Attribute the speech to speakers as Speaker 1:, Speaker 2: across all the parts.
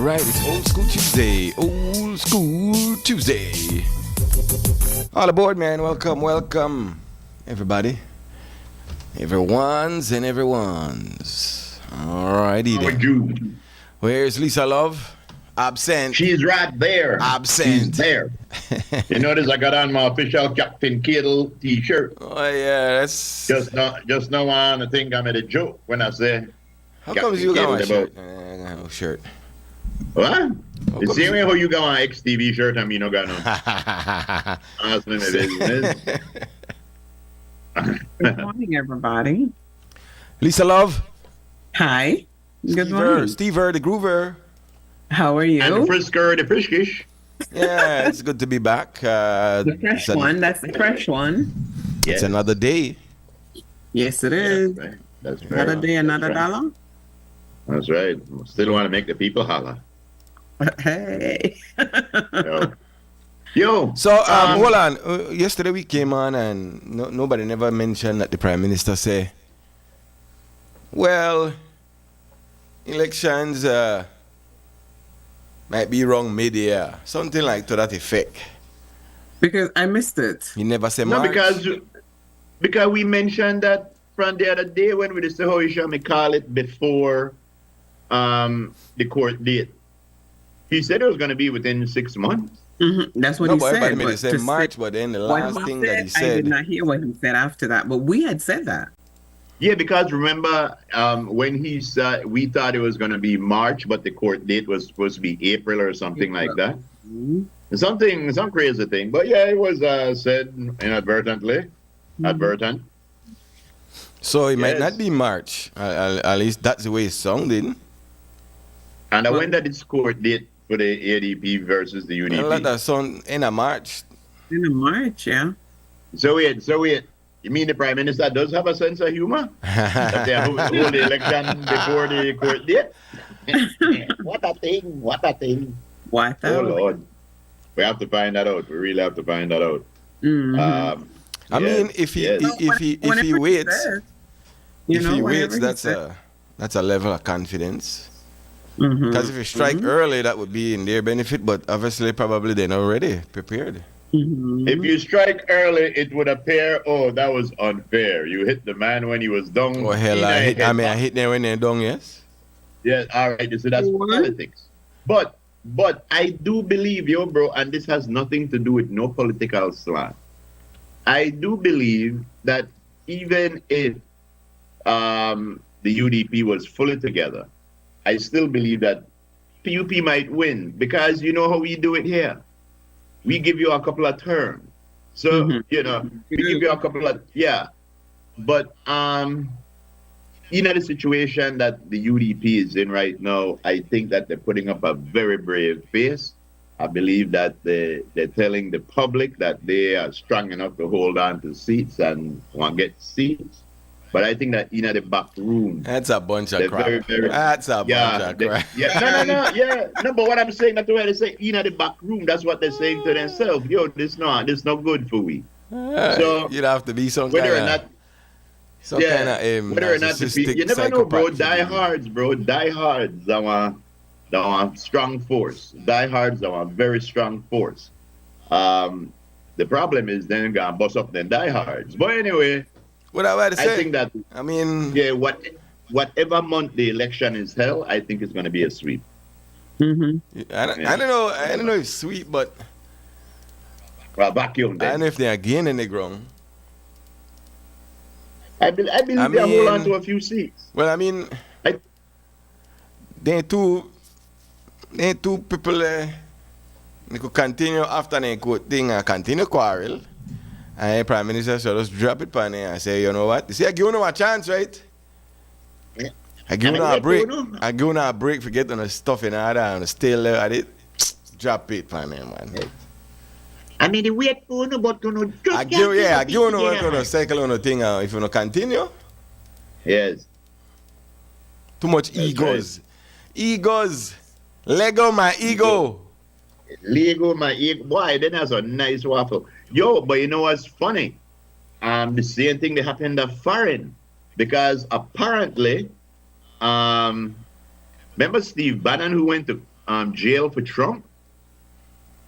Speaker 1: Alright, it's Old School Tuesday. Old School Tuesday. All aboard, man. Welcome, everybody. Everyone's. Alrighty then. Where's Lisa Love? Absent.
Speaker 2: She's right there.
Speaker 1: Absent.
Speaker 2: She's there. You notice I got on my official Captain Kittle t-shirt.
Speaker 1: Oh yeah, that's
Speaker 2: just no one to think I'm at a joke when I say.
Speaker 1: How come you got my shirt? No shirt.
Speaker 2: What? The same way how you got on XTV shirt and me no got no. Honestly, it is.
Speaker 3: Good morning, everybody.
Speaker 1: Lisa Love.
Speaker 3: Hi. Good morning.
Speaker 1: Steve, the Groover.
Speaker 3: How are you?
Speaker 2: And the Frisco, the Friskish.
Speaker 1: Yeah, it's good to be back.
Speaker 3: The fresh one. That's the fresh one.
Speaker 1: Yes. It's another day.
Speaker 3: Yes, it is.
Speaker 2: That's right.
Speaker 3: Another day, another dollar.
Speaker 2: That's right. Still want to make the people holler.
Speaker 3: Hey.
Speaker 2: Yo.
Speaker 1: So, hold on. Yesterday we came on and nobody never mentioned that the Prime Minister say, well, elections might be wrong mid-year. Something like to that effect.
Speaker 3: Because I missed it.
Speaker 1: You never say
Speaker 2: March?
Speaker 1: No,
Speaker 2: because we mentioned that from the other day when we say how you shall call it before the court date. He said it was going to be within 6 months.
Speaker 3: Mm-hmm. That's what he said.
Speaker 1: But he said March, but then the last thing that he said.
Speaker 3: I did not hear what he said after that, but we had said that.
Speaker 2: Yeah, because remember when he said we thought it was going to be March, but the court date was supposed to be April or something like that.
Speaker 3: Mm-hmm.
Speaker 2: Some crazy thing. But yeah, it was said inadvertently. Advertent.
Speaker 1: So it might not be March. At least that's the way it sounded.
Speaker 2: And when did this court date for the ADP versus the UDP?
Speaker 1: Let that sound in a March.
Speaker 3: In a March, yeah.
Speaker 2: So wait. You mean the Prime Minister does have a sense of humor? That they hold the election before the court date? What a thing.
Speaker 3: What?
Speaker 2: Oh, Lord. We have to find that out. We really have to find that out.
Speaker 3: Mm-hmm.
Speaker 1: I mean, if he waits, that's a level of confidence. Because if you strike early, that would be in their benefit. But obviously, probably they're not already prepared.
Speaker 3: Mm-hmm.
Speaker 2: If you strike early, it would appear, that was unfair. You hit the man when he was down.
Speaker 1: Oh hell, I hit them when they're down. Yes.
Speaker 2: Yeah. All right. So that's politics. But I do believe, bro, and this has nothing to do with no political slant. I do believe that even if the UDP was fully together, I still believe that PUP might win because you know how we do it here. We give you a couple of terms. So, we give you a couple of, But, the situation that the UDP is in right now, I think that they're putting up a very brave face. I believe that they're telling the public that they are strong enough to hold on to seats and want to get seats. But I think that the back room,
Speaker 1: that's a bunch of crap. That's a bunch of crap.
Speaker 2: No, but what I'm saying, that's the way they say the back room. That's what they're saying to themselves. This not good for we. So
Speaker 1: you'd have to be some
Speaker 2: whether
Speaker 1: kind
Speaker 2: or not,
Speaker 1: whether or not
Speaker 2: you never know, bro. Diehards. That want strong force. Diehards are a very strong force. The problem is then gonna bust up them diehards. But anyway.
Speaker 1: What I about to say?
Speaker 2: I think that whatever month the election is held, I think it's going to be a sweep.
Speaker 3: Mm-hmm.
Speaker 1: I don't know if sweep, but
Speaker 2: vacuum. Then.
Speaker 1: I don't know if they're gaining the ground.
Speaker 2: I believe they hold on to a few seats.
Speaker 1: Well, I mean, there are two people they could continue after the court thing and continue quarrel. And the Prime Minister should just drop it on there and say, you know what? You see, I give you a chance, right?
Speaker 2: Yeah.
Speaker 1: I give you a break. I give you a break for getting the stuff in order and stay there at it. Drop it on there, man.
Speaker 2: I mean, the wait for no, but no.
Speaker 1: I give you a cycle on the thing if you don't continue.
Speaker 2: Yes.
Speaker 1: Too much egos. Right. Egos. Lego my ego.
Speaker 2: Lego my ego. Boy, then that's a nice waffle. But you know what's funny? The same thing that happened at foreign. Because apparently, remember Steve Bannon who went to jail for Trump.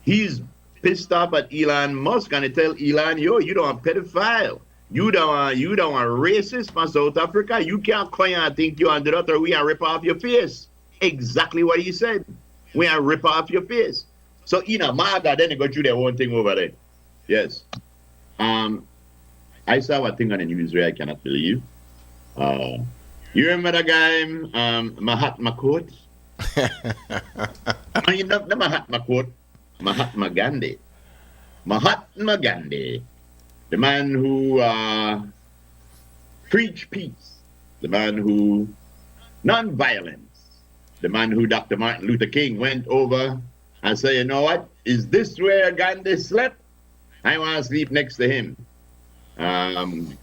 Speaker 2: He's pissed off at Elon Musk and he tell Elon, yo, you don't a pedophile. You don't a racist from South Africa. You can't come here and think you under that or we are rip off your face. Exactly what he said. We are rip off your face. So MAGA then they go through their own thing over there. Yes. I saw a thing on the news where I cannot believe. You remember the guy, Mahatma Quote? Not Mahatma Quote, Mahatma Gandhi. Mahatma Gandhi, the man who preached peace, the man who non-violence, the man who Dr. Martin Luther King went over and said, you know what, is this where Gandhi slept? I want to sleep next to him.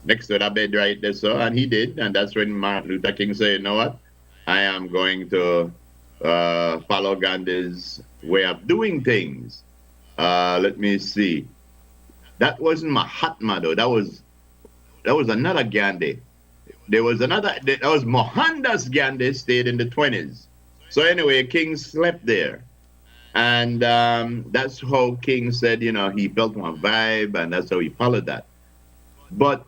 Speaker 2: Next to that bed right there, so, and he did, and that's when Martin Luther King said, you know what, I am going to follow Gandhi's way of doing things. Let me see. That wasn't Mahatma though. That was another Gandhi. There was another. That was Mohandas Gandhi. Stayed in the 20s. So anyway, King slept there, and that's how King said, he felt my vibe, and that's how he followed that. But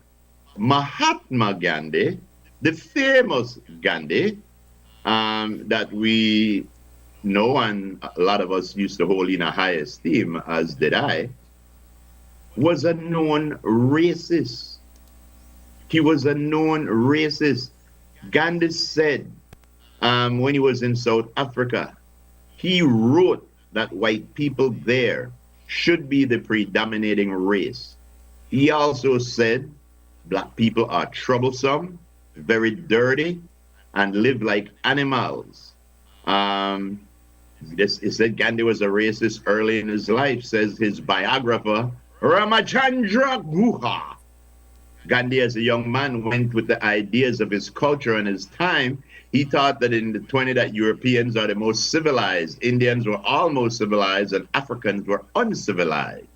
Speaker 2: Mahatma Gandhi, the famous Gandhi, that we know and a lot of us used to hold in a high esteem, as did I, was a known racist. He was a known racist. Gandhi said when he was in South Africa, he wrote that white people there should be the predominating race. He also said black people are troublesome, very dirty, and live like animals. He said Gandhi was a racist early in his life, says his biographer, Ramachandra Guha. Gandhi, as a young man, went with the ideas of his culture and his time. He thought that in the 20s that Europeans are the most civilized, Indians were almost civilized, and Africans were uncivilized.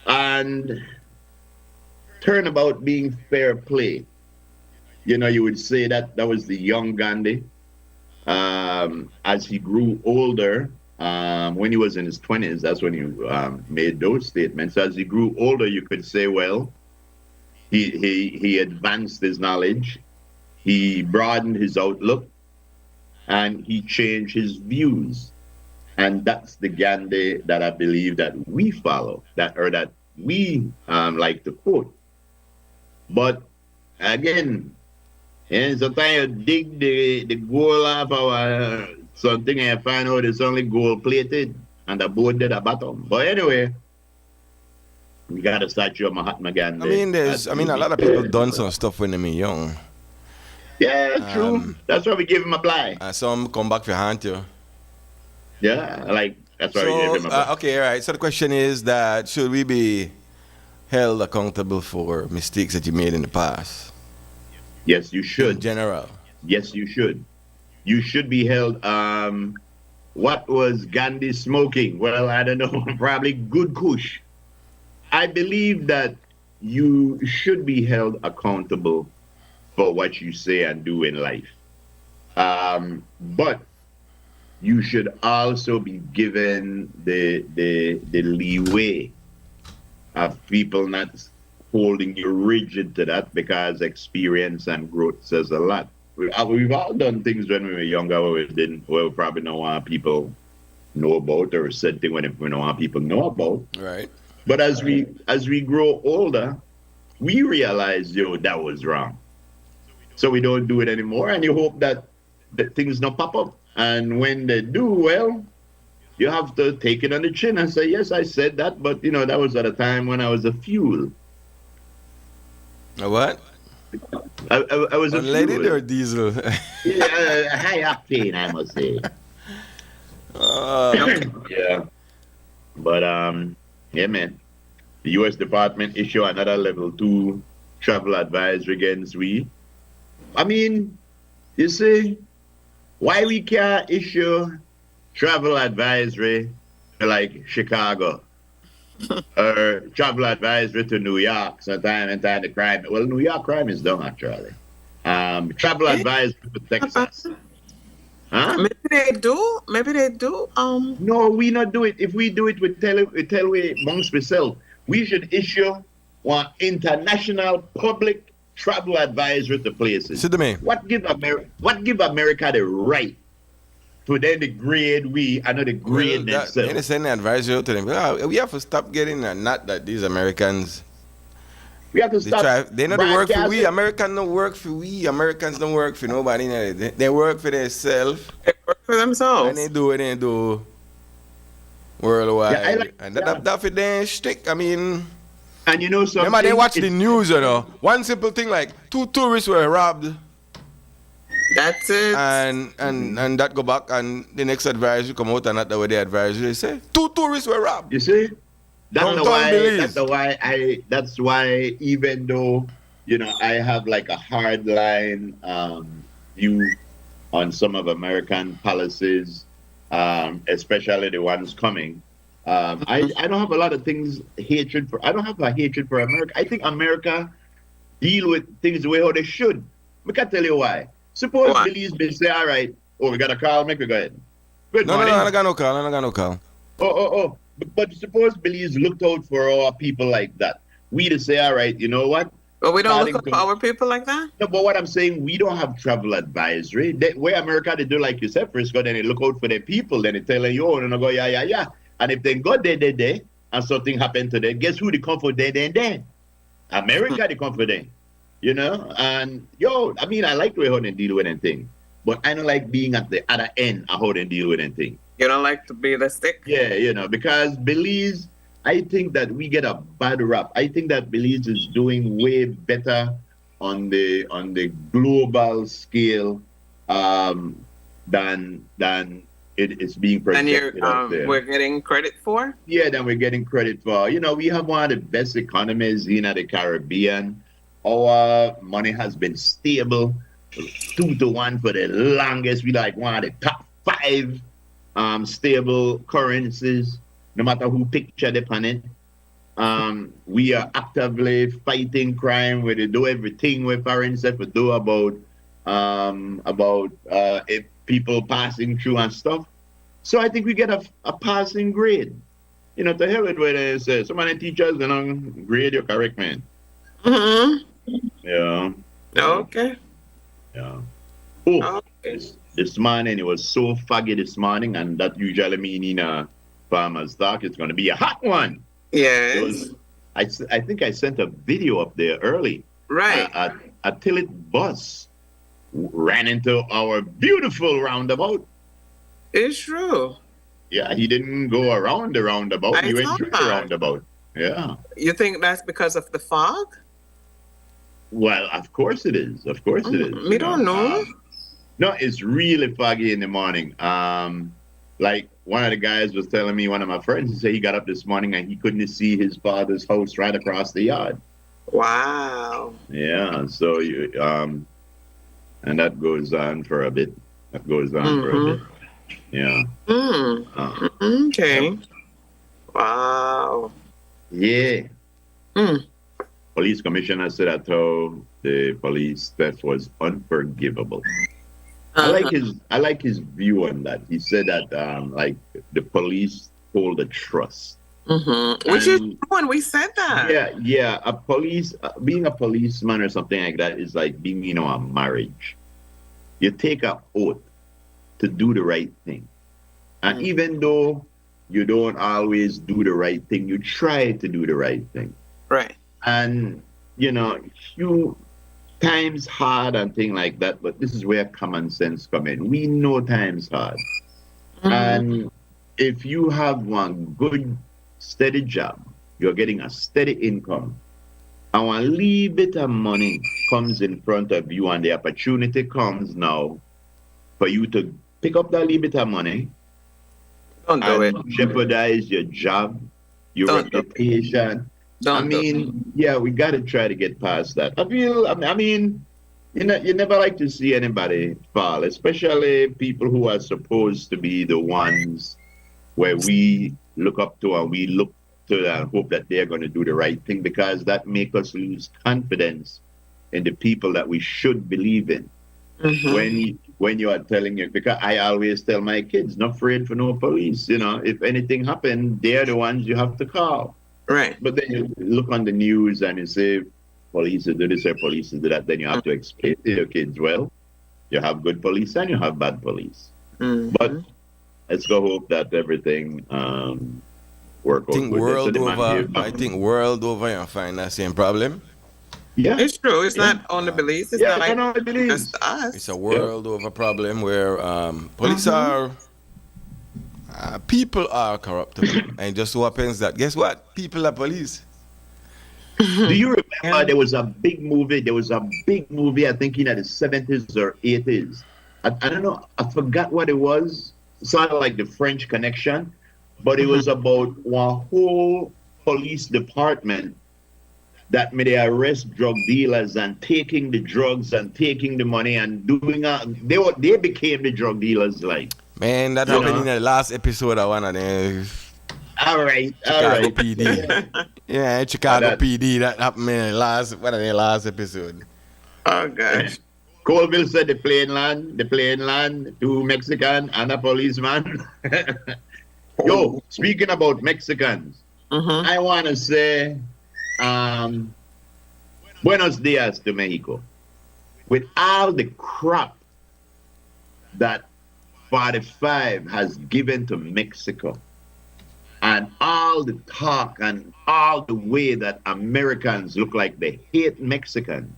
Speaker 2: And turnabout being fair play. You would say that was the young Gandhi. As he grew older, when he was in his 20s, that's when he made those statements. As he grew older, you could say, well, he advanced his knowledge, he broadened his outlook, and he changed his views. And that's the Gandhi that I believe that we follow, that we like to quote. But again, and sometimes you dig the gold off our something and you find out it's only gold plated and the board at the bottom. But anyway, we got a statue of Mahatma Gandhi.
Speaker 1: A lot of people done some stuff when they were young.
Speaker 2: Yeah, true. That's why we give him a ply.
Speaker 1: Some come back for haunt you.
Speaker 2: Yeah, that's why we give him a ply.
Speaker 1: Okay, all right. So the question is that should we be held accountable for mistakes that you made in the past?
Speaker 2: Yes, you should.
Speaker 1: In general.
Speaker 2: Yes, you should. You should be held. What was Gandhi smoking? Well, I don't know. Probably good kush. I believe that you should be held accountable for what you say and do in life. But you should also be given the leeway of people not holding you rigid to that, because experience and growth says a lot. We've all done things when we were younger where we probably don't want people know about, or said things when we don't want people know about.
Speaker 1: Right.
Speaker 2: But as we grow older, we realize, that was wrong. So we don't do it anymore, and you hope that things don't pop up. And when they do, well, you have to take it on the chin and say, yes, I said that, but that was at a time when I was a fuel.
Speaker 1: A what?
Speaker 2: I was a
Speaker 1: unleaded
Speaker 2: fuel.
Speaker 1: or diesel?
Speaker 2: Yeah, high octane, I must say. Yeah. But yeah, man. The U.S. Department issue another level 2 travel advisory against we. I mean, you see, why we can't issue travel advisory to like Chicago or travel advisory to New York sometime the crime. Well, New York crime is done actually. Travel advisory to Texas. Huh?
Speaker 4: Maybe they do. Maybe they do.
Speaker 2: No, we not do it. If we do it, we tell we amongst ourselves. We should issue one international public travel advisory to places.
Speaker 1: See to me.
Speaker 2: What give America the right to then degrade we and not degrade
Speaker 1: They
Speaker 2: themselves?
Speaker 1: send the advisory to them. We have to stop getting a nut that these Americans.
Speaker 2: We have to
Speaker 1: They
Speaker 2: stop.
Speaker 1: try. They not work for we.
Speaker 2: broadcasting.
Speaker 1: Americans don't work for we. Americans don't work for nobody. They work for themselves,
Speaker 4: They work for themselves.
Speaker 1: and they do what they do worldwide.
Speaker 2: Yeah, I like-
Speaker 1: and
Speaker 2: yeah.
Speaker 1: that for their shtick. I mean,
Speaker 2: And you know something?
Speaker 1: remember they watch the
Speaker 2: It's-
Speaker 1: news, you know. One simple thing like 2 tourists were robbed,
Speaker 4: That's it.
Speaker 1: and that go back, and the next advisory come out, and that's the way the advisory say 2 tourists were robbed.
Speaker 2: You see?
Speaker 1: Downtown Belize.
Speaker 2: That's why even though, you know, I have like a hard line view on some of American policies, especially the ones coming. I don't have a lot of things I don't have a hatred for America. I think America deal with things the way how they should. I can tell you why. Suppose
Speaker 4: Why?
Speaker 2: Belize may say, all right, we got a call, make we go ahead. Good
Speaker 1: No,
Speaker 2: morning.
Speaker 1: I got no call. I got no call.
Speaker 2: Oh. But suppose Belize looked out for our people like that. We to say, all right, you know what?
Speaker 4: But we don't look
Speaker 2: Darlington-
Speaker 4: up our people like that.
Speaker 2: No, but what I'm saying, we don't have travel advisory. Where America, they do like you said, Frisco, then they look out for their people, then they tell you, oh, no, go, yeah. And if they go there, and something happened to them, guess who they come for there? America, they come for them. You know? And, I mean, I like the way how they deal with anything. But I don't like being at the other end of how they deal with anything.
Speaker 4: You don't like to be the stick.
Speaker 2: Yeah, because Belize, I think that we get a bad rap. I think that Belize is doing way better on the global scale than it is being
Speaker 4: And
Speaker 2: projected out there.
Speaker 4: we're getting credit for.
Speaker 2: Yeah, then we're getting credit for. We have one of the best economies in the Caribbean. Our money has been stable 2-to-1 for the longest. We like one of the top 5 stable currencies, no matter who picture the planet. We are actively fighting crime. We do everything with foreign stuff. We do about if people passing through and stuff. So I think we get a passing grade. To hell with where they say so many teachers, grade you correct, man.
Speaker 4: Mm-hmm.
Speaker 2: Yeah.
Speaker 4: Okay.
Speaker 2: Yeah. Oh,
Speaker 4: Okay.
Speaker 2: this morning it was so foggy this morning, and that usually means in a farmer's talk it's going to be a hot one.
Speaker 4: Yes.
Speaker 2: I think I sent a video up there early.
Speaker 4: Right.
Speaker 2: A Tillit bus ran into our beautiful roundabout.
Speaker 4: It's true.
Speaker 2: Yeah, he didn't go around the roundabout.
Speaker 4: I
Speaker 2: He went
Speaker 4: saw
Speaker 2: through the
Speaker 4: that.
Speaker 2: roundabout. Yeah.
Speaker 4: You think that's because of the fog?
Speaker 2: Well, of course it is. Of course it is.
Speaker 4: We don't know.
Speaker 2: No, it's really foggy in the morning. Like one of the guys was telling me, one of my friends, he said he got up this morning and he couldn't see his father's house right across the yard.
Speaker 4: Wow.
Speaker 2: Yeah, so and that goes on for a bit. For a bit. Yeah.
Speaker 4: Okay. Wow.
Speaker 2: Yeah.
Speaker 4: Mm.
Speaker 2: Police commissioner said that the police theft was unforgivable. I like his view on that. He said that like the police hold the trust.
Speaker 4: Which is true, and we said that.
Speaker 2: Yeah. A police being a policeman or something like that is like being a marriage. You take an oath to do the right thing, and even though you don't always do the right thing, you try to do the right thing.
Speaker 4: Right.
Speaker 2: And you times hard and thing like that, but this is where common sense come in. We know times hard. And if you have one good steady job, you're getting a steady income, and one little bit of money comes in front of you and the opportunity comes now for you to pick up that little bit of money
Speaker 4: Don't do it.
Speaker 2: and jeopardize your job, your
Speaker 4: Don't do it.
Speaker 2: reputation. We got to try to get past that. I mean, you never like to see anybody fall, especially people who are supposed to be the ones where we look up to and we look to and hope that they're going to do the right thing, because that makes us lose confidence in the people that we should believe in. when you are telling you, because I always tell my kids, not afraid for no police. You know, if anything happened, they're the ones you have to call.
Speaker 4: Right.
Speaker 2: But then you look on the news and you say, police do this or police do that. Then you have to explain to your kids, well, you have good police and you have bad police.
Speaker 4: Mm-hmm.
Speaker 2: But let's go hope that everything work out.
Speaker 1: I think world over you find that same problem.
Speaker 2: Yeah,
Speaker 4: it's true. It's not only beliefs. It's not like
Speaker 2: beliefs.
Speaker 4: us.
Speaker 1: It's a world over problem where police are people are corruptible, and it just so happens that guess what? People are police.
Speaker 2: Do you remember there was a big movie? I think in the 70s or 80s. I don't know. I forgot what it was. Sort of like the French Connection, but it was about one whole police department that made they arrest drug dealers and taking the drugs and taking the money and doing they became the drug dealers, like.
Speaker 1: Man, that happened in the last episode of one of them.
Speaker 2: All right.
Speaker 1: PD. Yeah, Chicago PD. That happened in the last episode.
Speaker 4: Oh gosh.
Speaker 2: Colville said the plane land, 2 Mexican and a policeman. Yo, speaking about Mexicans, I want to say Buenos dias to Mexico. With all the crap that 45 has given to Mexico, and all the talk and all the way that Americans look like they hate Mexicans,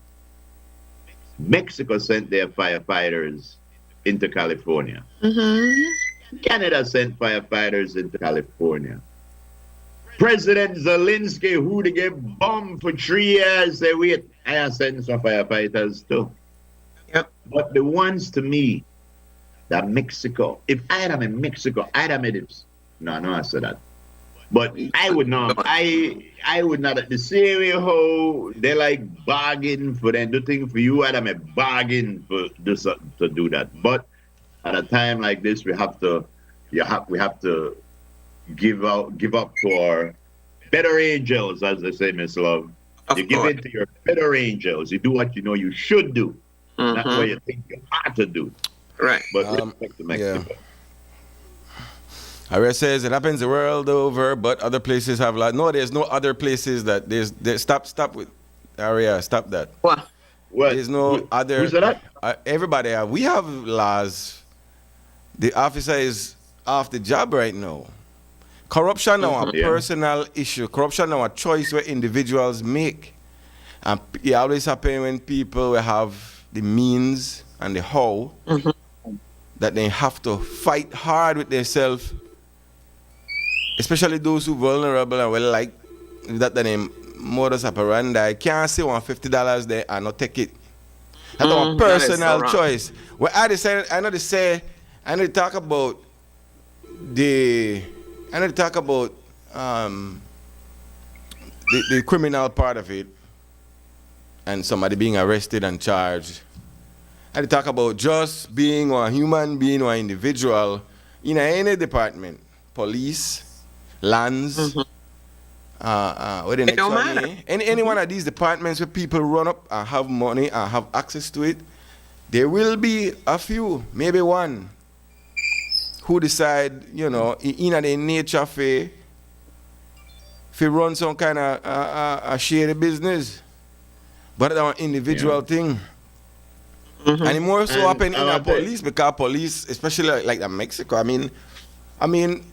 Speaker 2: Mexico sent their firefighters into California. Canada sent firefighters into California. President Zelensky, who they gave bomb for 3 years, say, wait, I sent some firefighters too.
Speaker 4: Yep.
Speaker 2: But the ones to me, that Mexico, if I am in Mexico, I'd have made it. No, I said that. But I would not. I would not. The same way how they like bargain for them, do things for you, I'd have a bargain for this to do that. But at a time like this, we have to give up for better angels, as they say, Miss Love. You give in to your better angels. You do what you know you should do, not what you think you ought to do.
Speaker 4: Right.
Speaker 2: But respect to Mexico.
Speaker 1: Yeah. Ariel says it happens the world over, but other places have like no. There's no other places that there's stop with Ariel. Stop that.
Speaker 4: What?
Speaker 1: There's no other.
Speaker 2: Who's that?
Speaker 1: Everybody. We have laws. The officer is off the job right now. Corruption now a personal issue. Corruption now a choice where individuals make, and it always happen when people will have the means and the how that they have to fight hard with themselves. Especially those who vulnerable and well like that the name modus operandi. I can't say $150 there and not take it. That's a personal choice. Well, I know they talk about the criminal part of it and somebody being arrested and charged. And they talk about just being a human being or individual in any department, police, lands, what the next one? Any one of these departments where people run up and have money and have access to it, there will be a few, maybe one, who decide, in their nature if run some kind of a shady business, but it's an individual thing. And it more so happen in the police because police, especially like Mexico, I mean,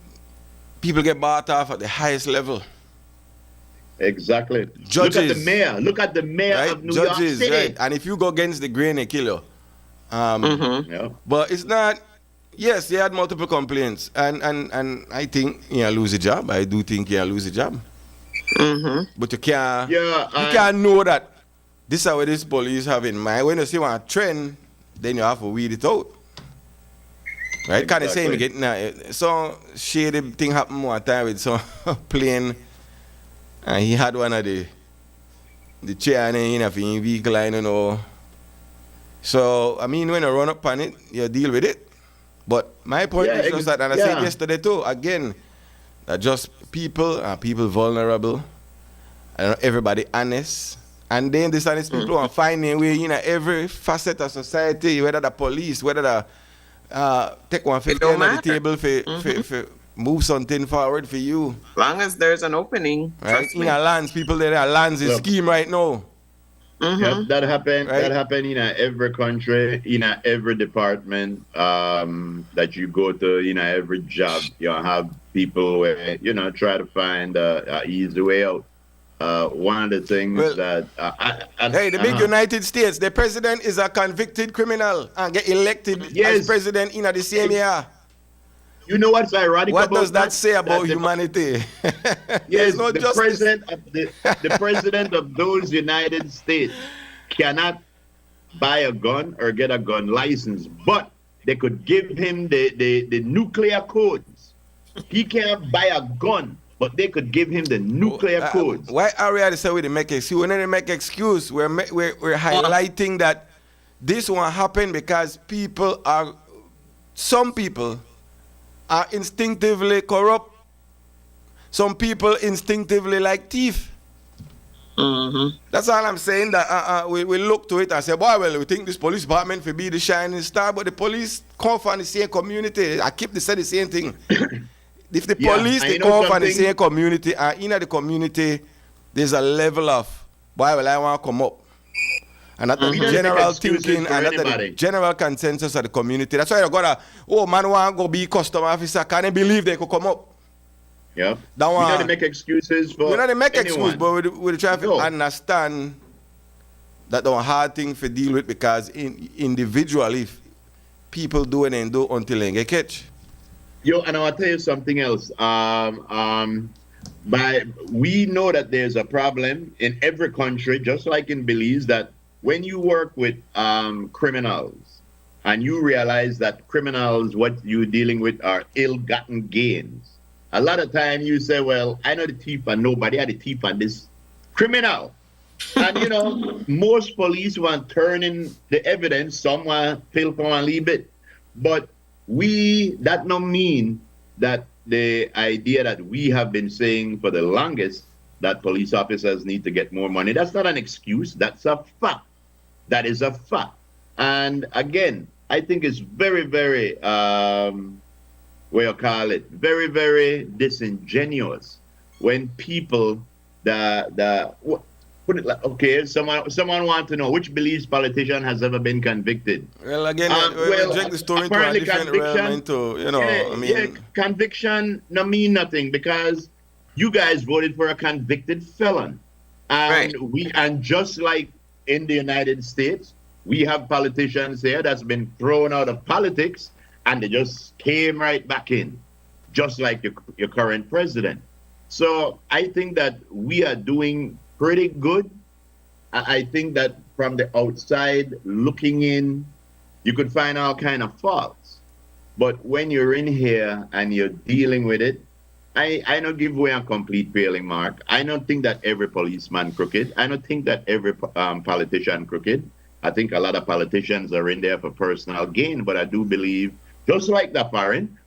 Speaker 1: people get bought off at the highest level.
Speaker 2: Exactly.
Speaker 1: Judges.
Speaker 2: Look at the mayor
Speaker 1: right?
Speaker 2: of New York City.
Speaker 1: Right. And if you go against the grain, they kill you. But it's not. Yes, they had multiple complaints, and I think lose a job. I do think lose a job. But you can't. You can't know that. This is what this police have in mind. When you see one trend, then you have to weed it out. Right? Kind of saying getting so shady thing happened one time with some plane, and he had one of the chair in a vehicle, So when you run up on it, you deal with it. But my point is just that, and I said yesterday too, again, that just people vulnerable, and everybody honest, And then dishonest people are finding a way in every facet of society, whether the police, whether the take 150
Speaker 4: don't
Speaker 1: on the
Speaker 4: matter.
Speaker 1: table for move something forward for you.
Speaker 4: As long as there's an opening,
Speaker 1: Right?
Speaker 4: trust
Speaker 1: In
Speaker 4: me.
Speaker 1: our lands, people there are lands is
Speaker 2: Look.
Speaker 1: scheme right now.
Speaker 2: Yep, that happened.
Speaker 1: Right.
Speaker 2: That happened in every country, in every department that you go to, in every job. You have people where try to find a easy way out. One of the things that
Speaker 1: the big United States, the president is a convicted criminal and get elected as president in the same year.
Speaker 2: You know what's ironic?
Speaker 1: What
Speaker 2: about
Speaker 1: does that say about
Speaker 2: the,
Speaker 1: humanity?
Speaker 2: Yes,
Speaker 1: no
Speaker 2: the
Speaker 1: justice.
Speaker 2: the president of those United States cannot buy a gun or get a gun license, but they could give him the nuclear codes. He can't buy a gun, but they could give him the nuclear codes.
Speaker 1: Why are we say we make excuse? We don't make excuse. We're highlighting that this won't happen because some people are instinctively corrupt. Some people instinctively like thief. That's all I'm saying. That we look to it and say, boy, well, we think this police department will be the shining star, but the police come from the same community. I keep saying the same thing. If the police they come from the same community, and in the community, there's a level of, boy, well, I want to come up. And that's the general thinking and that's the general consensus of the community. That's why you got man want to go be customer officer. Can't they believe they could come up?
Speaker 2: Yeah. We don't make excuses for
Speaker 1: we don't make
Speaker 2: anyone.
Speaker 1: excuses, but we try to understand that the hard thing to deal with because individually, people do it and do until they get catch.
Speaker 2: Yo, and I'll tell you something else. We know that there's a problem in every country, just like in Belize, that when you work with criminals and you realize that criminals, what you're dealing with are ill-gotten gains, a lot of time you say, well, I know the thief and nobody had the thief on this criminal. And, most police want to turn in the evidence, some want to for and leave it. But that don't mean that the idea that we have been saying for the longest that police officers need to get more money, that's not an excuse, that's a fact. That is a fact. And again, I think it's very, very, very, very disingenuous when people put it like, okay, someone want to know which Belize politician has ever been convicted.
Speaker 1: Well, again, we'll check the story into a different realm
Speaker 2: conviction no mean nothing because you guys voted for a convicted felon. And and just like in the United States, we have politicians here that's been thrown out of politics and they just came right back in, just like your current president. So I think that we are doing pretty good. I think that from the outside looking in, you could find all kind of faults. But when you're in here and you're dealing with it, I don't give away a complete failing mark. I don't think that every policeman crooked. I don't think that every politician crooked. I think a lot of politicians are in there for personal gain, but I do believe, just like the foreign,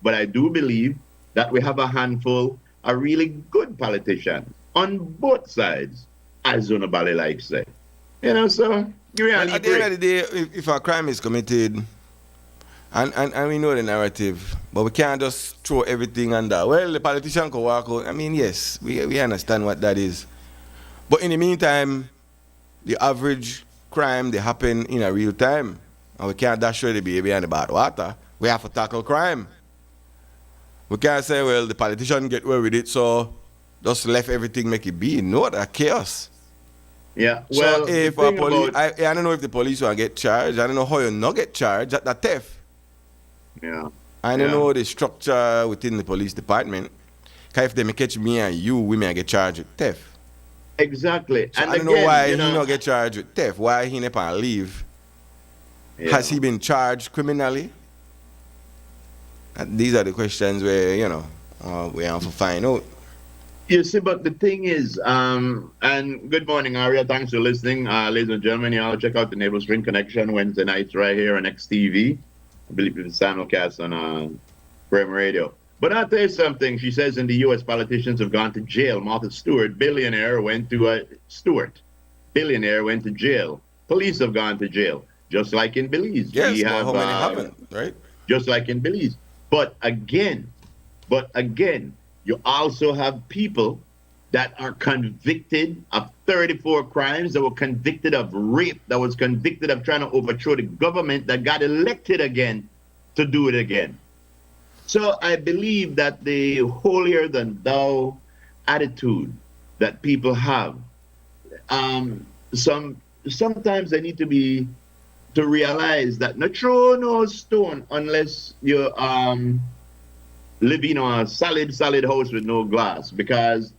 Speaker 2: but I do believe that we have a handful of really good politicians on both sides, as Zonabali likes to say. So you really
Speaker 1: at the end of the day, if a crime is committed, and we know the narrative, but we can't just throw everything under. Well, the politician can walk out. I mean, yes, we understand what that is. But in the meantime, the average crime, they happen in a real time. And we can't dash the baby and the bad water. We have to tackle crime. We can't say, well, the politician get away with it, so just left everything make it be. No, that's chaos.
Speaker 2: Yeah, well,
Speaker 1: so if I don't know if the police will get charged. I don't know how you not get charged at that theft.
Speaker 2: Yeah.
Speaker 1: I don't know the structure within the police department. Because if they may catch me and you, we may get charged with theft.
Speaker 2: Exactly.
Speaker 1: So and I don't know why he not get charged with theft. Why he never leave? Yeah. Has he been charged criminally? And these are the questions where, we have to find out.
Speaker 2: You see, but the thing is, and good morning, Aria. Thanks for listening. Ladies and gentlemen, y'all check out the Naval String Connection Wednesday nights right here on XTV. I believe it's simulcast on Prem Radio. But I'll tell you something. She says in the U.S., politicians have gone to jail. Martha Stewart, billionaire, went to Stewart. billionaire went to jail. Police have gone to jail, just like in Belize.
Speaker 1: Yes,
Speaker 2: We
Speaker 1: but
Speaker 2: have,
Speaker 1: how many haven't, right?
Speaker 2: just like in Belize. But again, you also have people that are convicted of 34 crimes, that were convicted of rape, that was convicted of trying to overthrow the government, that got elected again to do it again. So I believe that the holier than thou attitude that people have, sometimes they need to realize that no throw no stone unless you live in a solid house with no glass, because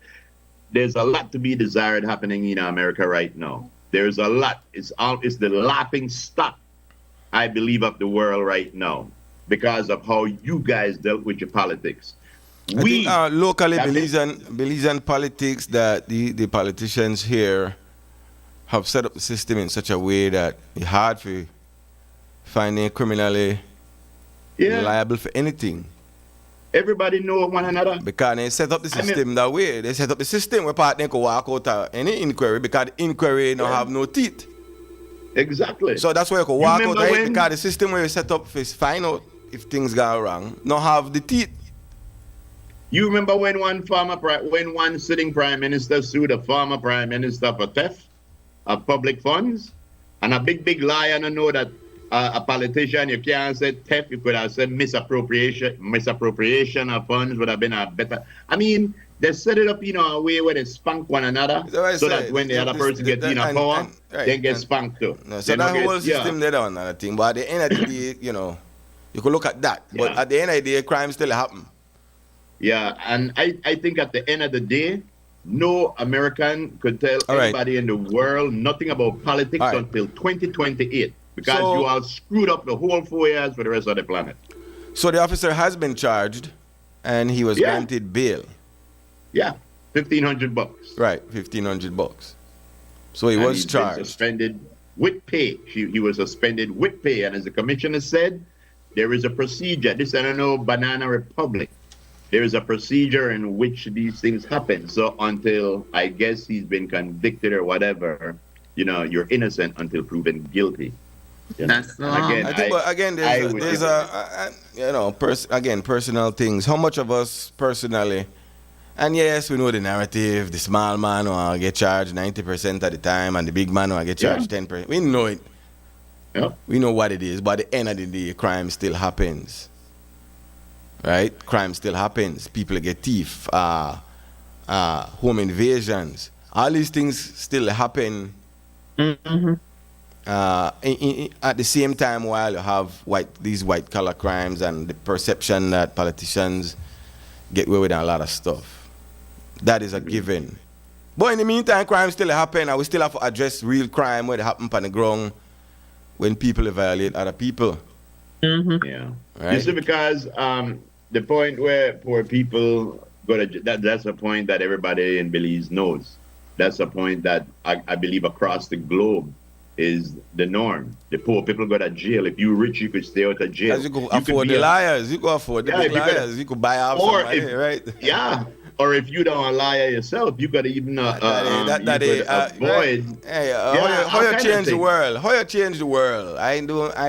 Speaker 2: there's a lot to be desired happening in America right now. There's a lot. It's the laughing stock, I believe, of the world right now, because of how you guys dealt with your politics.
Speaker 1: I think locally, Belizean politics, that the politicians here have set up the system in such a way that it's hard for finding criminally liable for anything.
Speaker 2: Everybody know one another.
Speaker 1: Because they set up the system that way. They set up the system where partner can walk out of any inquiry, because the inquiry don't have no teeth.
Speaker 2: Exactly.
Speaker 1: So that's why you can walk out of it, because the system where you set up is find out if things go wrong, not have the teeth.
Speaker 2: You remember when one sitting prime minister sued a former prime minister for theft of public funds? And a big liar don't know that a politician, you can't say theft, you could have said misappropriation of funds would have been a better. I mean, they set it up in a way where they spunk one another, so that when the other person gets in a power, they get spanked too.
Speaker 1: No, so that whole system they don't another thing. But at the end of the day, you could look at that. But at the end of the day, crime still happen.
Speaker 2: Yeah, and I think at the end of the day, no American could tell anybody in the world nothing about politics until 2028, because you all screwed up the whole 4 years for the rest of the planet.
Speaker 1: So the officer has been charged, and he was granted bail.
Speaker 2: Yeah, $1,500.
Speaker 1: Right, $1,500. So he was charged.
Speaker 2: Suspended with pay. He was suspended with pay, and as the commissioner said, there is a procedure. This I don't know, Banana Republic. There is a procedure in which these things happen. So until, I guess, he's been convicted or whatever, you're innocent until proven guilty.
Speaker 3: That's the law.
Speaker 1: Again, there's personal things. How much of us personally, and yes, we know the narrative, the small man will get charged 90% of the time, and the big man will get charged 10%. We know it.
Speaker 2: Yeah.
Speaker 1: We know what it is, but at the end of the day, crime still happens. Right? Crime still happens. People get thief, home invasions. All these things still happen at the same time, while you have these white collar crimes and the perception that politicians get away with a lot of stuff. That is a given. But in the meantime, crime still happen, and we still have to address real crime where it happen on the ground when people violate other people.
Speaker 2: Yeah.
Speaker 1: Right?
Speaker 2: You see, because the point where poor people go to that's a point that everybody in Belize knows. That's a point that I believe across the globe is the norm. The poor people go to jail. If you're rich, you could stay out of jail.
Speaker 1: You could afford the liars. You could afford the big liars. You could buy off somebody, right?
Speaker 2: Yeah. Or if you don't lie yourself, you could even avoid.
Speaker 1: Hey, how you change the world? How you change the world? I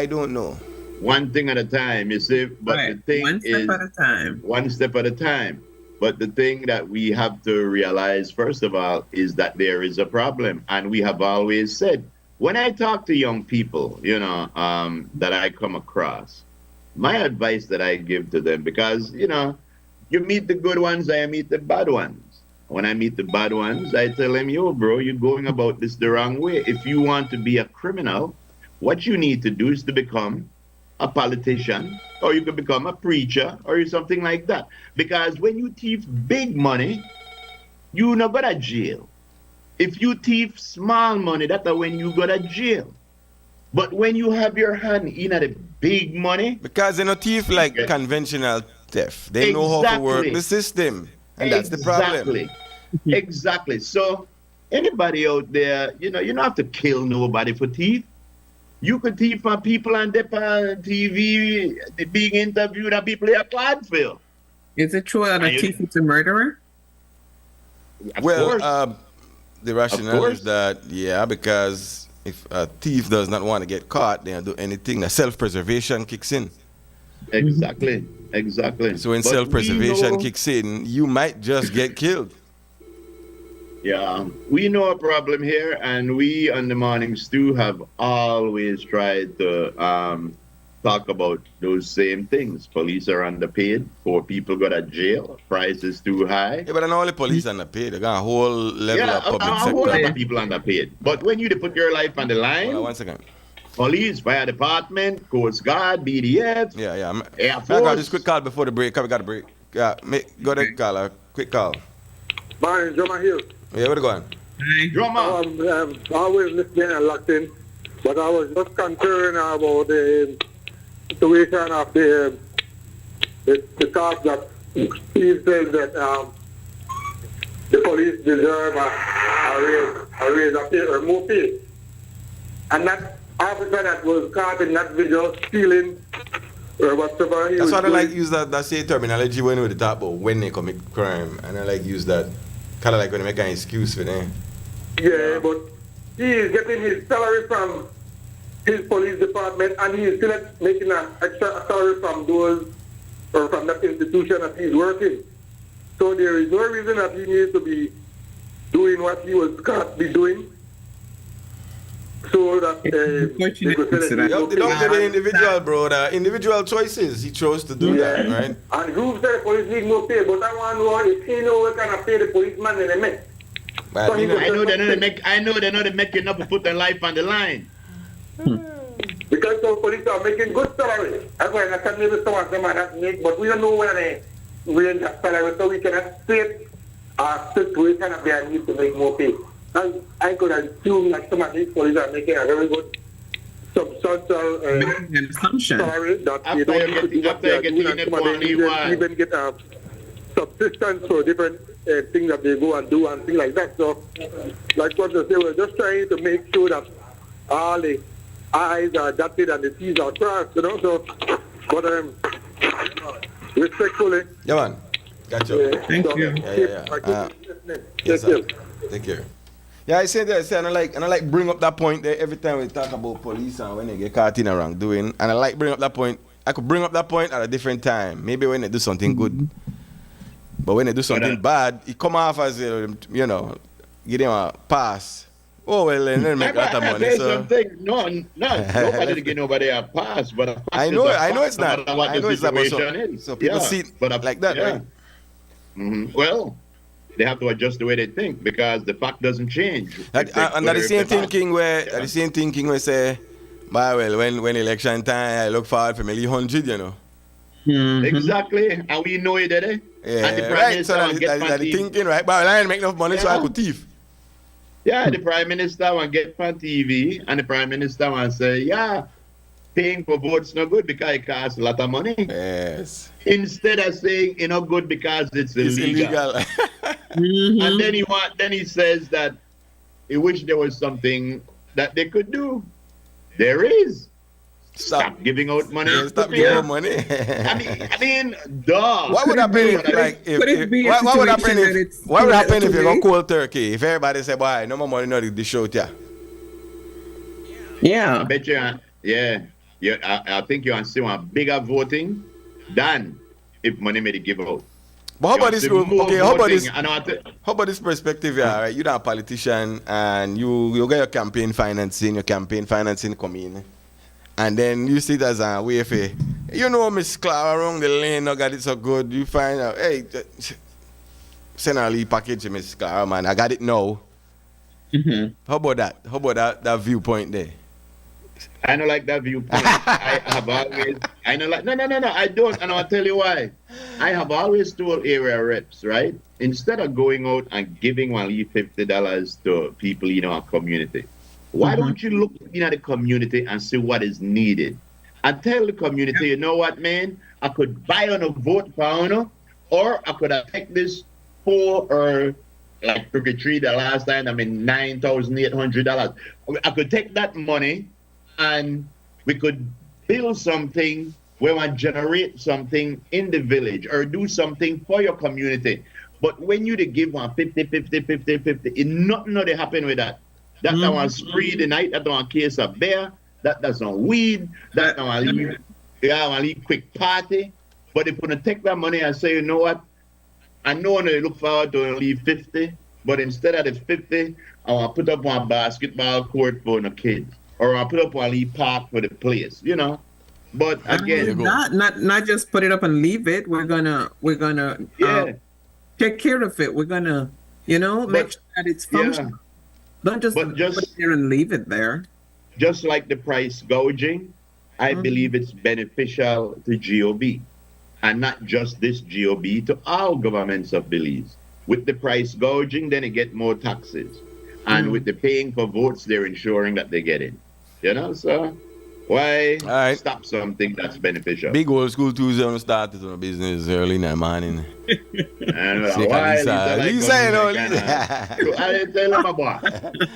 Speaker 1: don't know.
Speaker 2: One thing at a time, you see. But the thing
Speaker 3: one step at a time.
Speaker 2: One step at a time. But the thing that we have to realize, first of all, is that there is a problem. And we have always said, when I talk to young people, that I come across, my advice that I give to them, because, you meet the good ones, I meet the bad ones. When I meet the bad ones, I tell them, yo, bro, you're going about this the wrong way. If you want to be a criminal, what you need to do is to become a politician, or you could become a preacher, or something like that. Because when you thief big money, you not go to jail. If you thief small money, that's when you go to jail. But when you have your hand in at the big money,
Speaker 1: because they no thief like conventional theft. They know how to work the system, and that's the problem.
Speaker 2: Exactly. So anybody out there, you don't have to kill nobody for thief. You could thief for people on TV, being interviewed, and people are glad for.
Speaker 3: Is it true that a thief is a murderer?
Speaker 2: Of course.
Speaker 1: The rationale
Speaker 2: course.
Speaker 1: is that, yeah, because if a thief does not want to get caught, they'll do anything. The self-preservation kicks in.
Speaker 2: Exactly. Exactly.
Speaker 1: So when
Speaker 2: But we
Speaker 1: self-preservation
Speaker 2: know,
Speaker 1: kicks in, you might just get killed.
Speaker 2: yeah, we know a problem here, and we on the Morning Stew have always tried to talk about those same things. Police are underpaid. Poor people go to jail. Price is too high.
Speaker 1: Yeah, but not only police underpaid. They got a whole level
Speaker 2: Yeah,
Speaker 1: of public
Speaker 2: a whole
Speaker 1: sector.
Speaker 2: lot of people underpaid. But when you put your life on the line,
Speaker 1: Hold on 1 second.
Speaker 2: police, fire department, Coast Guard, BDF,
Speaker 1: Yeah, yeah.
Speaker 2: Air
Speaker 1: I got
Speaker 2: Force.
Speaker 1: this quick call before the break. We got a break. Yeah, go ahead, call. A quick call.
Speaker 5: Morning, Joma here.
Speaker 1: Yeah, where you going?
Speaker 4: Hi.
Speaker 2: Drama.
Speaker 5: Always listening and locked in, but I was just concerned about the situation of the talk that Steve said that the police deserve a raise of pay or more pay. And that officer that was caught in that video stealing or whatever he
Speaker 1: That's
Speaker 5: was
Speaker 1: why I like
Speaker 5: doing.
Speaker 1: use that same terminology when we talk about when they commit crime. And I like use that kind of like when they make an excuse for them.
Speaker 5: Yeah, but he is getting his salary from his police department, and he is still making an extra salary from those or from that institution that he's working. So there is no reason that he needs to be doing what he was caught be doing. So that
Speaker 4: Unfortunate
Speaker 5: they could say that
Speaker 4: incident.
Speaker 5: he's
Speaker 1: You have to look at the
Speaker 5: okay.
Speaker 1: individual, bro. The individual choices. He chose to do that, right?
Speaker 5: And who said the police need no pay? But I want to know if he know what kind of pay the policeman that they make.
Speaker 1: But
Speaker 5: So he
Speaker 1: you know,
Speaker 2: I know they're not making enough to put their life on the line.
Speaker 5: Because some police are making good salary. That's why I said maybe some of them are not make, but we don't know where they range that salary, so we cannot state a situation of their need to make more pay. And I could assume that some of these police are making a very good substantial
Speaker 4: Making an assumption.
Speaker 5: salary that
Speaker 2: After
Speaker 5: they don't
Speaker 2: you
Speaker 5: need to
Speaker 2: get-
Speaker 5: do what
Speaker 2: after
Speaker 5: they
Speaker 2: you
Speaker 5: are
Speaker 2: get
Speaker 5: doing,
Speaker 2: to
Speaker 5: and
Speaker 2: the
Speaker 5: some of them
Speaker 2: point,
Speaker 5: even get subsistence for different things that they go and do and things like that. So, like what they say, we're just trying to make sure that all the I's are dotted and the T's are crossed, you know. So, but respectfully,
Speaker 1: yeah, man. Got you.
Speaker 4: Thank
Speaker 5: so,
Speaker 4: you.
Speaker 1: Yeah. Yes,
Speaker 5: Thank
Speaker 1: sir.
Speaker 5: you.
Speaker 1: Take care. Yeah, I say that. And I like bring up that point there every time we talk about police and when they get caught in a wrongdoing. And I like bring up that point. I could bring up that point at a different time. Maybe when they do something good. But when they do something bad, it come off as give them a pass. Oh well, then they make a lot of money. So
Speaker 2: Nobody to give nobody a pass, but a pass
Speaker 1: I
Speaker 2: is
Speaker 1: know,
Speaker 2: a
Speaker 1: I know
Speaker 2: pass,
Speaker 1: it's
Speaker 2: no
Speaker 1: not.
Speaker 2: matter what
Speaker 1: I
Speaker 2: the
Speaker 1: know it's not. But
Speaker 2: situation
Speaker 1: so,
Speaker 2: is.
Speaker 1: so people see it like that, right?
Speaker 2: Well, they have to adjust the way they think because the fact doesn't change.
Speaker 1: And that the same thinking where say, well, when election time, I look forward for maybe 100, you know.
Speaker 2: Exactly, and we know it, eh?
Speaker 1: Yeah,
Speaker 2: And the Prime
Speaker 1: right.
Speaker 2: Minister
Speaker 1: So
Speaker 2: will get
Speaker 1: that the
Speaker 2: panty.
Speaker 1: thinking, right? But I ain't make enough money, so I
Speaker 2: Yeah.
Speaker 1: could thief.
Speaker 2: Yeah, the Prime Minister will get on TV, and the Prime Minister will say, yeah, paying for votes no good because it costs a lot of money.
Speaker 1: Yes.
Speaker 2: Instead of saying it's not good because it's
Speaker 1: It's
Speaker 2: illegal.
Speaker 1: illegal.
Speaker 2: And then he says that he wish there was something that they could do. There is. Stop giving out money.
Speaker 1: Yeah,
Speaker 2: to
Speaker 1: stop
Speaker 2: people.
Speaker 1: giving money.
Speaker 2: I mean, duh.
Speaker 1: What would happen if, like,
Speaker 4: could it be a
Speaker 1: what would happen
Speaker 4: situation that
Speaker 1: if,
Speaker 4: it's
Speaker 1: what would
Speaker 4: too
Speaker 1: happen if you go
Speaker 4: late?
Speaker 1: cold turkey? If everybody say, boy, no more money, no, the show, yeah.
Speaker 4: Yeah.
Speaker 2: I bet you, I think you see one bigger voting than if money made it give out.
Speaker 1: But how about this? Okay, how about this?
Speaker 2: I know
Speaker 1: How about this perspective? Yeah, right? You're not a politician, and you get your campaign financing come in, and then you see it as a way for, Miss Clara around the lane, no got it so good. You find out, hey, send a lead package to Miss Clara, man. I got it now. How about that? How about that viewpoint there?
Speaker 2: I don't like that viewpoint. I have always, I know like, no, I don't, and I'll tell you why. I have always told area reps, right? Instead of going out and giving only $50 to people in our community, why don't you look at the community and see what is needed? And tell the community, you know what, man? I could buy on a vote for honor, or I could take this for, or like $53 the last time, I mean $9,800. I could take that money and we could build something where we generate something in the village or do something for your community. But when you they give one 50, 50, 50, 50, nothing no they happen with that. That one spree the night, that one case of beer, that does not weed, that one leave, yeah, one leave quick party. But if you take that money and say, you know what, I know they look forward to leave 50, but instead of the 50, I want to put up one basketball court for the kids, or I put up one leave park for the place, you know. But again,
Speaker 4: not just put it up and leave it. We're gonna
Speaker 2: yeah,
Speaker 4: take care of it. We're gonna, make sure that it's
Speaker 2: yeah,
Speaker 4: functional. Don't just
Speaker 2: but
Speaker 4: put it there and leave it there.
Speaker 2: just like the price gouging, I believe it's beneficial to GOB, and not just this GOB, to all governments of Belize. With the price gouging, then they get more taxes, and with the paying for votes, they're ensuring that they get in. You know, so why stop something that's beneficial?
Speaker 1: Big old school Tuesday on started on business early in the morning.
Speaker 2: And
Speaker 1: Why, Lisa, you know, Lisa.
Speaker 2: I tell her, my boy,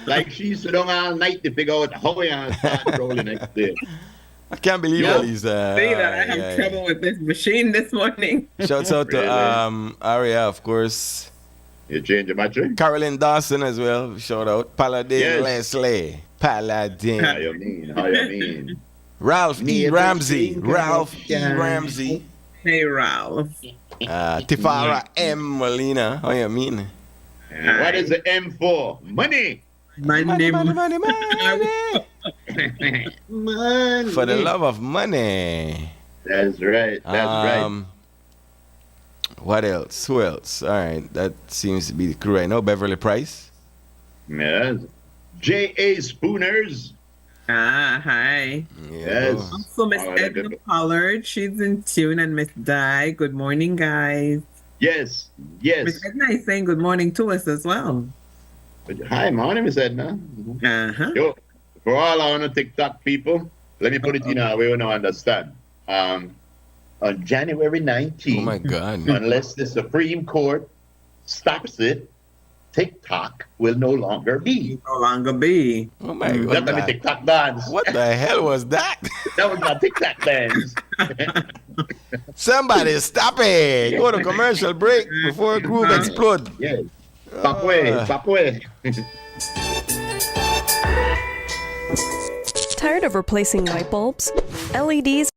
Speaker 2: like she sit down all night to figure out how we gonna start rolling next day.
Speaker 1: I can't believe that, Lisa.
Speaker 4: See that I have trouble with this machine this morning.
Speaker 1: Shouts out to Aria, of course.
Speaker 2: You change the battery?
Speaker 1: Carolyn Dawson as well. Shout out. Paladin Leslie. Paladin.
Speaker 2: How you mean? How you mean?
Speaker 1: Ralph E. Ramsey. Ralph E. Ramsey.
Speaker 4: Hey, Ralph.
Speaker 1: Tifara M. Molina. How you mean?
Speaker 2: What is the M for? Money.
Speaker 1: Money.
Speaker 2: Money.
Speaker 1: For the love of money.
Speaker 2: That's right. That's right.
Speaker 1: What else? Who else? All right. That seems to be the crew right now. Beverly Price.
Speaker 2: Yes. J.A. Spooners.
Speaker 4: Hi.
Speaker 2: Yes.
Speaker 4: Also, Miss Edna Pollard. She's in tune. And Miss Di. Good morning, guys.
Speaker 2: Yes. Yes.
Speaker 4: Miss Edna is saying good morning to us as well.
Speaker 2: Hi, morning, Miss Edna. Yo, for all our TikTok people, let me put it in a way we don't understand. On January 19th,
Speaker 1: oh my God,
Speaker 2: unless the Supreme Court stops it, TikTok will no longer be.
Speaker 4: No longer be.
Speaker 1: Oh my God.
Speaker 2: That's a TikTok dance.
Speaker 1: What the hell was that?
Speaker 2: That was my TikTok dance.
Speaker 1: Somebody stop it. Go to commercial break before a groove explode.
Speaker 2: Yes. Stop way.
Speaker 6: Tired of replacing light bulbs? LEDs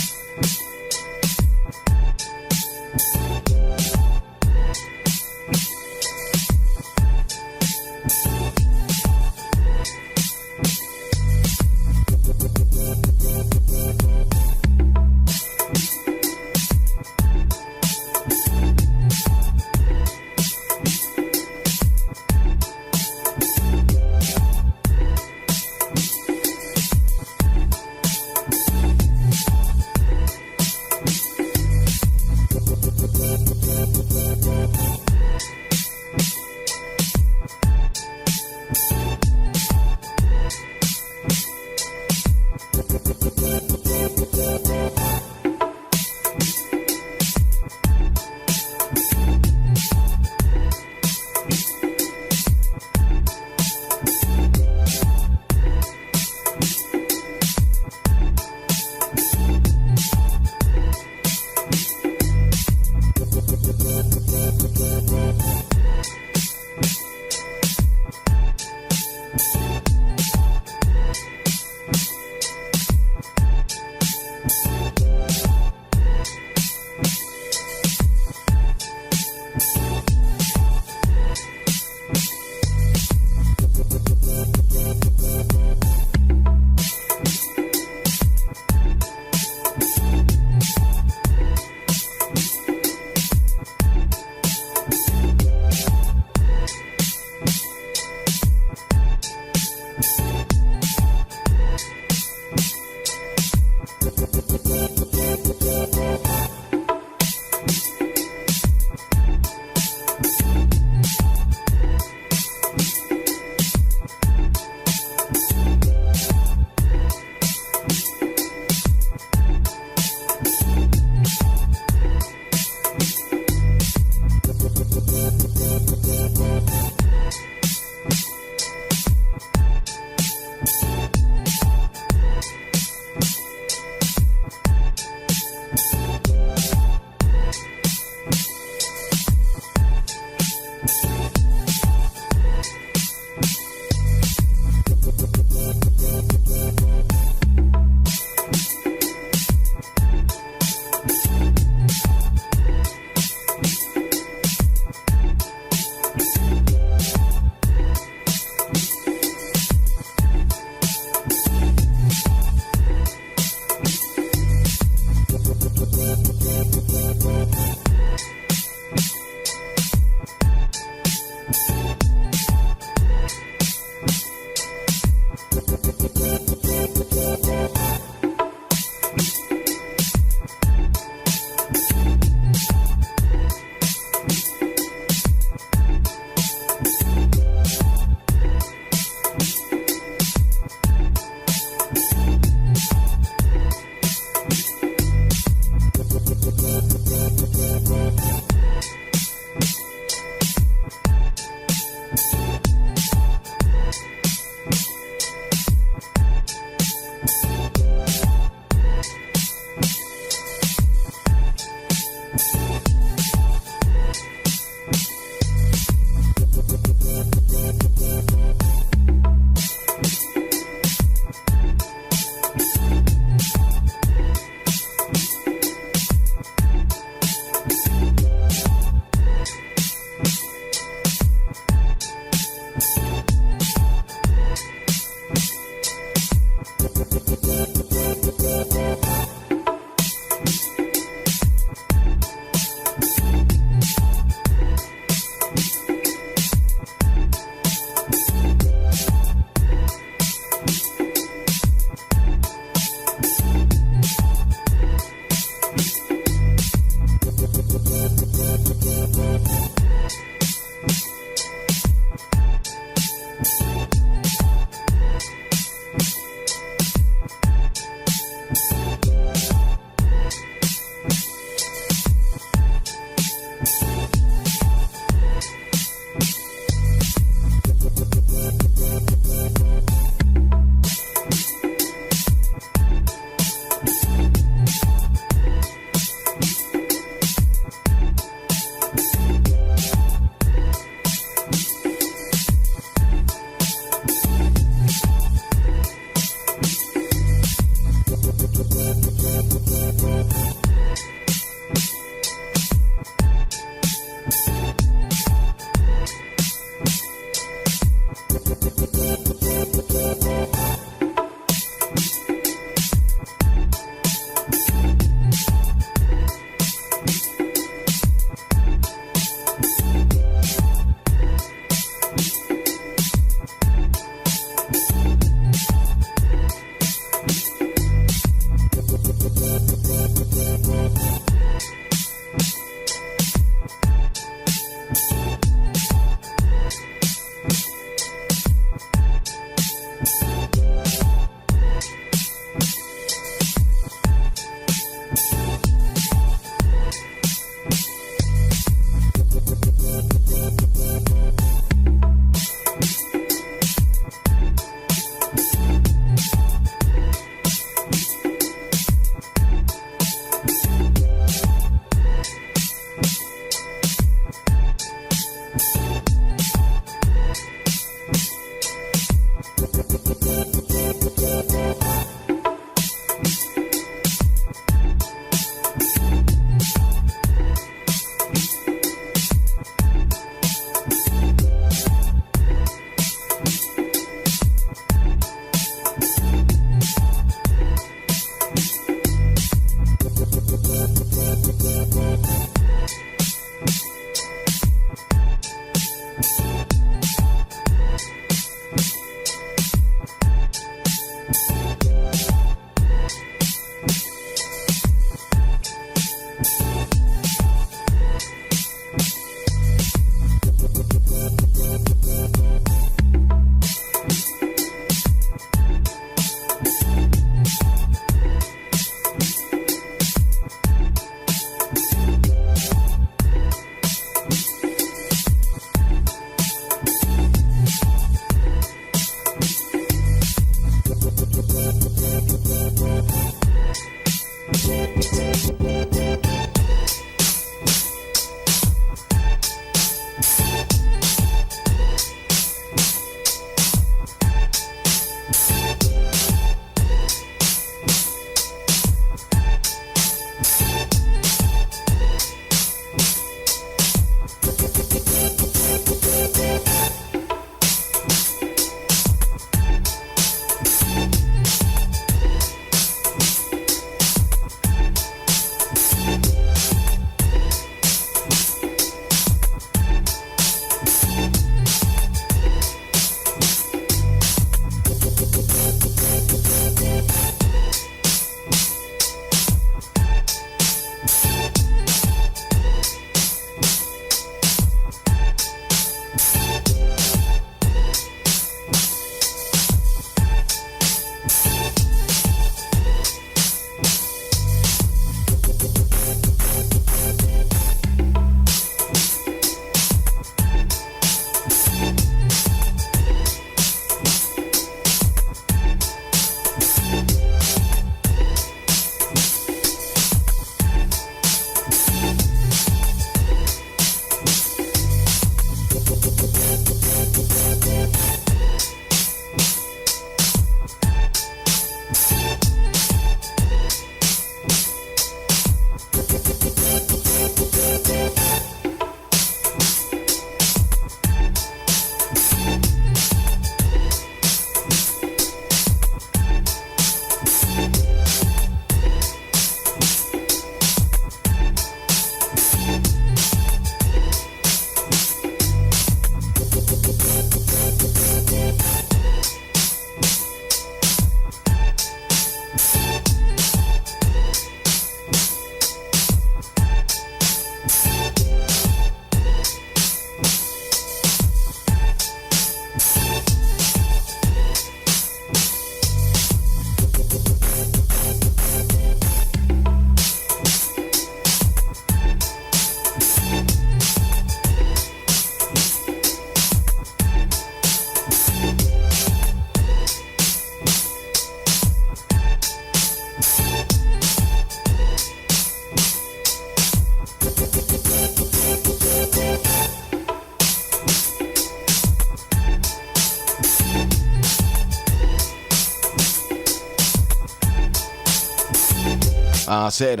Speaker 1: I said,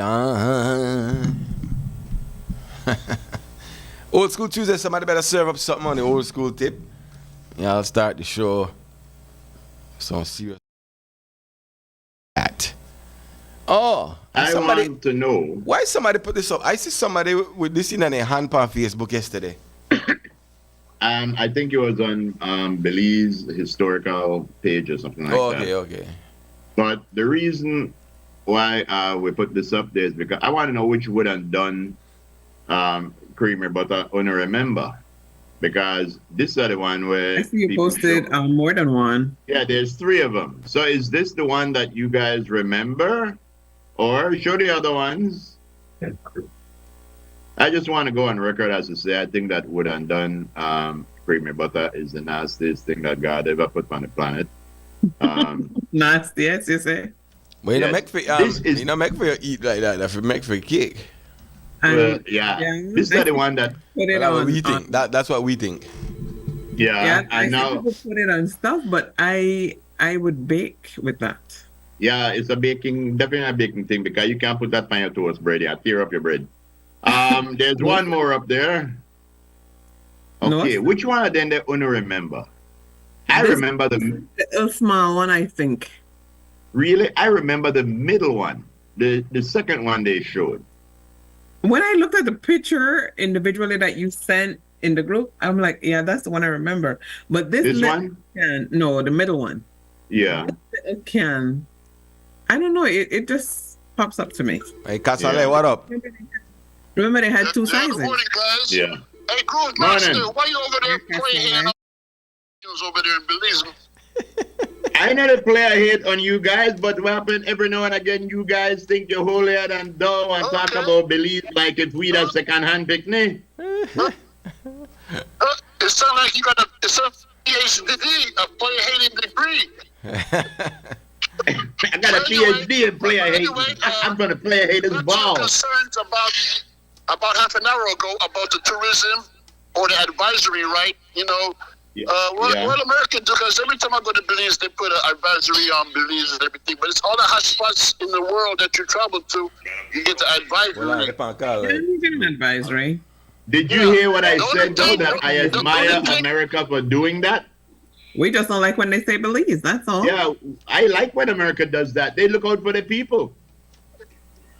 Speaker 1: Old School Tuesday, somebody better serve up something on the old school tip. Yeah, I'll start the show. Some serious. Oh,
Speaker 2: I want to know.
Speaker 1: Why somebody put this up? I see somebody with this in their hand on Facebook yesterday.
Speaker 2: I think it was on Belize historical page or something like that.
Speaker 1: Okay.
Speaker 2: But the reason why we put this up there is because I want to know which would have done creamer butter on a remember. Because this is the one where
Speaker 4: I see you posted more than one.
Speaker 2: Yeah, there's 3 of them. So is this the one that you guys remember? Or show the other ones? I just want to go on record as to say I think that wood and done creamer butter is the nastiest thing that God ever put on the planet.
Speaker 4: Nasty, yes, you say.
Speaker 1: Well, you don't make for you don't make for you eat like that. That's make for cake.
Speaker 2: Well, yeah. This is the one that.
Speaker 1: That's what we think. That's what we think.
Speaker 2: Yeah, I know.
Speaker 4: People put it on stuff, but I would bake with that.
Speaker 2: Yeah, it's definitely a baking thing because you can't put that on your toast bread. Yeah, tear up your bread. There's one more up there. Okay, which one of them they only remember? I remember the
Speaker 4: small one, I think.
Speaker 2: Really? I remember the middle one. The second one they showed.
Speaker 4: When I looked at the picture individually that you sent in the group, I'm like, yeah, that's the one I remember. But this
Speaker 2: one?
Speaker 4: No, the middle one.
Speaker 2: Yeah.
Speaker 4: It can. I don't know. It just pops up to me.
Speaker 1: Hey, Casale, what up?
Speaker 4: Remember they had 2 sizes.
Speaker 7: Good morning, guys.
Speaker 2: Yeah.
Speaker 7: Hey, Groove Master, why you over there playing over there in Belize?
Speaker 2: I know the player hate on you guys, but what happened every now and again, you guys think you're holier than thou and talk about Belize like it's weed a second-hand picnic.
Speaker 7: It sounds like you got a PhD, a player hating degree.
Speaker 2: I got a PhD in player hating. I'm going to player haters ball.
Speaker 7: Concerns about half an hour ago about the tourism or the advisory, right? You know, what America do, because every time I go to Belize, they put an advisory on Belize and everything, but it's all the hot spots in the world that you travel to, you get the advisory.
Speaker 4: You get an advisory.
Speaker 2: Did you hear what I said, though, that I admire America for doing that?
Speaker 4: We just don't like when they say Belize, that's all.
Speaker 2: Yeah, I like when America does that. They look out for the people.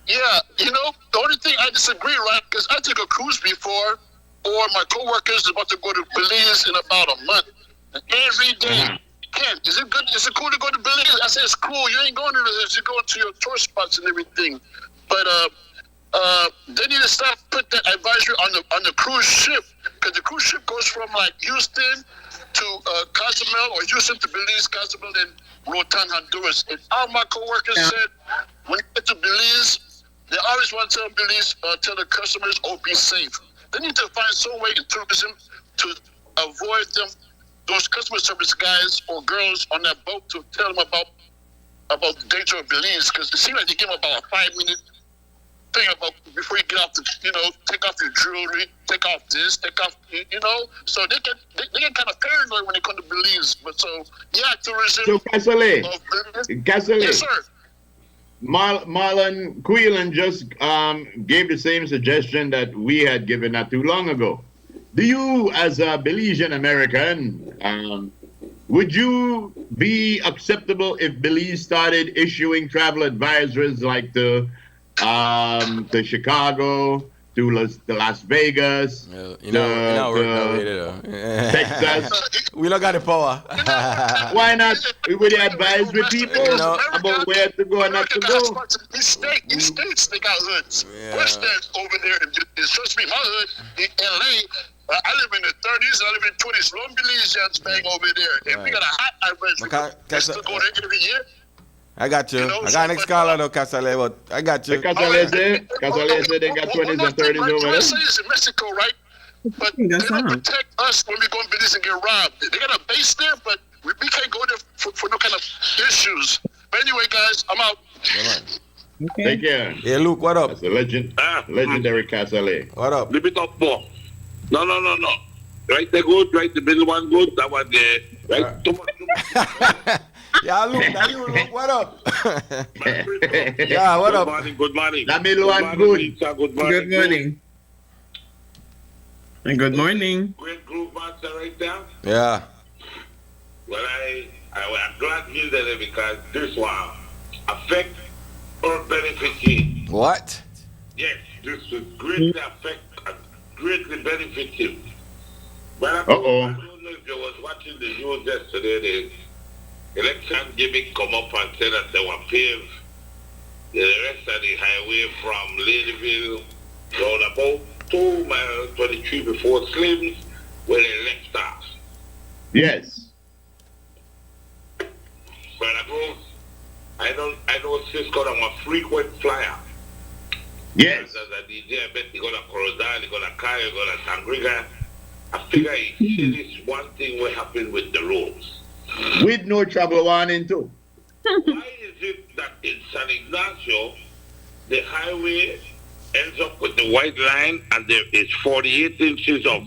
Speaker 7: Yeah, you know, the only thing I disagree, right, because I took a cruise before, or my coworkers about to go to Belize in about a month. And every day, Ken, is it good? Is it cool to go to Belize? I said, it's cool. You ain't going to Belize. You're going to your tourist spots and everything. But they need to start put that advisory on the cruise ship, because the cruise ship goes from like Houston to Cozumel, or Houston to Belize, Cozumel, then Roatan, Honduras. And all my coworkers said when you get to Belize, they always want to tell Belize, tell the customers, be safe. They need to find some way in tourism to avoid those customer service guys or girls on that boat to tell them about the danger of Belize, because it seems like they give them about a 5-minute thing about before you get off the, take off your jewelry, take off this, take off, so they get kind of paranoid when they come to Belize. But so, yeah, tourism.
Speaker 2: So, Casale,
Speaker 7: yes, sir.
Speaker 2: Marlon Quillen just gave the same suggestion that we had given not too long ago. Do you, as a Belizean American, would you be acceptable if Belize started issuing travel advisories like to Chicago, to Las Vegas, Texas?
Speaker 1: We don't got the power.
Speaker 2: Why not? We would advise with people about where to go and not to go.
Speaker 7: These states, they got hoods. West End over there, trust me, my hood in LA, I live in the 30s, I live in the 20s. Long Belizeans bang over there. And we got a hot advisory. To go there every year.
Speaker 1: I got you. I got next caller though, Casale, but I got you.
Speaker 2: Casale said they got 20s and 30s over there.
Speaker 7: USA is in Mexico, right? But they don't protect us when we go in Belize and get robbed. They got a base there, but we can't go there for no kind of issues. But anyway, guys, I'm out.
Speaker 4: Okay.
Speaker 2: Take care.
Speaker 1: Yeah, Luke, what up?
Speaker 2: That's a legendary Casale.
Speaker 1: What up?
Speaker 8: Leave it up, boy. No. Right, they good. Right, the middle one good. That one there. Right, too much.
Speaker 1: Yeah, look, now you look. What up?
Speaker 8: Frisco.
Speaker 1: Yeah, what up?
Speaker 8: Good morning.
Speaker 2: Lamelo and good.
Speaker 8: Lisa, good morning.
Speaker 4: Good morning. And good morning.
Speaker 8: Great group master right there.
Speaker 1: Yeah.
Speaker 8: Well, I'm glad you did it because this one affect or benefit you.
Speaker 1: What?
Speaker 8: Yes, this will greatly affect and greatly benefit you. But I
Speaker 2: Uh-oh.
Speaker 8: don't know if you was watching the news yesterday. The election gimmick come up and said that they were paved the rest of the highway from Ladyville round about 2 miles 23 before Slims where they left off.
Speaker 2: Yes.
Speaker 8: But I know Cisco I'm a frequent flyer.
Speaker 2: Yes.
Speaker 8: As a DJ, I bet you go to Corozal, you go to Kaya, you go to Sangriga. I figure you see this one thing what happened with the roads.
Speaker 2: With no trouble warning too.
Speaker 8: Why is it that in San Ignacio, the highway ends up with the white line and there is 48 inches of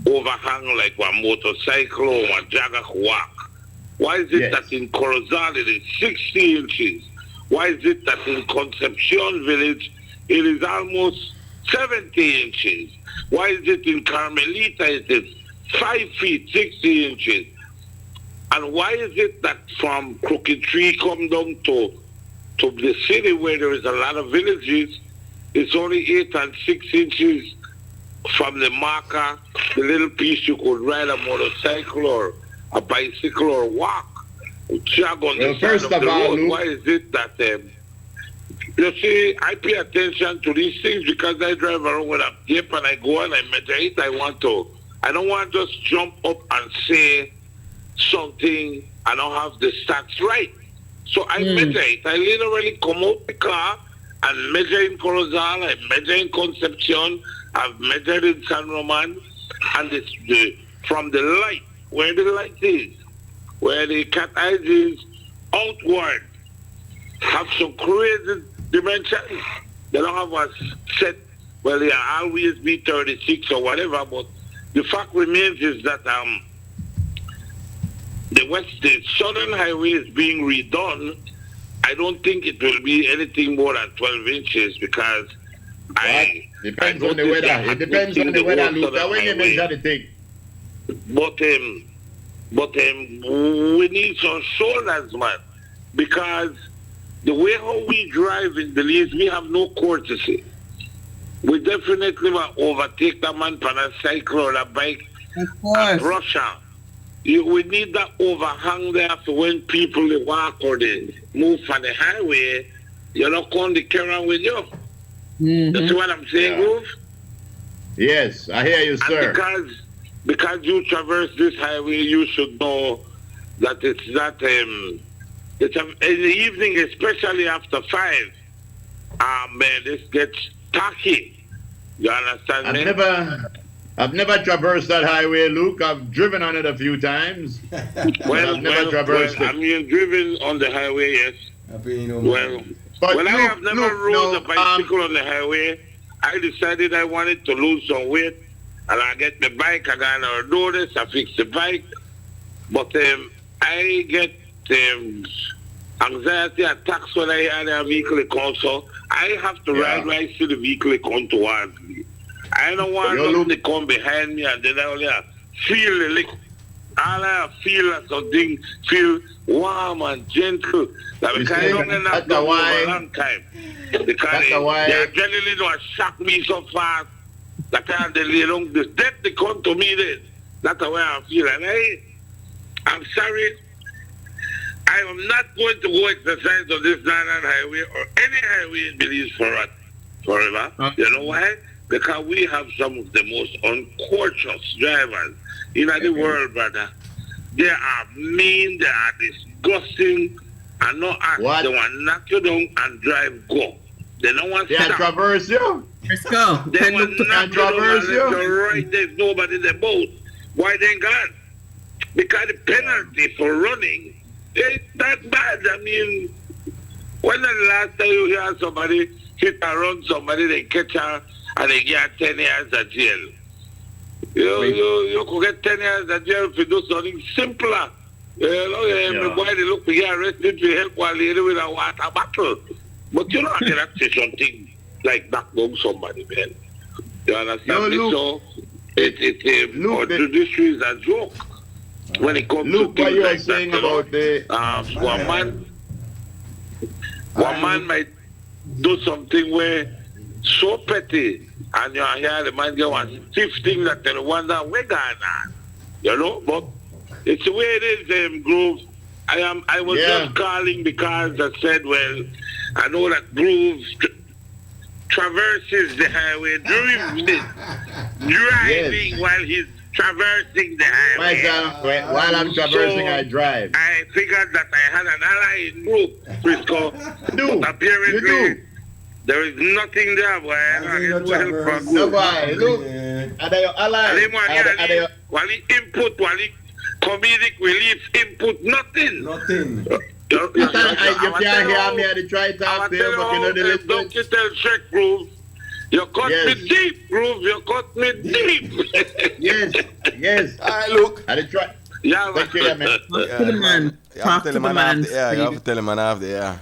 Speaker 8: overhang like one motorcycle or one jagger walk? Why is it
Speaker 2: Yes.
Speaker 8: that in Corozal it is 60 inches? Why is it that in Concepcion Village it is almost 70 inches? Why is it in Carmelita it is 5 feet, 60 inches? And why is it that from Crooked Tree come down to the city where there is a lot of villages, it's only 8 and 6 inches from the marker, the little piece you could ride a motorcycle or a bicycle or walk, jog on the
Speaker 2: Well,
Speaker 8: side of the
Speaker 2: all,
Speaker 8: road.
Speaker 2: Luke,
Speaker 8: Why is it that, you see, I pay attention to these things because I drive around with a tape and I go and I measure it. I don't want to just jump up and say something I don't have the stats right. So I measure it. I literally come out the car and measure in Corozal, I measure in Concepcion, I've measured in San Roman, and from the light, where the light is, where the cat eyes is, outward, have some crazy dimensions. They don't have a set, well, they are always be 36 or whatever, but the fact remains is that the southern highway is being redone. I don't think it will be anything more than 12 inches because
Speaker 2: depends on the weather. It depends on the weather, Luke. That when you measure the thing.
Speaker 8: But we need some shoulders, man, because the way how we drive in Belize, we have no courtesy. We definitely will overtake the man on a cycle or a bike and rush out. We need that overhang there for when people they walk or they move on the highway, you're not going to carry on with you. That's what I'm saying, Groove?
Speaker 2: Yes, I hear you, sir.
Speaker 8: And because you traverse this highway, you should know that it's not, in the evening, especially after 5, man, this gets tacky. You understand me?
Speaker 2: I've never traversed that highway, Luke. I've driven on it a few times. I've never traversed it.
Speaker 8: I mean, driven on the highway, yes.
Speaker 2: But
Speaker 8: I have never rode a
Speaker 2: no,
Speaker 8: bicycle on the highway, I decided I wanted to lose some weight. And I get the bike, I got to do this, I fix the bike. But I get anxiety attacks when I had a vehicle come. So I have to ride right to the vehicle come towards me. I don't want them to come behind me and then I only feel the lick. All I feel is something, feel warm and gentle. Like because I don't end up for a long time. Because the adrenaline will shock me so fast. That time the death they come to me then. That's the way I feel. And I'm sorry. I am not going to go exercise on this Northern Highway or any highway in Belize forever. You know why? Because we have some of the most uncourteous drivers in the world, brother. They are mean, they are disgusting, and no act. They want to knock you down and drive go. They don't want to
Speaker 2: traverse you.
Speaker 4: Let's go.
Speaker 8: They want to knock you down and let right. There's nobody in the boat. Why they gone? Because the penalty for running ain't that bad. I mean, when the last time you hear somebody hit and run somebody, they catch her and they get 10 years of jail. You could get 10 years of jail if you do something simpler The boy, they look for you arrested to help one lady with a water bottle. But you know, I cannot say something like backbone somebody, man. You understand me? So, our judiciary is a joke when it comes to things like that.
Speaker 2: About the
Speaker 8: one man might do something where so petty, and you hear the man get one stiff thing that you wonder where going on. You know, but it's the way it is, Groove. I was just calling because I said, well, I know that Groove traverses the highway driving while he's traversing the highway.
Speaker 2: While I'm traversing, I drive.
Speaker 8: I figured that I had an ally in Group, Frisco. But apparently, there is nothing there, boy.
Speaker 2: Look, are they your ally?
Speaker 8: While he input, while he comedic relief input, nothing. You
Speaker 2: can't hear me, I try to talk to you, but you know the listen.
Speaker 8: Don't you tell Shrek, Groove. You cut me deep, Groove. You cut me deep.
Speaker 2: yes.
Speaker 1: All right, look.
Speaker 2: I try.
Speaker 8: Yeah,
Speaker 4: Talk to the man. Talk to the man.
Speaker 1: You have to tell the man after,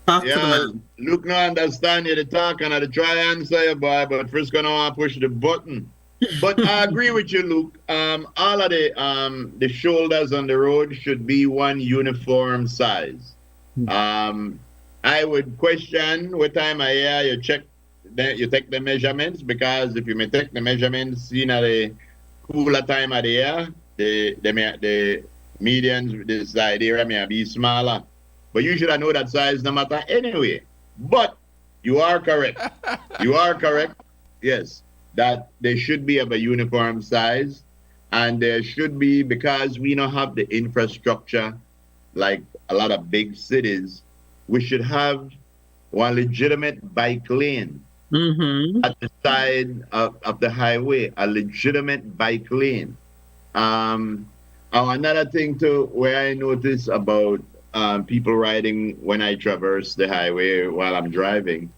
Speaker 4: Talk to the man.
Speaker 2: Look, no understand you the talk and I try answer you, boy, but first gonna want to push the button. But I agree with you, Luke. All of the shoulders on the road should be one uniform size. I would question what time of year you check, you take the measurements, because if you may take the measurements in the cooler time of the year, the medians, the side area may be smaller. But you should know that size no matter anyway. But you are correct. Yes. That they should be of a uniform size, and there should be, because we don't have the infrastructure like a lot of big cities, we should have one legitimate bike lane at the side of the highway, a legitimate bike lane. Another thing too, where I notice about people riding when I traverse the highway while I'm driving,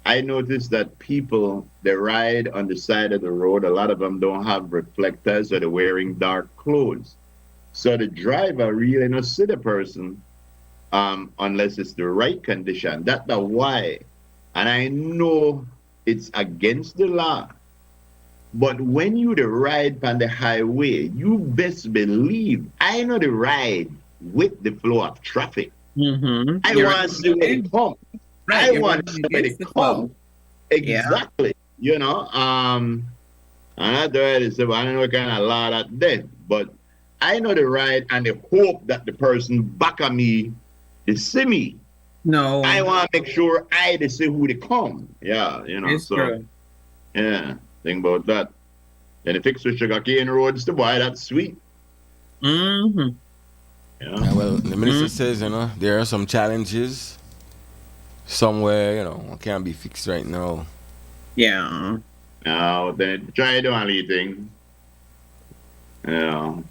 Speaker 2: I noticed that people, they ride on the side of the road, a lot of them don't have reflectors or they're wearing dark clothes. So the driver really not see the person unless it's the right condition. That's why. And I know it's against the law. But when you the ride on the highway, you best believe I know the ride with the flow of traffic. I want to see where it comes. Right, I want somebody to come. Exactly. Yeah. You know, and I don't know what kind of law that then, but I know the right and the hope that the person back of me is see me.
Speaker 4: No.
Speaker 2: I want to make sure I see who they come. Yeah, you know.
Speaker 4: It's true.
Speaker 2: Yeah, think about that. Then the fix with sugar cane roads, the boy, that's sweet.
Speaker 1: Yeah, well, the minister says, you know, there are some challenges somewhere, you know, can't be fixed right now.
Speaker 4: Yeah.
Speaker 2: No, then try to do anything. You know.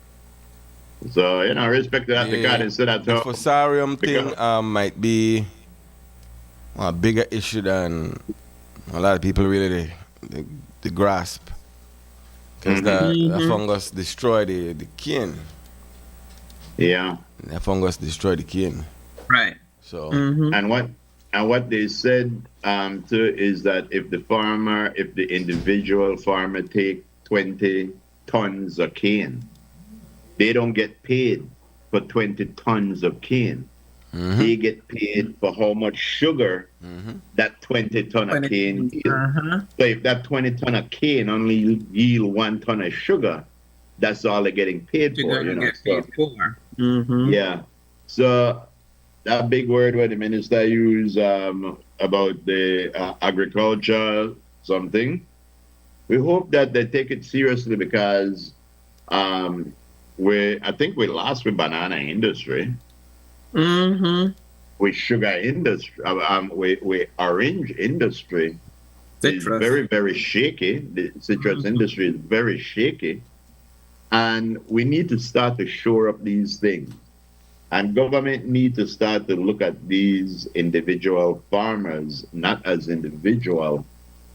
Speaker 2: So, you know, respect to that because instead of
Speaker 1: the fusarium thing might be a bigger issue than a lot of people really they grasp. Because the fungus destroy the cane.
Speaker 2: Yeah.
Speaker 1: The fungus destroy the cane.
Speaker 4: Right.
Speaker 2: So and what they said too is that if the individual farmer take 20 tons of cane, they don't get paid for 20 tons of cane. They get paid for how much sugar that 20 ton of cane yield. So if that 20 ton of cane only yield 1 ton of sugar, that's all they're getting paid for. You know. Yeah. So that big word where the minister used about the agriculture something, we hope that they take it seriously because I think we lost with banana industry, with sugar industry, with orange industry. It's very, very shaky. The citrus industry is very shaky. And we need to start to shore up these things. And government need to start to look at these individual farmers, not as individual,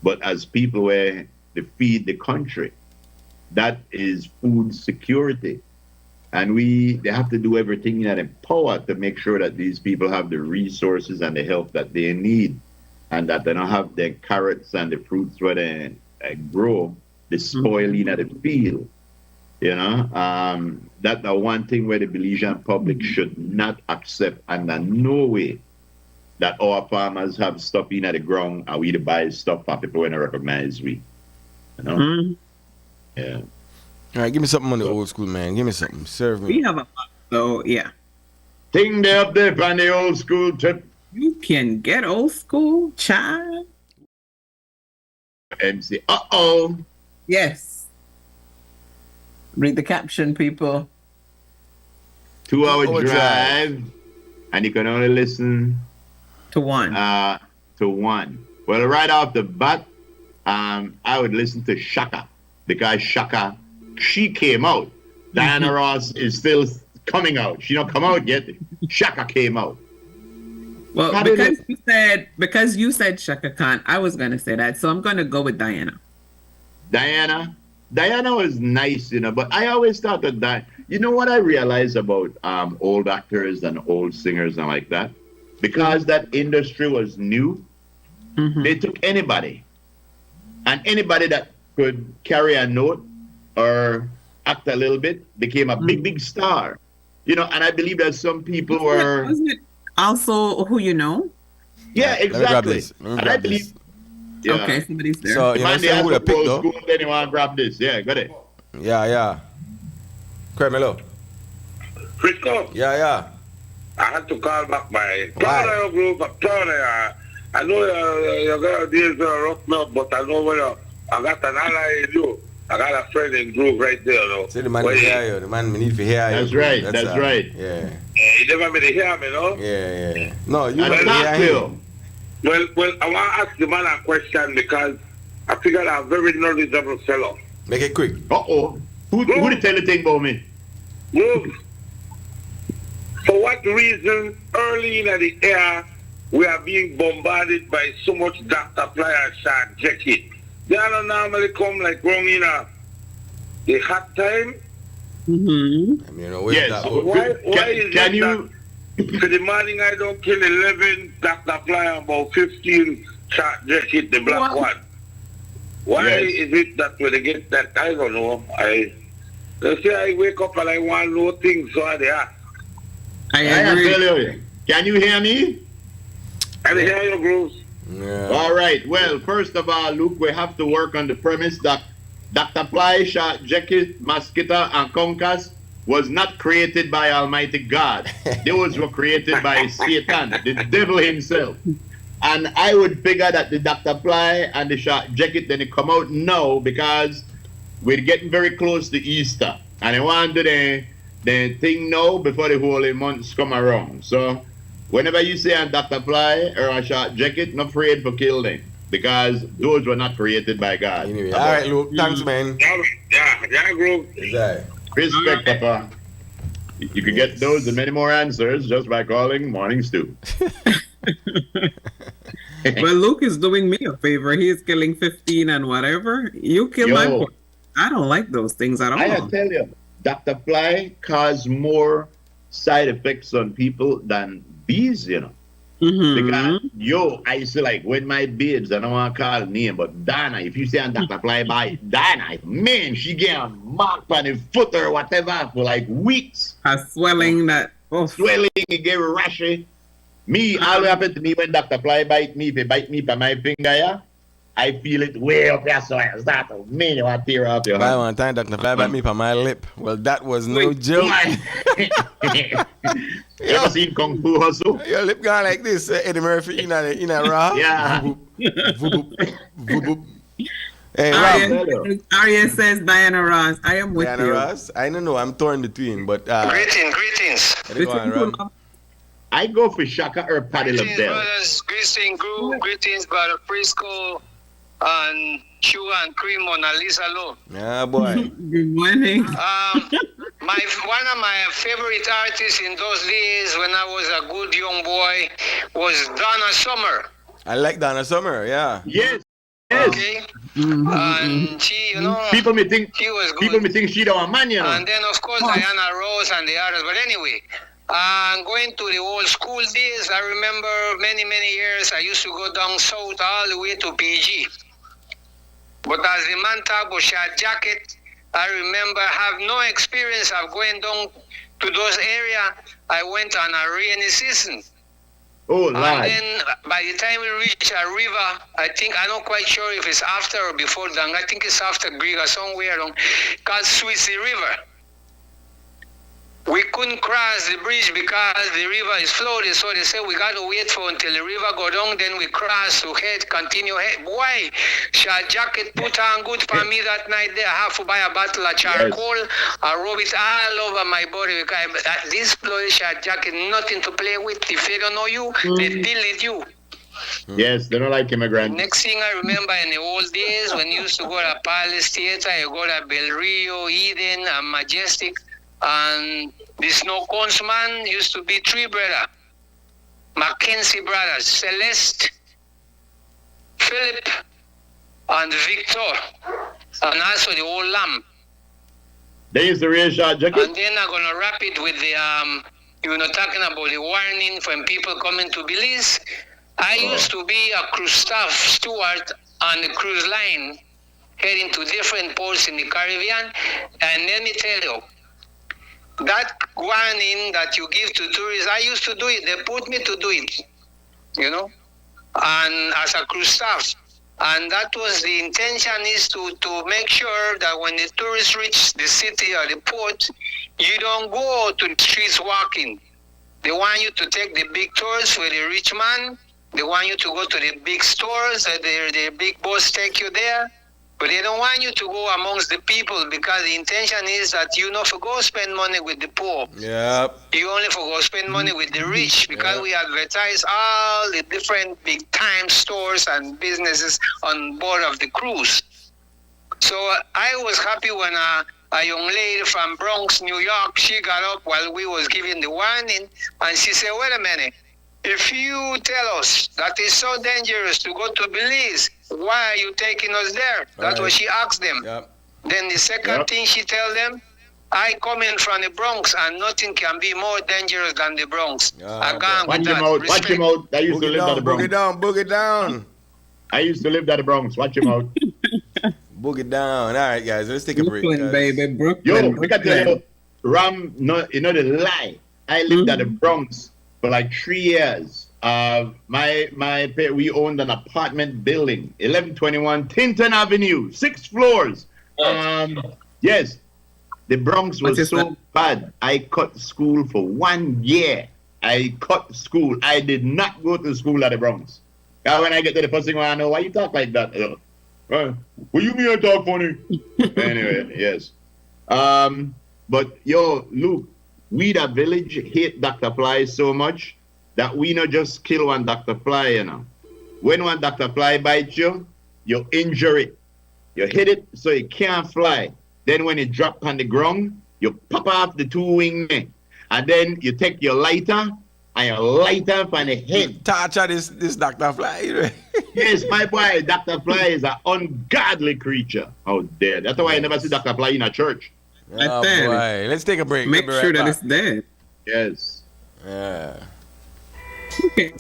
Speaker 2: but as people where they feed the country. That is food security. And they have to do everything in their power to make sure that these people have the resources and the help that they need, and that they don't have the carrots and the fruits where they grow, the spoiling of the field. You know, that's the one thing where the Belizean public should not accept under no way, that our farmers have stuff in the ground and we to buy stuff for people when they recognize we. You know? Yeah.
Speaker 1: All right, give me something on the old school, man. Give me something. Serve me.
Speaker 4: We have a lot, so yeah.
Speaker 2: Thing they up there on the old school tip.
Speaker 4: You can get old school, child.
Speaker 2: MC. Uh-oh.
Speaker 4: Yes. Read the caption, people.
Speaker 2: 2-hour
Speaker 1: Two-hour
Speaker 2: drive, and you can only listen
Speaker 4: To one.
Speaker 2: to one. Well, right off the bat, I would listen to Shaka, because Shaka, she came out. Diana Ross is still coming out. She don't come out yet. Shaka came out.
Speaker 4: Well,
Speaker 2: How did
Speaker 4: because you said Shaka Khan, I was gonna say that, so I'm gonna go with Diana.
Speaker 2: Diana was nice, you know, but I always thought that you know what I realized about old actors and old singers and like that? Because that industry was new, they took anybody. And anybody that could carry a note or act a little bit became a big star. You know, and I believe that some people were...
Speaker 4: Wasn't it also who you know?
Speaker 2: Yeah,
Speaker 1: Let me grab
Speaker 2: exactly.
Speaker 1: this. Let me
Speaker 2: And I
Speaker 1: grab
Speaker 2: believe...
Speaker 1: this.
Speaker 2: Yeah.
Speaker 4: Okay, somebody's there.
Speaker 1: So, you know,
Speaker 2: Man, they
Speaker 1: say
Speaker 2: have
Speaker 1: who
Speaker 2: to
Speaker 1: the pick,
Speaker 2: go
Speaker 1: though?
Speaker 2: school, then you want to grab this. Yeah, got it.
Speaker 1: Yeah. Carmelo.
Speaker 8: Frisco,
Speaker 1: Yeah.
Speaker 8: I had to call back my
Speaker 1: Why?
Speaker 8: proud of your group. I'm proud of you. I know you're going to deal with rough milk, but I know I got an ally in you. I got a friend in group right there, though.
Speaker 1: See, the man will hear you. The man need to hear you.
Speaker 2: That's right. That's right.
Speaker 1: Yeah.
Speaker 8: You never made to hear me, no?
Speaker 1: Yeah. No, you
Speaker 2: And
Speaker 1: don't
Speaker 2: not
Speaker 1: hear
Speaker 2: Phil.
Speaker 1: him.
Speaker 8: Well, I want to ask the man a question because I figured I'm a very knowledgeable fellow.
Speaker 1: Make it quick.
Speaker 2: Uh-oh. Who did tell the thing about me?
Speaker 8: Look, for what reason early in the air we are being bombarded by so much Dr. Fly and Shark Jacket? They don't normally come like wrong in the hot time.
Speaker 1: I mean, you know, where's
Speaker 2: Yes.
Speaker 1: that?
Speaker 8: Why is
Speaker 2: Can
Speaker 8: it
Speaker 2: you...
Speaker 8: that for the morning I don't kill 11 Dr. Fly and about 15 Shark Jacket, the black one? Why
Speaker 2: Yes.
Speaker 8: is it that when they get that? I don't know. They say I wake up and I want to know things, so they ask.
Speaker 4: I
Speaker 2: I
Speaker 4: agree.
Speaker 2: tell you. Can you hear me?
Speaker 8: And hear your grooves.
Speaker 1: Yeah.
Speaker 2: All right. Well, first of all, Luke, we have to work on the premise that Dr. Fly, Shark Jacket, Mosquito, and Concas was not created by Almighty God. Those were created by Satan, the devil himself. And I would figure that the Dr. Fly and the Shark Jacket, then they come out now because we're getting very close to Easter. And I want to do the thing now before the holy months come around. So whenever you say a Dr. Fly or a Shark Jacket, not afraid for kill them. Because those were not created by God.
Speaker 1: Anyway, all right, Luke. Thanks, man.
Speaker 8: Yeah, group.
Speaker 1: Exactly.
Speaker 2: Respect, Papa. You can get those and many more answers just by calling Morning Stew.
Speaker 4: Well, Luke is doing me a favor. He is killing 15 and whatever. You kill my
Speaker 2: Yo.
Speaker 4: boy. I don't like those things at all.
Speaker 2: I tell you, Dr. Fly cause more side effects on people than bees, you know. Because, I used to like, when my babes, I don't want to call her name, but Dana, if you say I'm Dr. Fly by Dana, man, she get a mark on the foot or whatever for like weeks.
Speaker 4: A swelling that,
Speaker 2: Swelling, it get rashy. Me, all happened to me when Dr. Fly bite me, if he bite me by my finger, yeah, I feel it way up there, so I start to man, you want to tear off your
Speaker 1: By
Speaker 2: hand.
Speaker 1: one time, Dr. Fly bit me for my lip. Well, that was no joke.
Speaker 2: You ever seen Kung Fu Hustle?
Speaker 1: Your lip gone like this, Eddie Murphy in a raw.
Speaker 2: Yeah.
Speaker 1: Hey, Rob.
Speaker 4: Arya says Diana Ross. I am with
Speaker 1: Diana
Speaker 4: you.
Speaker 1: Ross. I don't know. I'm torn between, but
Speaker 7: Greetings.
Speaker 1: go on, Rob.
Speaker 2: I go for Shaka or Paddy
Speaker 7: Greetings,
Speaker 2: LaBelle.
Speaker 7: brothers. Greetings, brother Frisco and Q and Cream Mona Lisa Low.
Speaker 1: Yeah, boy.
Speaker 4: Good morning.
Speaker 7: One of my favorite artists in those days when I was a good young boy was Donna Summer.
Speaker 1: I like Donna Summer, yeah.
Speaker 2: Yes. Yes.
Speaker 5: And she,
Speaker 2: People may think
Speaker 5: she was good.
Speaker 2: people may think she don't man,
Speaker 5: And then, of course, Diana Rose and the others. But anyway, going to the old school days, I remember many, many years I used to go down south all the way to PG. But as the man talk about short jacket, I remember have no experience of going down to those areas. I went on a rainy season.
Speaker 2: Oh,
Speaker 5: And
Speaker 2: Lord.
Speaker 5: then by the time we reach a river, I'm not quite sure if it's after or before Dang. I think it's after Greek or somewhere along, called Swissy River. We couldn't cross the bridge because the river is flooded, so they said we got to wait for until the river go down, then we cross to continue head. Boy, short jacket put on good for me that night there. I have to buy a bottle of charcoal. Yes. I rub it all over my body because this bloody short jacket, nothing to play with. If they don't know you, they delete you.
Speaker 2: Yes, they don't like immigrants.
Speaker 5: Next thing I remember in the old days when you used to go to Palace Theater, you go to Bel Rio, Eden, and Majestic. And the snow cones man used to be three brothers, Mackenzie brothers, Celeste, Philip, and Victor, and also the old lamb.
Speaker 2: They used to wear short jacket.
Speaker 5: And then I'm gonna wrap it with the talking about the warning from people coming to Belize. I used to be a cruise staff steward on the cruise line, heading to different ports in the Caribbean, and let me tell you. That warning that you give to tourists, I used to do it. They put me to do it, and as a crew staff. And that was the intention is to make sure that when the tourists reach the city or the port, you don't go to the streets walking. They want you to take the big tours with the rich man. They want you to go to the big stores. The big boss take you there. But they don't want you to go amongst the people because the intention is that you not for go spend money with the poor.
Speaker 1: Yep.
Speaker 5: You only for go spend money with the rich because we advertise all the different big time stores and businesses on board of the cruise. So I was happy when a young lady from Bronx, New York, she got up while we was giving the warning and she said, wait a minute. If you tell us that it's so dangerous to go to Belize, why are you taking us there? That's what she asked them.
Speaker 1: Yep.
Speaker 5: Then the second thing she tell them, I come in from the Bronx and nothing can be more dangerous than the Bronx. I can't
Speaker 2: watch him out. Watch him out. I used to live at the Bronx.
Speaker 1: Boogie down.
Speaker 2: I used to live at the Bronx. Watch him out.
Speaker 1: Boogie down. All right, guys, let's take a break.
Speaker 4: Brooklyn, baby, Brooklyn.
Speaker 2: Yo, we got to tell you, Ram, the lie. I lived at the Bronx for like 3 years. We owned an apartment building, 1121 Tinton Avenue, 6 floors. Yes, the Bronx was so bad. I cut school for 1 year. I cut school. I did not go to school at the Bronx. When I get to the first thing, I know why you talk like that. What you mean I talk funny? Anyway, yes. But yo, Luke, we the village hate Dr. Fly so much that we not just kill one Dr. Fly, When one Dr. Fly bites you, you injure it. You hit it so it can't fly. Then when it drops on the ground, you pop off the 2 wings. And then you take your lighter and you light up on the head.
Speaker 1: Torture this Dr. Fly.
Speaker 2: Yes, my boy, Dr. Fly is an ungodly creature out there. That's why I never see Dr. Fly in a church.
Speaker 1: Oh, boy. Let's take a break.
Speaker 4: Make sure that it's dead.
Speaker 2: Yes.
Speaker 1: Yeah.
Speaker 4: Okay.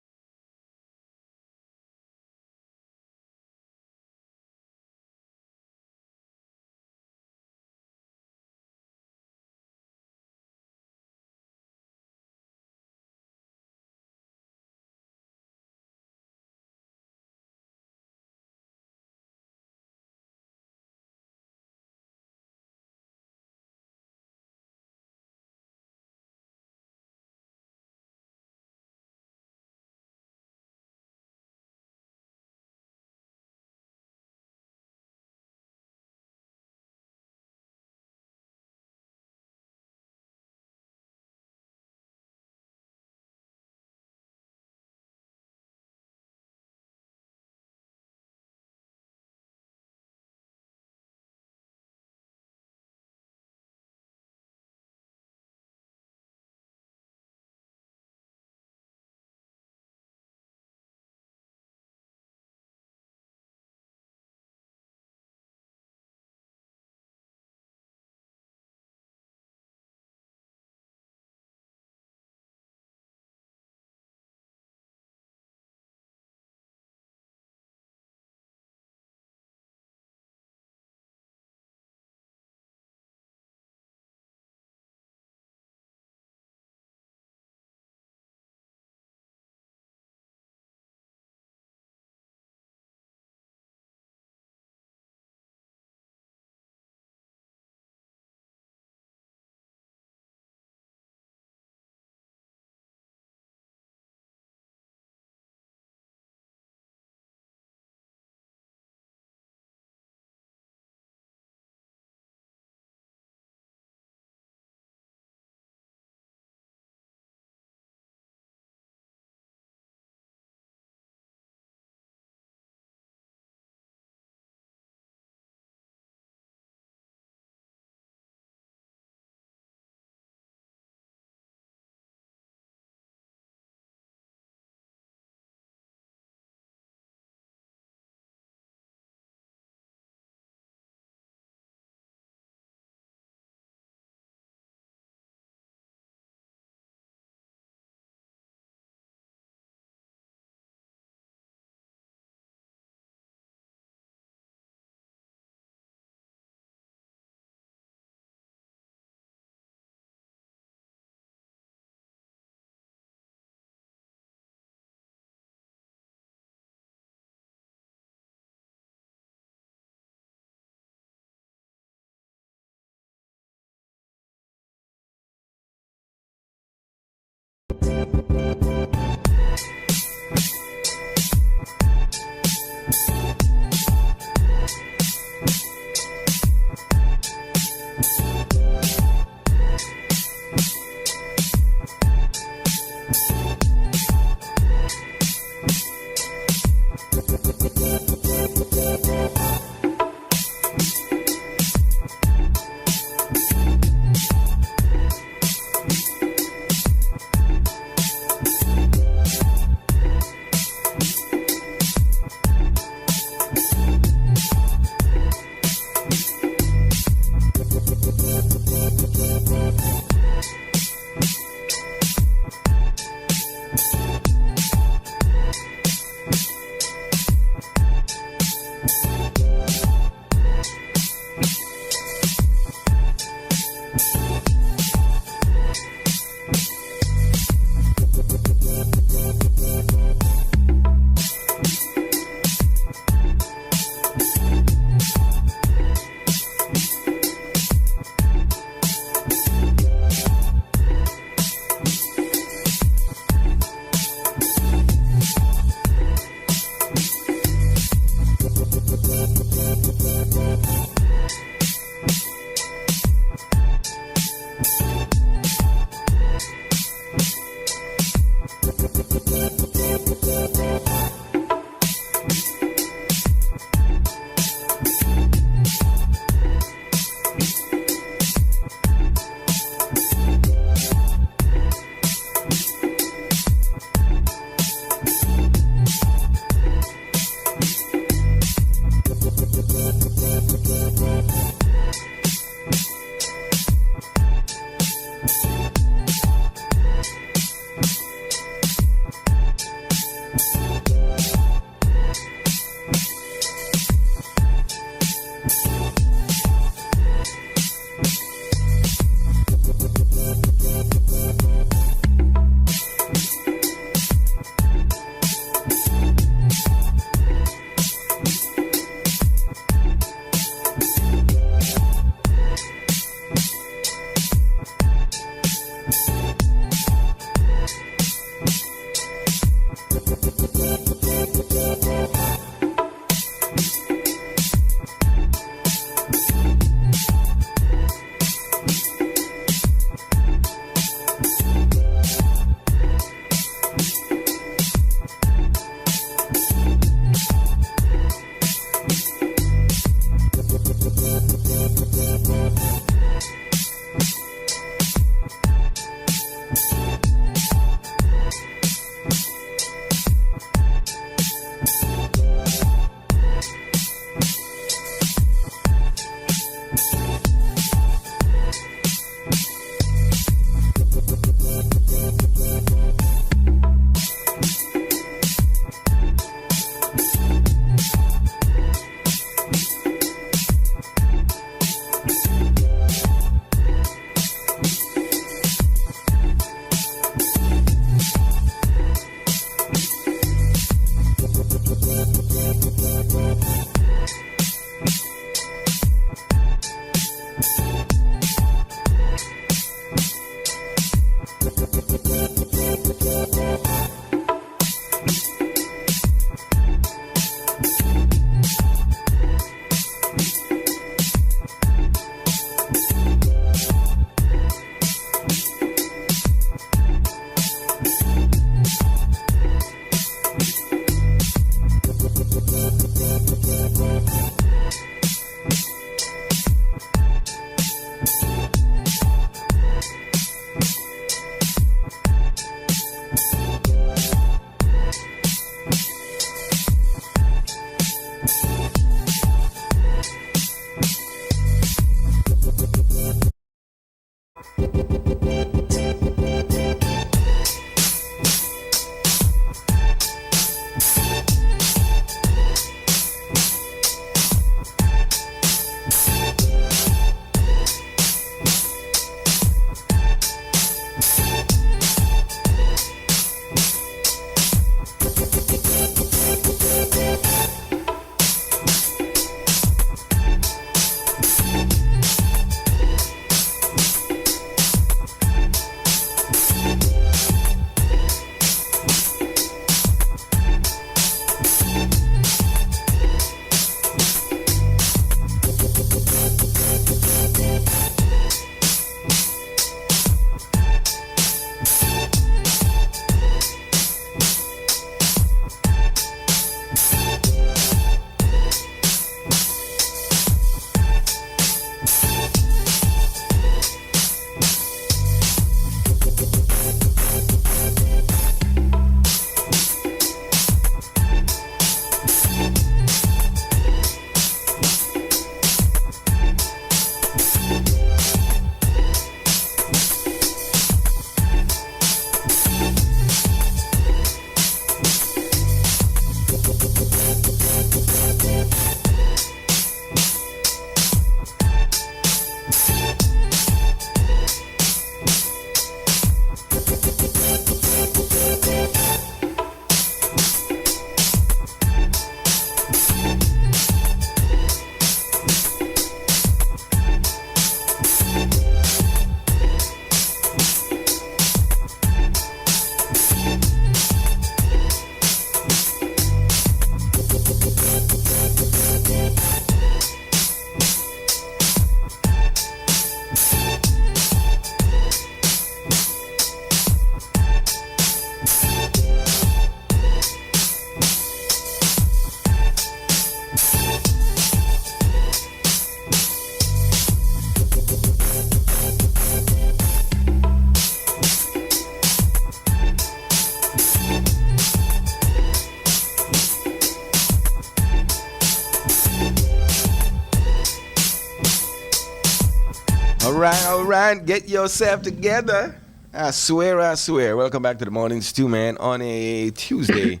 Speaker 1: All right, get yourself together. I swear. Welcome back to the Morning Stew, man, on a Tuesday.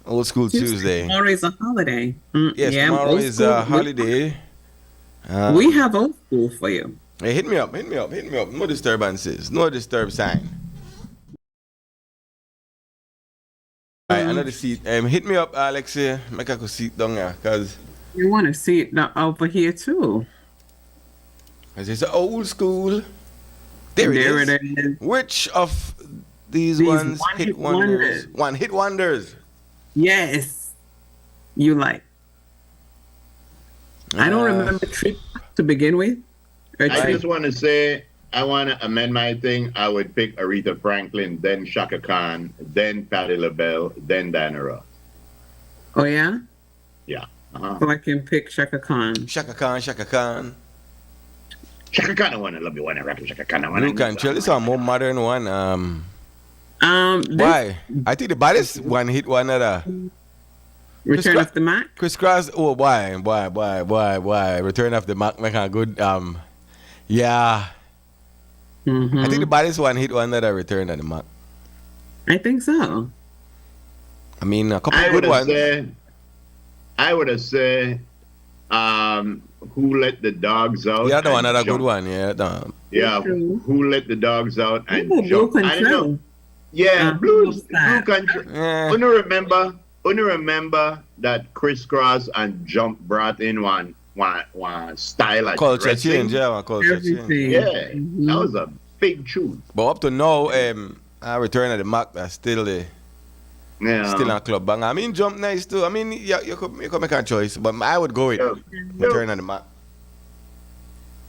Speaker 1: Old school Tuesday.
Speaker 4: Tomorrow is a holiday.
Speaker 1: Yes,
Speaker 4: yeah,
Speaker 1: tomorrow is a holiday.
Speaker 4: We have old school for you.
Speaker 1: Hey, hit me up. No disturbances. No disturb sign. Alright, another seat. Hit me up, Alexia. Make a seat down here, cause
Speaker 4: you want to see it over here too.
Speaker 1: Cause it's old school. There it is. Which of these ones hit wonders? One hit wonders.
Speaker 4: Yes. You like. I don't remember Trip to begin with.
Speaker 2: I just want to say, I want to amend my thing. I would pick Aretha Franklin, then Shaka Khan, then Patti LaBelle, then Diana Ross.
Speaker 4: Oh, yeah?
Speaker 2: Yeah.
Speaker 4: So I can pick Shaka Khan.
Speaker 1: Shaka Khan.
Speaker 2: Shaka Khan, I want to love you. I rap Shaka Khan.
Speaker 1: You can chill. This is a more modern one. Why? I think the baddest one hit one other.
Speaker 4: Return of the Mac?
Speaker 1: Chris Cross. Oh, why? Return of the Mac make a good. Yeah.
Speaker 4: Mm-hmm.
Speaker 1: I think the baddest one hit one other. Return of the Mac.
Speaker 4: I think so.
Speaker 1: I mean, a couple of good ones.
Speaker 2: I would have said, Who Let the Dogs Out?
Speaker 1: Yeah, the one another good one. Yeah,
Speaker 2: yeah. Who Let the Dogs Out and
Speaker 4: jump?
Speaker 2: I don't know. Yeah, Blue Country.
Speaker 1: Yeah.
Speaker 2: Only remember that Criss Cross and Jump brought in one one style of
Speaker 1: Culture
Speaker 2: dressing.
Speaker 1: change, yeah, one culture change.
Speaker 4: Everything.
Speaker 2: Yeah,
Speaker 4: Mhm.
Speaker 2: that was a big tune.
Speaker 1: But up to now, I return at the Mac. That's still the
Speaker 2: Yeah.
Speaker 1: still on club bang. I mean, jump nice too. I mean, yeah, you could make a choice, but I would go with
Speaker 2: Yeah.
Speaker 1: return at the Mac.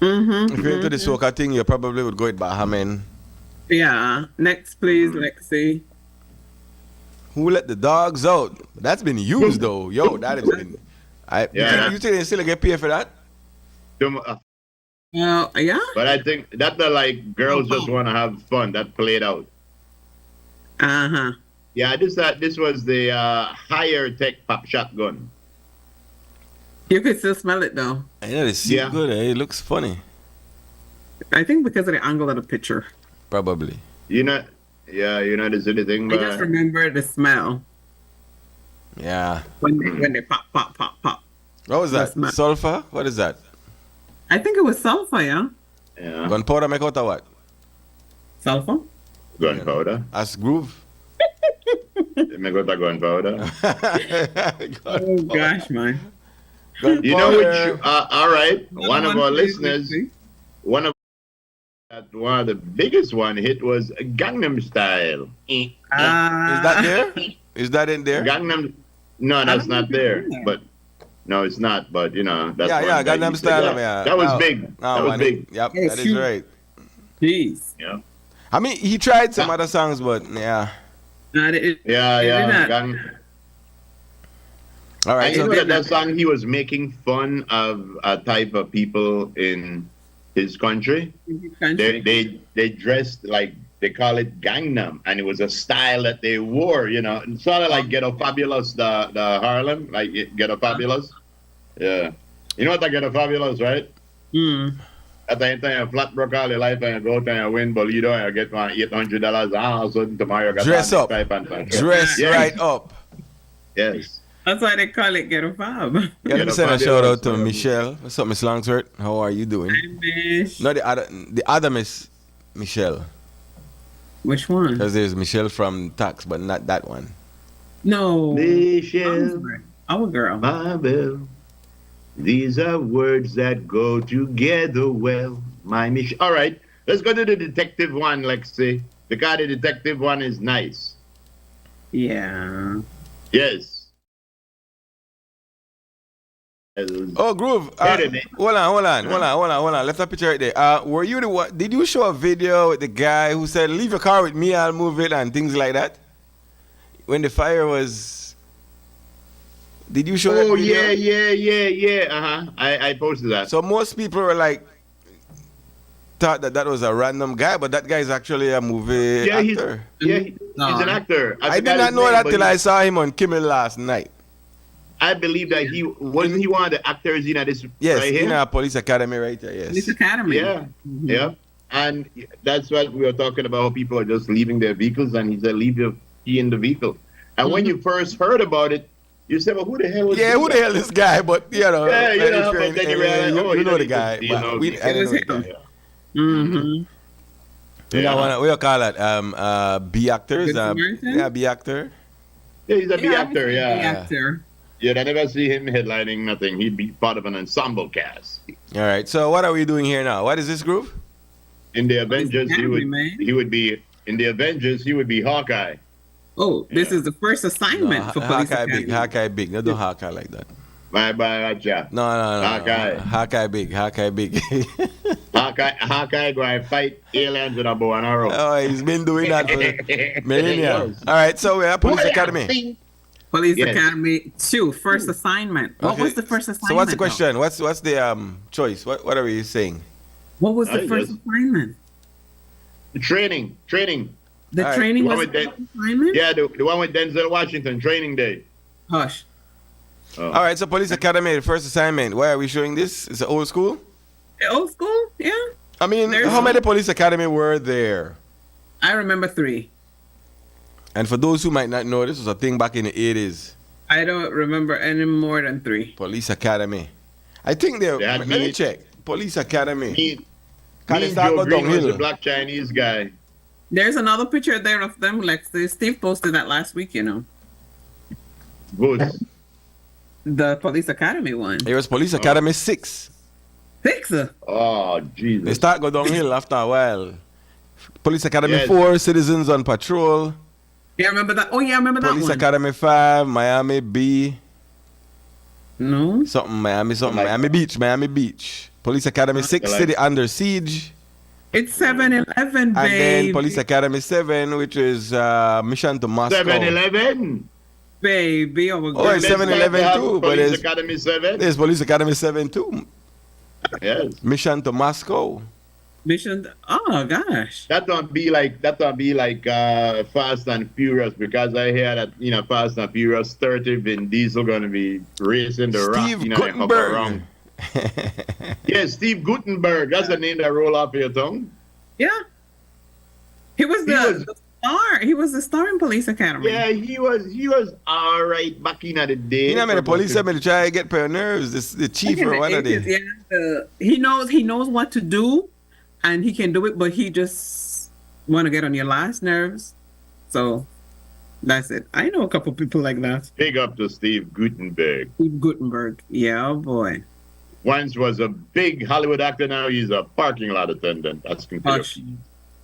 Speaker 4: Mm-hmm.
Speaker 1: If you're into the soca thing, you probably would go with Bahaman.
Speaker 4: Yeah. Next, please, Lexi.
Speaker 1: Who let the dogs out? That's been used though. Yo, that has been.
Speaker 2: Yeah.
Speaker 1: You think they still get paid for that?
Speaker 4: Yeah.
Speaker 2: But I think that the like girls just want to have fun. That played out.
Speaker 4: Uh-huh.
Speaker 2: Yeah, this was the higher tech pop shotgun.
Speaker 4: You can still smell it though.
Speaker 1: I know it seems good. It looks funny.
Speaker 4: I think because of the angle of the picture.
Speaker 1: Probably.
Speaker 2: You know this is the thing.
Speaker 4: I just remember the smell
Speaker 1: Yeah.
Speaker 4: when they pop.
Speaker 1: What was that?
Speaker 4: Smell.
Speaker 1: Sulfur? What is that?
Speaker 4: I think it was sulfur, yeah?
Speaker 2: Yeah.
Speaker 1: Gunpowder make out of what?
Speaker 4: Sulfur?
Speaker 2: Gunpowder.
Speaker 1: As groove.
Speaker 2: Me got a gunpowder.
Speaker 4: Oh gosh, man.
Speaker 2: You know which? All right. One of our listeners, one of the biggest one hit was Gangnam Style.
Speaker 1: Is that there? Is that in there?
Speaker 2: Gangnam. No, that's not there. But no, it's not. But you know, that's
Speaker 1: Yeah,
Speaker 2: one
Speaker 1: Gangnam Style.
Speaker 2: Yeah. That was big. That was big.
Speaker 1: Yep,
Speaker 4: Oh,
Speaker 1: that is
Speaker 4: shoot.
Speaker 1: right.
Speaker 4: Jeez.
Speaker 2: Yeah.
Speaker 1: I mean, he tried some other songs, but yeah.
Speaker 2: Yeah.
Speaker 1: All right.
Speaker 2: I
Speaker 1: So
Speaker 2: know that song he was making fun of a type of people in his country. They dressed like they call it Gangnam, and it was a style that they wore. You know, and sort of like Ghetto Fabulous, the Harlem, like Ghetto Fabulous. Yeah, you know what the Ghetto Fabulous, right?
Speaker 4: Mm.
Speaker 2: At the time you flat broke all your life and you go out and you win Bolido and you get $800. All of a sudden tomorrow you got
Speaker 1: dress up. Dress
Speaker 2: Yes.
Speaker 1: right up.
Speaker 2: Yes.
Speaker 4: That's why they call it ghetto fab.
Speaker 1: Yeah, let me send a shout out to Michelle. What's up, Miss Longsworth? How are you doing?
Speaker 4: Mish.
Speaker 1: No, the other Miss Michelle.
Speaker 4: Which one?
Speaker 1: Because there's Michelle from Tax, but not that one.
Speaker 4: No.
Speaker 2: Michelle,
Speaker 4: Our girl.
Speaker 2: my belle. These are words that go together well. My Michelle. All right, let's go to the detective one, Lexi. Because the detective one is nice.
Speaker 4: Yeah.
Speaker 2: Yes.
Speaker 1: Oh, Groove. Hold on. Left a picture right there. Were you the one? Did you show a video with the guy who said, "Leave your car with me, I'll move it," and things like that? When the fire was. Did you show that video?
Speaker 2: Yeah. I posted that.
Speaker 1: So most people were like, thought that was a random guy, but that guy is actually a movie actor.
Speaker 2: He's an actor.
Speaker 1: I did not know that till I saw him on Kimmel last night.
Speaker 2: I believe that he wasn't he one of the actors in this
Speaker 1: Yes,
Speaker 2: right here?
Speaker 1: in a police academy right there, yes.
Speaker 4: Police Academy.
Speaker 2: Yeah, yeah. And that's what we were talking about, how people are just leaving their vehicles, and he said, leave your key in the vehicle. And when you first heard about it, you said, well, who the hell is this
Speaker 1: who the hell is this guy? But, you know,
Speaker 2: Yeah, you know, but then you realize,
Speaker 1: you know the
Speaker 2: he
Speaker 1: guy.
Speaker 2: doesn't-
Speaker 1: But we, I don't know the guy.
Speaker 4: Mm-hmm.
Speaker 1: We call that B actors. B actor.
Speaker 2: Yeah, he's a B actor,
Speaker 4: B
Speaker 2: yeah.
Speaker 4: actor.
Speaker 2: You'd never see him headlining nothing. He'd be part of an ensemble cast.
Speaker 1: All right. So what are we doing here now? What is this group?
Speaker 2: In the Avengers,
Speaker 4: Academy,
Speaker 2: he would be in the Avengers. He would be Hawkeye.
Speaker 4: Oh, this is the first assignment for Police Academy.
Speaker 1: Hawkeye big. Don't do Hawkeye like that.
Speaker 2: Bye, gotcha.
Speaker 1: No.
Speaker 2: Hawkeye.
Speaker 1: Hawkeye big.
Speaker 2: Hawkeye go and fight aliens with a bow and arrow.
Speaker 1: Oh, he's been doing that for millennia. All right. So we are Police Academy.
Speaker 4: Police Academy 2, first assignment. What was the first assignment?
Speaker 1: So what's the question? What's the choice? What are we saying?
Speaker 4: What was the first assignment?
Speaker 2: Training.
Speaker 4: The
Speaker 1: All
Speaker 4: training
Speaker 2: right.
Speaker 4: was the first assignment?
Speaker 2: Yeah, the one with Denzel Washington, Training Day.
Speaker 4: Hush.
Speaker 2: Oh.
Speaker 1: All right. So Police Academy, the first assignment. Why are we showing this? It's an old school.
Speaker 4: Old school? Yeah.
Speaker 1: I mean, how many Police Academy were there?
Speaker 4: I remember 3.
Speaker 1: And for those who might not know, this was a thing back in the 80s.
Speaker 4: I don't remember any more than 3.
Speaker 1: Police Academy. I think let me check. Police Academy.
Speaker 2: Me
Speaker 1: Can
Speaker 2: and
Speaker 1: it start
Speaker 2: Joe
Speaker 1: go
Speaker 2: Green was
Speaker 1: downhill?
Speaker 2: the black Chinese guy.
Speaker 4: There's another picture there of them. Like Steve posted that last week, you know.
Speaker 2: Good.
Speaker 4: The police academy one.
Speaker 1: It was Police Academy 6.
Speaker 4: 6.
Speaker 2: Oh,
Speaker 1: They
Speaker 2: Jesus.
Speaker 1: start go downhill after a while. Police Academy
Speaker 2: Yes.
Speaker 1: 4, Citizens on Patrol.
Speaker 4: Yeah, I remember that. Oh, yeah, I remember that
Speaker 1: Police
Speaker 4: one.
Speaker 1: Academy 5, Miami B.
Speaker 4: No.
Speaker 1: Something Miami
Speaker 2: like
Speaker 1: Miami Beach. Police Academy 6,
Speaker 2: like-
Speaker 1: City Under Siege.
Speaker 4: It's 7-Eleven, babe.
Speaker 1: And then Police Academy 7, which is Mission to Moscow.
Speaker 2: 7-Eleven.
Speaker 4: Baby, oh,
Speaker 1: Oh, it's 7-Eleven too, but
Speaker 2: Police
Speaker 1: it's,
Speaker 2: Academy 7.
Speaker 1: there's Police Academy 7 too.
Speaker 2: Yes.
Speaker 1: Mission to Moscow.
Speaker 4: Mission. Oh, gosh.
Speaker 2: That don't be like Fast and Furious, because I hear that Fast and Furious 30 Vin Diesel gonna be racing the rock,
Speaker 1: Steve
Speaker 2: the upper
Speaker 1: Guttenberg.
Speaker 2: round. Yes, Steve Guttenberg. That's the name that roll off your tongue.
Speaker 4: Yeah. He was the
Speaker 2: was-
Speaker 4: star. He was the star in Police Academy.
Speaker 2: Yeah, he was all right back in the day.
Speaker 1: You know, I mean, the police said me to try to get per nerves. This the chief
Speaker 4: Back in
Speaker 1: or
Speaker 4: the
Speaker 1: one of
Speaker 4: 80s,
Speaker 1: them.
Speaker 4: yeah, he knows what to do, and he can do it, but he just want to get on your last nerves. So that's it. I know a couple people like that.
Speaker 2: Big up to Steve Guttenberg.
Speaker 4: Steve Guttenberg. Yeah, oh boy.
Speaker 2: Once was a big Hollywood actor. Now he's a parking lot attendant. That's computer.
Speaker 4: Hush.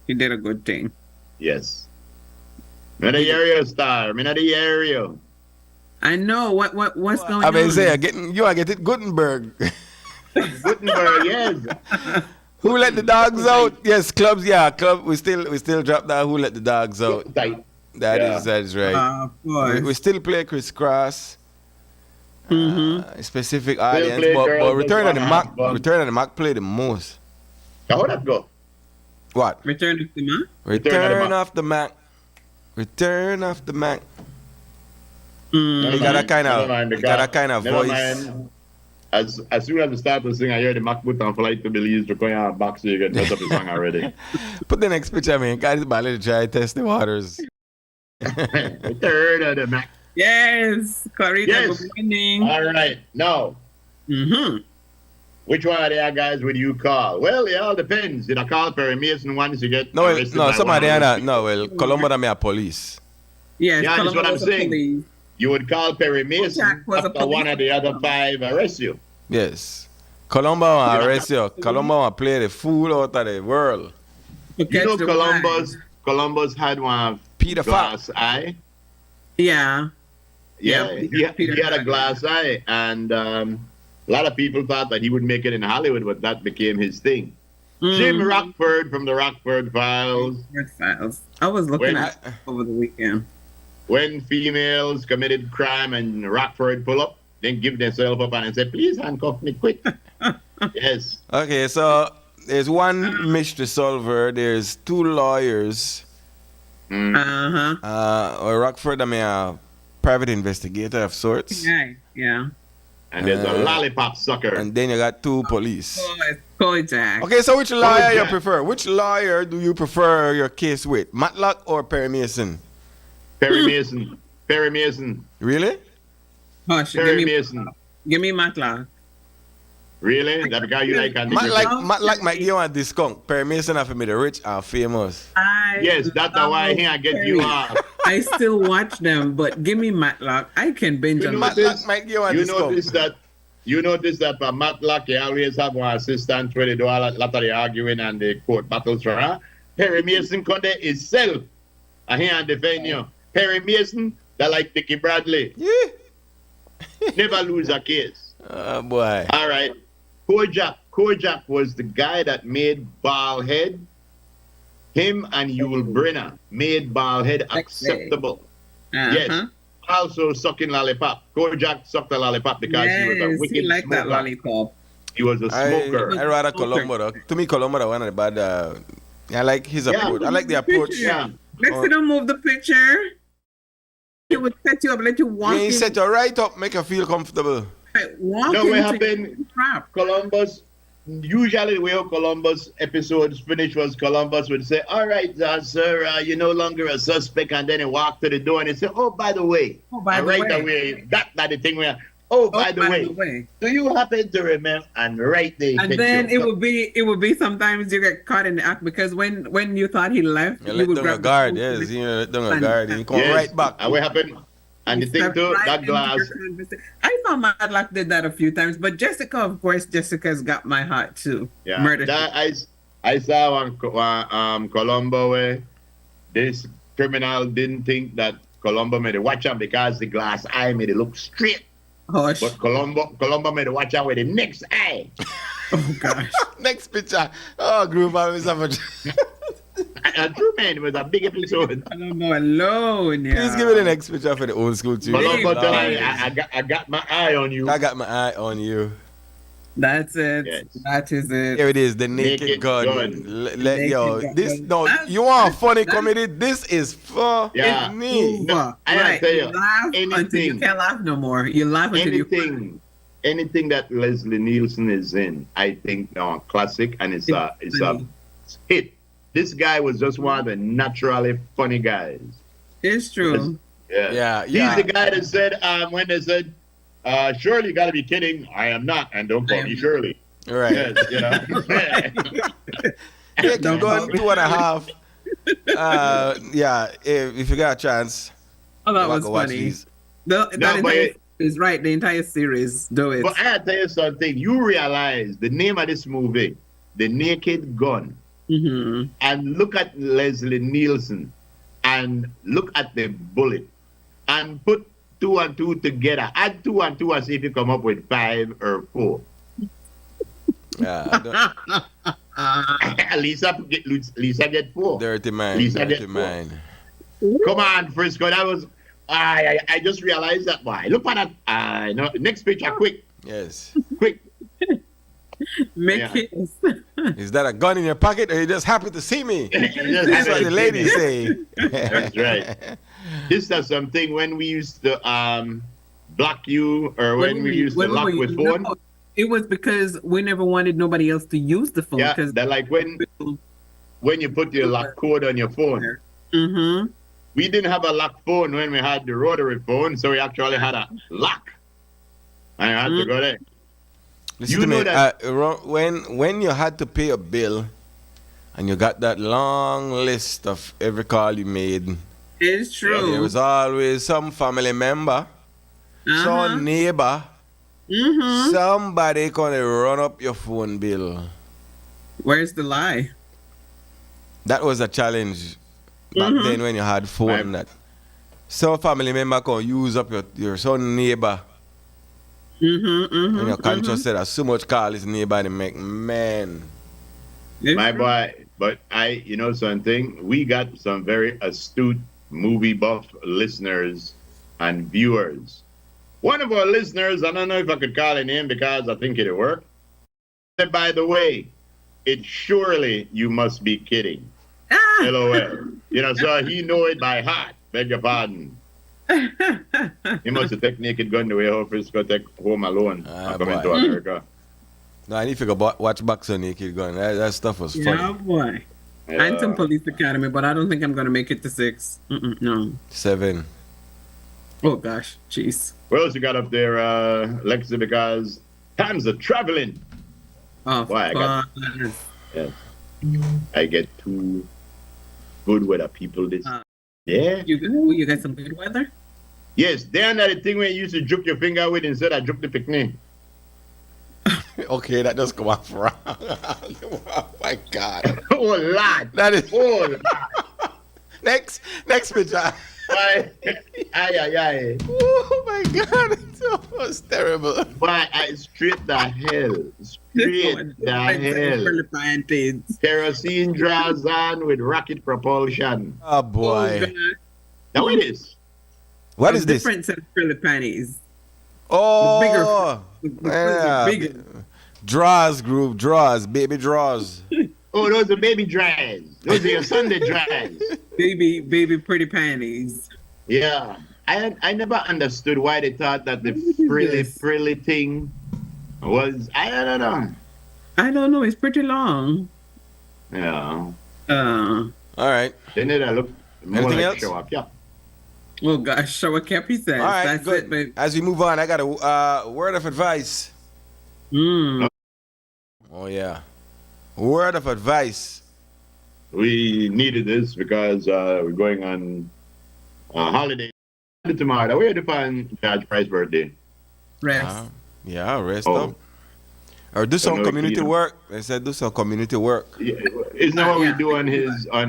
Speaker 4: He did a good thing.
Speaker 2: Yes. Me the area star. Me the area.
Speaker 4: I know what's going
Speaker 1: I
Speaker 4: on.
Speaker 1: mean, say, I get it, Gutenberg.
Speaker 2: Guttenberg, yes.
Speaker 1: Who let the dogs out? Yes, clubs. Yeah, club. We still drop that. Who let the dogs out?
Speaker 2: Tight.
Speaker 1: That
Speaker 2: Yeah.
Speaker 1: is right.
Speaker 4: Of course.
Speaker 1: We still play crisscross. Specific
Speaker 2: play
Speaker 1: audience, but
Speaker 2: Girls
Speaker 1: Return of the
Speaker 2: Gone
Speaker 1: Mac.
Speaker 2: Bun.
Speaker 1: Return of the Mac play the most.
Speaker 2: How that go?
Speaker 1: What?
Speaker 4: Return of the Man?
Speaker 1: Return of the Mac. Return of the Mac.
Speaker 4: Mm.
Speaker 1: He got a kind
Speaker 2: Never
Speaker 1: of,
Speaker 2: mind,
Speaker 1: he got a kind of
Speaker 2: never
Speaker 1: voice.
Speaker 2: mind. As soon as I start to sing, I hear the Mac put on flight to Belize to come out back, so you get messed up the song already.
Speaker 1: Put the next picture, man. Guys, Bali to try to test the waters.
Speaker 2: Return of the Mac.
Speaker 4: Yes. Clarita,
Speaker 2: Yes.
Speaker 4: good morning.
Speaker 2: All right. Now,
Speaker 4: Mm-hmm.
Speaker 2: which one of the guys would you call? Well, it all depends. Did I call Perry Mason once you get
Speaker 1: No,
Speaker 2: arrested by
Speaker 1: somebody
Speaker 2: one of those
Speaker 1: that. No, well, Colombo that me a police.
Speaker 4: Yes,
Speaker 2: Yeah, that's what I'm
Speaker 4: Columbus
Speaker 2: saying.
Speaker 4: Police.
Speaker 2: You would call Perry Mason
Speaker 4: Jack was a
Speaker 2: after one of the other 5 arrest you.
Speaker 1: Yes. Colombo will arrest you. Colombo will play the fool out of the world.
Speaker 4: To
Speaker 2: You
Speaker 4: catch
Speaker 2: know
Speaker 4: the
Speaker 2: Columbus had one
Speaker 1: Peter
Speaker 2: glass eye.
Speaker 4: wine. Yeah.
Speaker 2: Yeah,
Speaker 4: Yeah,
Speaker 2: he
Speaker 4: Peter
Speaker 2: had a
Speaker 4: Pan.
Speaker 2: glass eye, and a lot of people thought that he would make it in Hollywood, but that became his thing. Jim Rockford from the Rockford Files.
Speaker 4: Rockford Files. I was looking
Speaker 2: When
Speaker 4: at it over the weekend.
Speaker 2: When females committed crime and Rockford pull up, then give themselves up and say, "Please handcuff me quick." Yes.
Speaker 1: Okay, so there's one mystery solver. There's 2 lawyers. Or Rockford, I mean, a private investigator of sorts.
Speaker 4: Yeah. Yeah.
Speaker 2: And there's a lollipop sucker.
Speaker 1: And then you got 2 police.
Speaker 4: Kojak.
Speaker 1: Okay, so which lawyer you
Speaker 2: Jack.
Speaker 1: prefer? Which lawyer do you prefer your case with? Matlock or Perry Mason?
Speaker 2: Perry Mason. Perry Mason.
Speaker 1: Really?
Speaker 4: Hush,
Speaker 2: Perry Mason.
Speaker 4: give me Matlock.
Speaker 2: Really? That guy you like? Andy Griffith?
Speaker 1: Matlock might give you a discount. Perry Mason have to be the rich and famous.
Speaker 2: Yes, that's why I get you off.
Speaker 4: I still watch them, but give me Matlock. I can binge on Matlock.
Speaker 1: Matlock might give you a discount.
Speaker 2: You notice that for Matlock, you always have one assistant where they do a lot of the arguing and the court battles for her. Perry Mason come there himself. And he and defend you. Perry Mason, that like Dickie Bradley.
Speaker 1: Yeah.
Speaker 2: Never lose a case.
Speaker 1: Oh, boy.
Speaker 2: All right. Kojak was the guy that made Baldhead. Him and Yul Brynner made Baldhead acceptable. Yes. Also sucking lollipop. Kojak sucked a lollipop because he was a wicked
Speaker 4: he liked
Speaker 2: smoker.
Speaker 4: that lollipop.
Speaker 2: He was a smoker.
Speaker 1: I rather Colombo though. To me, Colombo one of the bad. I like his approach. I like the approach.
Speaker 2: Yeah.
Speaker 4: Let's see them move the picture. He would set you up, let you walk
Speaker 1: Yeah, he
Speaker 4: in.
Speaker 1: set you right up, make you feel comfortable.
Speaker 4: Walk
Speaker 2: No, what
Speaker 4: into
Speaker 2: happened?
Speaker 4: trap.
Speaker 2: Columbus, usually the way how Columbus episodes finish was Columbus would say, "All right, sir, you're no longer a suspect," and then he walked to the door and he said, "Oh, by the way,
Speaker 4: by the
Speaker 2: right
Speaker 4: way.
Speaker 2: away, that the thing where, by the way, do you happen to remember?" And right there,
Speaker 4: And then it would be sometimes you get caught in the act because when you thought he left,
Speaker 1: You
Speaker 4: you
Speaker 1: let
Speaker 4: would
Speaker 1: down a
Speaker 4: grab
Speaker 1: guard,
Speaker 4: the
Speaker 1: yes.
Speaker 4: phone
Speaker 1: You let down a
Speaker 4: and-
Speaker 1: guard. You come
Speaker 2: Yes.
Speaker 1: right back.
Speaker 2: And what happened? And the thing
Speaker 4: Stepped
Speaker 2: too,
Speaker 4: right
Speaker 2: that
Speaker 4: into
Speaker 2: glass.
Speaker 4: your conversation. I thought Madlock did that a few times, but Jessica, of course, Jessica's got my heart too.
Speaker 2: Yeah,
Speaker 4: Murder.
Speaker 2: that I saw one Colombo where this criminal didn't think that Colombo made it watch out because the glass eye made it look straight.
Speaker 4: Hush.
Speaker 2: But Colombo made it watch out with the next eye.
Speaker 4: Oh gosh.
Speaker 1: Next picture. Oh, group of
Speaker 2: A true man, it was a big episode.
Speaker 4: Colombo alone. Yeah.
Speaker 1: Please give me the next picture for the old school too.
Speaker 2: Colombo
Speaker 4: Hey,
Speaker 2: told
Speaker 4: hey.
Speaker 2: I got my eye on you.
Speaker 1: I got my eye on you.
Speaker 4: That's it.
Speaker 2: Yes.
Speaker 4: That is it.
Speaker 1: Here it is, the naked,
Speaker 2: Naked
Speaker 1: gun.
Speaker 2: Gun.
Speaker 1: Yo,
Speaker 4: Naked
Speaker 1: this
Speaker 4: Gun.
Speaker 1: no,
Speaker 4: That's-
Speaker 1: you want a funny
Speaker 4: that's-
Speaker 1: comedy? This is for
Speaker 2: Yeah.
Speaker 1: me.
Speaker 4: Over.
Speaker 2: I gotta
Speaker 4: Right.
Speaker 2: tell you,
Speaker 4: You laugh until you
Speaker 2: anything-
Speaker 4: can't laugh no more. You laugh until you
Speaker 2: Anything that Leslie Nielsen is in, I think classic, and it's a hit. This guy was just one of the naturally funny guys.
Speaker 4: It's true.
Speaker 2: Yeah. He's the guy that said when they said, Shirley, you gotta be kidding. I am not, and don't call me Shirley.
Speaker 1: Right.
Speaker 2: Yes, you know.
Speaker 1: Naked Gun 2.5. Yeah, if you got a chance.
Speaker 4: Oh, that
Speaker 1: go
Speaker 4: was
Speaker 1: watch
Speaker 4: funny.
Speaker 1: these.
Speaker 4: That entire is right. The entire series, do it.
Speaker 2: But I gotta tell you something. You realize the name of this movie, The Naked Gun,
Speaker 4: Mm-hmm.
Speaker 2: and look at Leslie Nielsen, and look at the bullet, and put 2 and 2 together. Add 2 and 2 and see if you come up with 5 or 4.
Speaker 1: Yeah.
Speaker 2: Lisa get 4.
Speaker 1: Dirty mind.
Speaker 2: Lisa
Speaker 1: Dirty
Speaker 2: get 4.
Speaker 1: mind.
Speaker 2: Come on, Frisco. That was. I just realized that. Why? Look at that. No, next picture, quick,
Speaker 1: Yes.
Speaker 2: quick.
Speaker 4: Make
Speaker 2: Yeah.
Speaker 4: it.
Speaker 1: Is that a gun in your pocket, or you just happy to see me? That's what the ladies say.
Speaker 2: That's right. This is something when we used to block you, or when we used to lock with phone.
Speaker 4: No, it was because we never wanted nobody else to use the phone.
Speaker 2: Yeah,
Speaker 4: Because
Speaker 2: that like when you put your lock code on your phone.
Speaker 4: mm-hmm.
Speaker 2: We didn't have a lock phone when we had the rotary phone, so we actually had a lock. And I had to go there.
Speaker 1: Listen
Speaker 2: You
Speaker 1: to
Speaker 2: know
Speaker 1: me.
Speaker 2: that-
Speaker 1: When you had to pay a bill, and you got that long list of every call you made,
Speaker 4: It's true.
Speaker 1: there was always some family member, some neighbor,
Speaker 4: Mm-hmm.
Speaker 1: somebody gonna run up your phone bill.
Speaker 4: Where's the lie?
Speaker 1: That was a challenge back then when you had phone. That some family member can use up your son neighbor. And your conscience said that so much call his neighbor and make man.
Speaker 2: My boy, but you know something? We got some very astute movie buff listeners and viewers. One of our listeners, I don't know if I could call him in because I think it'll work, said, by the way, it surely you must be kidding. LOL. You know, so he know it by heart. Beg your pardon. He must have taken Naked Gun the way how Frisco take Home Alone and come into America.
Speaker 1: No, I need to go watch Box on Naked Gun. That stuff was funny.
Speaker 4: Yeah, boy.
Speaker 2: Yeah.
Speaker 4: Anthem Police Academy, but I don't think I'm going to make it to 6. No.
Speaker 1: 7.
Speaker 4: Oh, gosh. Jeez.
Speaker 2: What else you got up there, Lexi? Because times are traveling.
Speaker 4: Oh,
Speaker 2: Why,
Speaker 4: fuck.
Speaker 2: I get too good weather people this. Yeah.
Speaker 4: You got some good weather?
Speaker 2: Yes, they're not the thing where you used to juke your finger with instead of juke the picnic.
Speaker 1: Okay, that does come off wrong. Oh my God.
Speaker 2: Oh, Lord.
Speaker 1: That is.
Speaker 2: Oh, Lord.
Speaker 1: Next picture.
Speaker 2: Why? Aye.
Speaker 1: Oh my God, it was terrible.
Speaker 2: Why? Straight the hell. Straight the hell. Kerosene draws on with rocket propulsion.
Speaker 1: Oh boy.
Speaker 2: Now it is.
Speaker 1: What is this?
Speaker 4: Different set of frilly panties.
Speaker 1: Oh,
Speaker 4: The bigger.
Speaker 1: Draws group, baby draws.
Speaker 2: Oh, those are baby dries. Those are your Sunday dries.
Speaker 4: Baby pretty panties.
Speaker 2: Yeah. I never understood why they thought that the frilly thing was, I don't know.
Speaker 4: I don't know. It's pretty long.
Speaker 2: Yeah.
Speaker 1: All right.
Speaker 2: They need to look more
Speaker 1: Anything
Speaker 2: like
Speaker 1: else?
Speaker 2: show up. Yeah.
Speaker 4: Oh gosh, shower cap, he says.
Speaker 1: All right,
Speaker 4: That's
Speaker 1: good.
Speaker 4: it, babe.
Speaker 1: As we move on, I got a word of advice. Oh yeah, word of advice.
Speaker 2: We needed this because we're going on a holiday. tomorrow. Where you find George Price's birthday?
Speaker 4: Rest.
Speaker 1: Yeah, rest
Speaker 2: Oh.
Speaker 1: up. Or do some
Speaker 2: no,
Speaker 1: community
Speaker 2: you know.
Speaker 1: work. They said do some community work.
Speaker 2: Yeah, isn't that what
Speaker 4: Yeah.
Speaker 2: we do on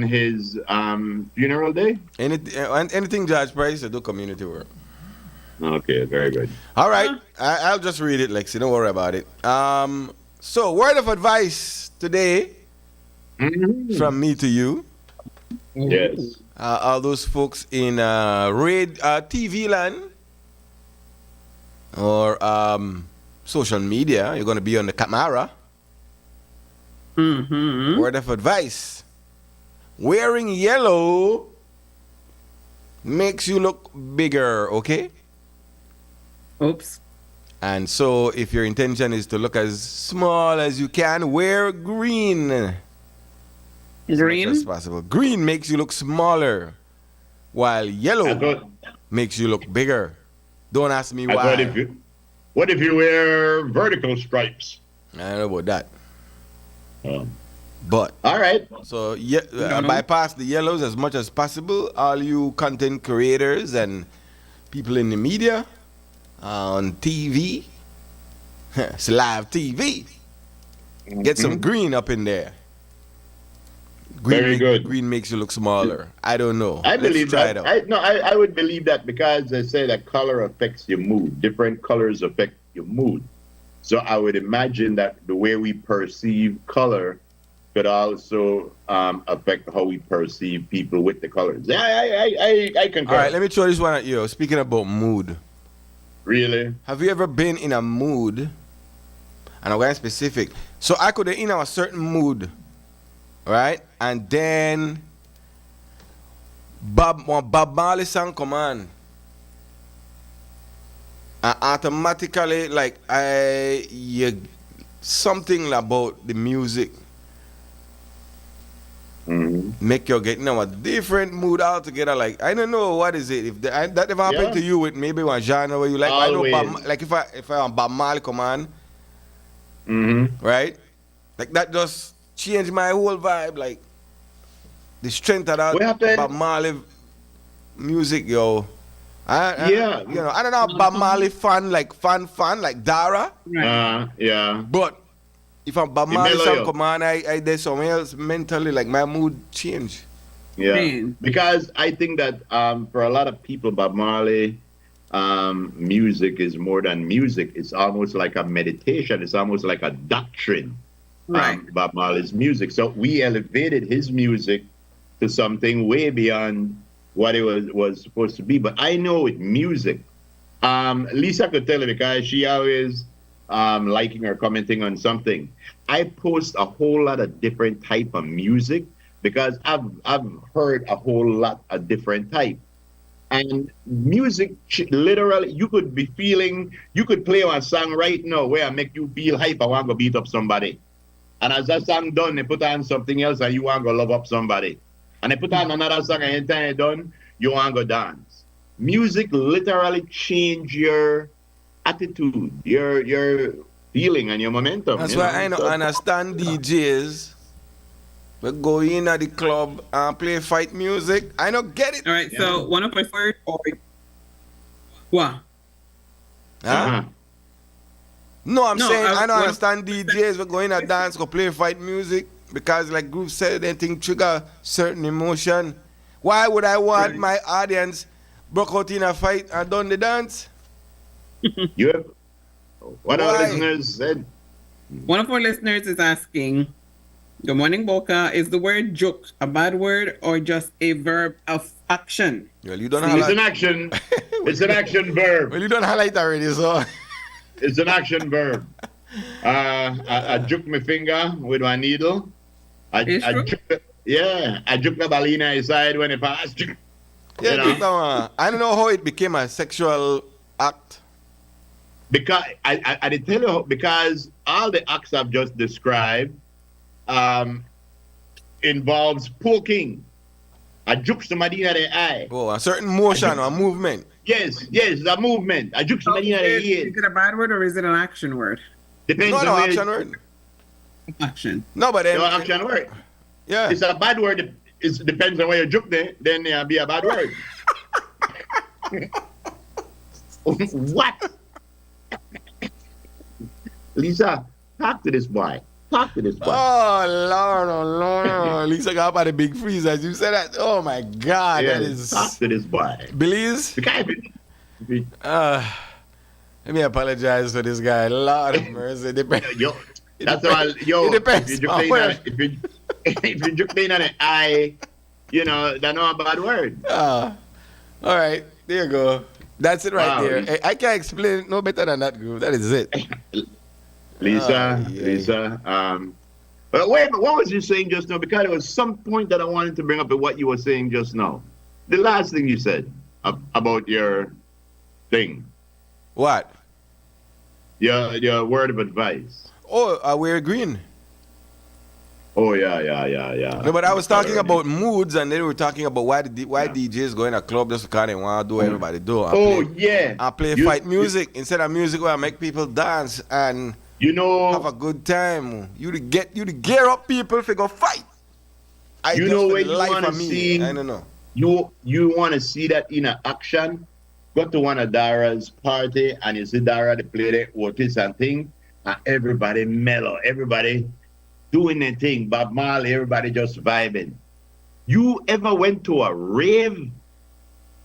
Speaker 2: his funeral day?
Speaker 1: Anything George Price, they do community work.
Speaker 2: Okay, very good.
Speaker 1: All right, I'll just read it, Lexi. Don't worry about it. So, word of advice today from me to you.
Speaker 2: Yes.
Speaker 1: All those folks in TV land or social media, you're going to be on the camera. Word of advice. Wearing yellow makes you look bigger, okay?
Speaker 4: Oops.
Speaker 1: And so if your intention is to look as small as you can, wear green. As much
Speaker 4: Green.
Speaker 1: as possible. Green makes you look smaller, while yellow makes you look bigger. Don't ask me why.
Speaker 2: What if you wear vertical stripes?
Speaker 1: I don't know about that.
Speaker 2: Um,
Speaker 1: But
Speaker 2: all right.
Speaker 1: so bypass the yellows as much as possible. All you content creators and people in the media, on TV, it's live TV. Get some green up in there.
Speaker 2: Very good.
Speaker 1: Green makes you look smaller. I don't know.
Speaker 2: I
Speaker 1: Let's
Speaker 2: believe
Speaker 1: try
Speaker 2: that.
Speaker 1: it out.
Speaker 2: I would believe that because they say that color affects your mood. Different colors affect your mood. So I would imagine that the way we perceive color could also affect how we perceive people with the colors. I concur.
Speaker 1: All right, let me throw this one at you. Speaking about mood.
Speaker 2: Really?
Speaker 1: Have you ever been in a mood? And I'm going specific. So I could be in a certain mood, right? And then Bob Marley song come on. And automatically, like something about the music make you get a different mood altogether. Like I don't know what is it. If that ever happened to you with maybe one genre where you like, I know like if I want Bob Marley come on, right? Like that just changed my whole vibe. Like the strength of that Bob Marley music, yo. I don't know Bob Marley fan like Dara.
Speaker 2: Yeah.
Speaker 1: But if I'm Bob Marley song come on, I did something else mentally, like my mood change.
Speaker 2: Yeah.
Speaker 4: Man.
Speaker 2: Because I think that for a lot of people, Bob Marley music is more than music. It's almost like a meditation. It's almost like a doctrine.
Speaker 4: Right.
Speaker 2: Bob Marley's music. So we elevated his music to something way beyond what it was supposed to be. But I know with music, Lisa could tell you because she always liking or commenting on something. I post a whole lot of different type of music because I've heard a whole lot of different type. And music, literally, you could play a song right now where I make you feel hype. I want to beat up somebody. And as that song done, they put on something else and you want to love up somebody. And they put on another song and anytime it's done, you want to dance. Music literally change your attitude, your feeling and your momentum.
Speaker 1: That's why I don't understand DJs. We go in at the club and play fight music. I don't get it.
Speaker 4: All right. So one of my first. What?
Speaker 1: Huh? No, I'm saying I don't
Speaker 4: what-
Speaker 1: understand DJs. We go in a dance, go play fight music because, like group said, they think trigger certain emotion. Why would I want my audience broke out in a fight and done the dance?
Speaker 2: What our listeners said.
Speaker 4: One of our listeners is asking, good morning, Boca. Is the word joke a bad word or just a verb of action?
Speaker 1: Well, you don't
Speaker 2: It's an action. It's an action verb.
Speaker 1: Well, you don't highlight already, so.
Speaker 2: It's an action verb. I juke my finger with my needle. I juke the balina aside when it passed.
Speaker 1: Yeah, I don't know how it became a sexual act.
Speaker 2: Because I did tell you because all the acts I've just described involves poking. I juke somebody in the eye.
Speaker 1: Oh, a certain motion or movement.
Speaker 2: Yes, it's a movement. I juke somebody in the ear.
Speaker 4: Is it a bad word or is it an action word?
Speaker 2: Depends on
Speaker 1: No,
Speaker 2: where
Speaker 1: action word.
Speaker 4: Action.
Speaker 1: No, but then.
Speaker 2: No, action word.
Speaker 1: Yeah.
Speaker 2: It's a bad word. It depends on where you juke then it'll be a bad word. What? Lisa, talk to this boy. Talk to this boy.
Speaker 1: Oh Lord. Lisa got up at the big freeze as you said that. Oh my God,
Speaker 2: Yeah,
Speaker 1: that is
Speaker 2: talk to this boy.
Speaker 1: Belize.
Speaker 2: The guy,
Speaker 1: Let me apologize for this guy. Lord of mercy.
Speaker 2: yo, that's all. Yo,
Speaker 1: It depends
Speaker 2: if you
Speaker 1: on
Speaker 2: play
Speaker 1: where.
Speaker 2: on it, if you play on it, that's not a bad word.
Speaker 1: All right, there you go. That's it right
Speaker 2: Wow.
Speaker 1: there. I can't explain it no better than that, group. That is it.
Speaker 2: Lisa,
Speaker 1: yeah.
Speaker 2: Lisa. But wait, but what was you saying just now? Because there was some point that I wanted to bring up with what you were saying just now. The last thing you said about your thing,
Speaker 1: What?
Speaker 2: your word of advice.
Speaker 1: Oh, we're agreeing.
Speaker 2: Oh yeah.
Speaker 1: No, but I was talking about moods, and then we were talking about why DJs go in a club just because they want to do what everybody do. I play fight music instead of music where I make people dance and have a good time. You to gear up people if they go fight.
Speaker 2: Where you want to see?
Speaker 1: I don't know.
Speaker 2: You want to see that in action? Go to one of Dara's party and you see Dara they play the Otis and thing, and everybody mellow, everybody doing their thing. Bob Marley, everybody just vibing. You ever went to a rave?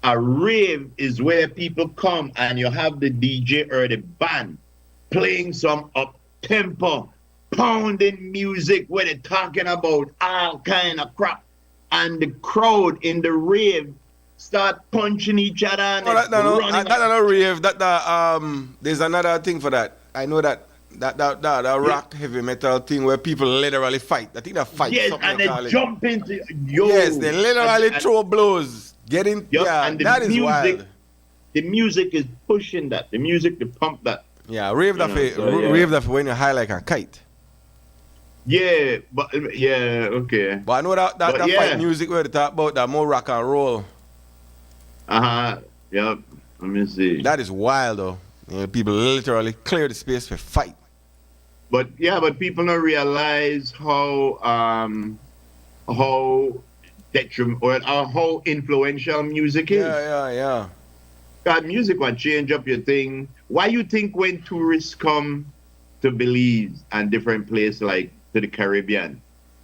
Speaker 2: A rave is where people come and you have the DJ or the band playing some up-tempo, pounding music where they're talking about all kind of crap. And the crowd in the rave start punching each other. And
Speaker 1: That's not a rave. There's another thing for that. I know that rock heavy metal thing where people literally fight. I think they fight.
Speaker 2: Yes, and they jump into
Speaker 1: Yes, they literally throw blows. And that is wild.
Speaker 2: The music is pushing that. The music to pump that.
Speaker 1: Yeah, rave that when you're high like a kite.
Speaker 2: Yeah, okay.
Speaker 1: But I know that fight music where they talk about that more rock and roll.
Speaker 2: Yep. Let me see.
Speaker 1: That is wild though. People literally clear the space for fight.
Speaker 2: But people don't realize how detrimental or how influential music is.
Speaker 1: Yeah.
Speaker 2: God, music will change up your thing. Why you think when tourists come to Belize and different places like to the Caribbean,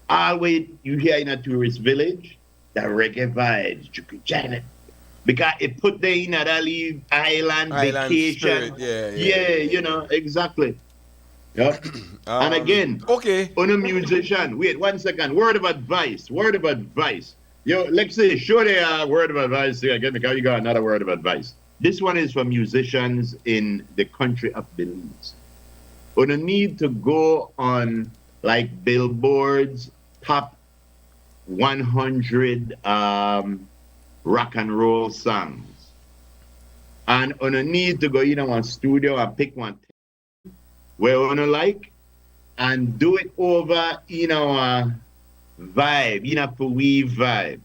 Speaker 2: always you hear in a tourist village the reggae vibes, because it put them in that island vacation.
Speaker 1: Spirit,
Speaker 2: yeah, exactly. Yeah. And again, on a musician, wait 1 second. Word of advice. Yo, let's say, sure they are word of advice again because you got another word of advice. This one is for musicians in the country of Belize. On a need to go on like Billboard's top 100 rock and roll songs. And on a need to go in one studio and pick one where on a like and do it over in our vibe, in a Pui vibe.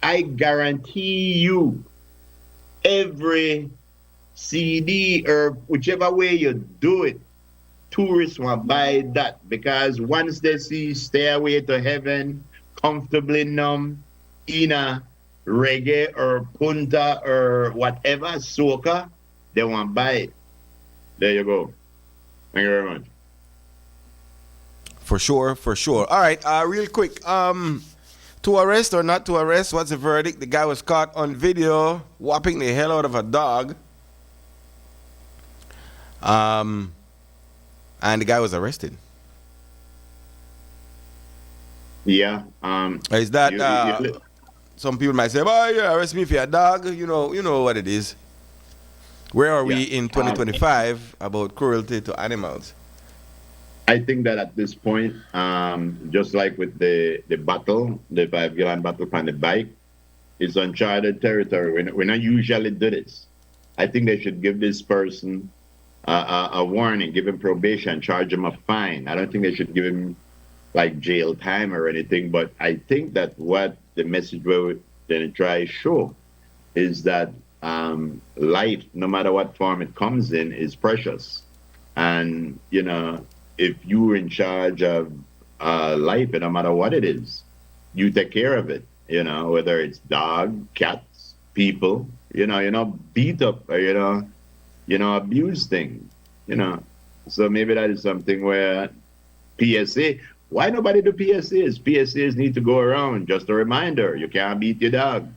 Speaker 2: I guarantee you every CD or whichever way you do it, tourists want to buy that because once they see Stairway to Heaven, Comfortably Numb, in a reggae or punta or whatever, soca, they want to buy it. There you go. Thank you very much.
Speaker 1: For sure. All right, real quick. To arrest or not to arrest, what's the verdict? The guy was caught on video whopping the hell out of a dog. And the guy was arrested.
Speaker 2: Yeah.
Speaker 1: Is that some people might say, "Oh, you arrest me for your dog." You know what it is. Where are we in 2025 about cruelty to animals?
Speaker 2: I think that at this point, just like with the battle, the 5-gallon battle on the bike, it's uncharted territory. We not usually do this. I think they should give this person a warning, give him probation, charge him a fine. I don't think they should give him like jail time or anything, but I think that what the message we're going to try to show is that life, no matter what form it comes in, is precious. And, if you're in charge of life, no matter what it is, you take care of it, whether it's dog, cats, people, beat up, or, abuse things, So maybe that is something where PSA, why nobody do PSAs? PSAs need to go around. Just a reminder, you can't beat your dog.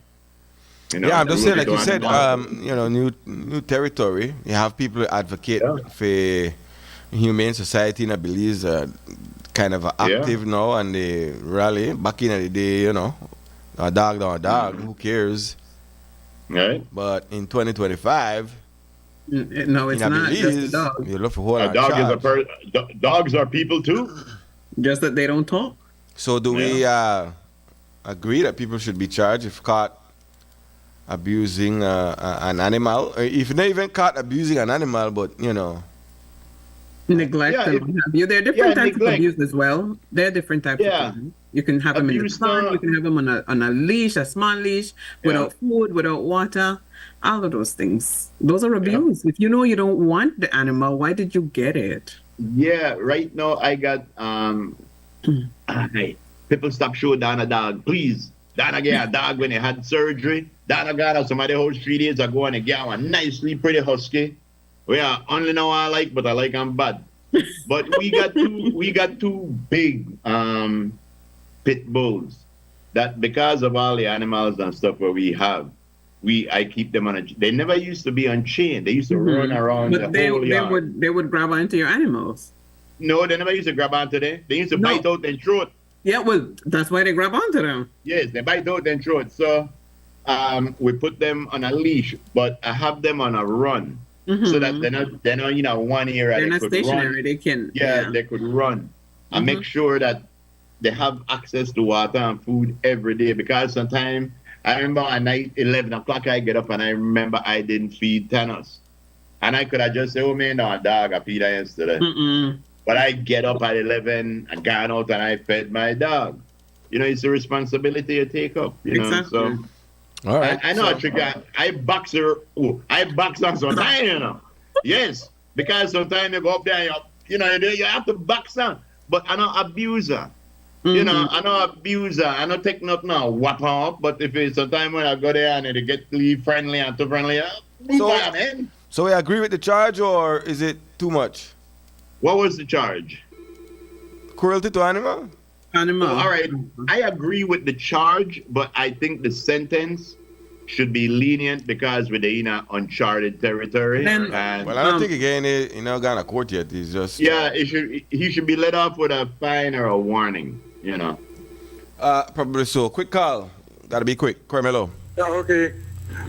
Speaker 1: Yeah, I'm just saying, like you said, new territory. You have people who advocate for humane society in Belize, kind of active now, and they rally. Back in the day, a dog, not a dog. Who cares?
Speaker 2: Right.
Speaker 1: But in 2025,
Speaker 4: no, it's not
Speaker 1: Belize,
Speaker 4: just a dog.
Speaker 1: You look for whole
Speaker 2: a dog dogs are people too.
Speaker 4: Just that they don't talk.
Speaker 1: So do we agree that people should be charged if caught abusing an animal? Or if not even caught abusing an animal, but
Speaker 4: neglect and what have you. There are different types of abuse as well. There are different types of abuse. You can have them in the sun, you can have them on a leash, a small leash, without food, without water, all of those things. Those are abuse. If you know you don't want the animal, why did you get it?
Speaker 2: Yeah, right now I got people stop showing Donna dog. Please. Donna get a dog when he had surgery. Donna got out somebody whole 3 days ago and he got a nicely pretty husky. We are only know I like, but I like I'm bad. But we got two big pit bulls that because of all the animals and stuff where we have, I keep them on they never used to be unchained. They used to run around
Speaker 4: but
Speaker 2: the whole yard.
Speaker 4: They would grab onto your animals.
Speaker 2: No, they never used to grab onto them. They used to bite out their throat.
Speaker 4: Yeah, well, that's why they grab onto them.
Speaker 2: Yes, they bite out their throat. So we put them on a leash, but I have them on a run. So that they're not 1 area.
Speaker 4: They're not stationary. They can.
Speaker 2: Yeah, they could run. And make sure that they have access to water and food every day. Because sometimes I remember at night 11 o'clock I get up and I remember I didn't feed Thanos, and I could have just said, "Oh man, no, dog, I feed her yesterday." But I get up at 11, I gone out and I fed my dog. It's a responsibility you take up.
Speaker 4: Exactly.
Speaker 2: So.
Speaker 1: All right.
Speaker 2: I know a trick. I box her. I box her sometimes, Yes, because sometimes you go up there, you have to box her. But I don't abuse her. I don't abuse her. I don't take nothing now, whap her up. But if it's a time when I go there and they get to be friendly and too friendly,
Speaker 1: so we agree with the charge, or is it too much?
Speaker 2: What was the charge?
Speaker 1: Cruelty to animal?
Speaker 4: Animal.
Speaker 2: All right, I agree with the charge, but I think the sentence should be lenient because we're in uncharted territory.
Speaker 1: Well, I don't think again he not gone to court yet. He's just
Speaker 2: he should be let off with a fine or a warning.
Speaker 1: Probably so. Quick call. Gotta be quick. Carmelo.
Speaker 5: Yeah, okay.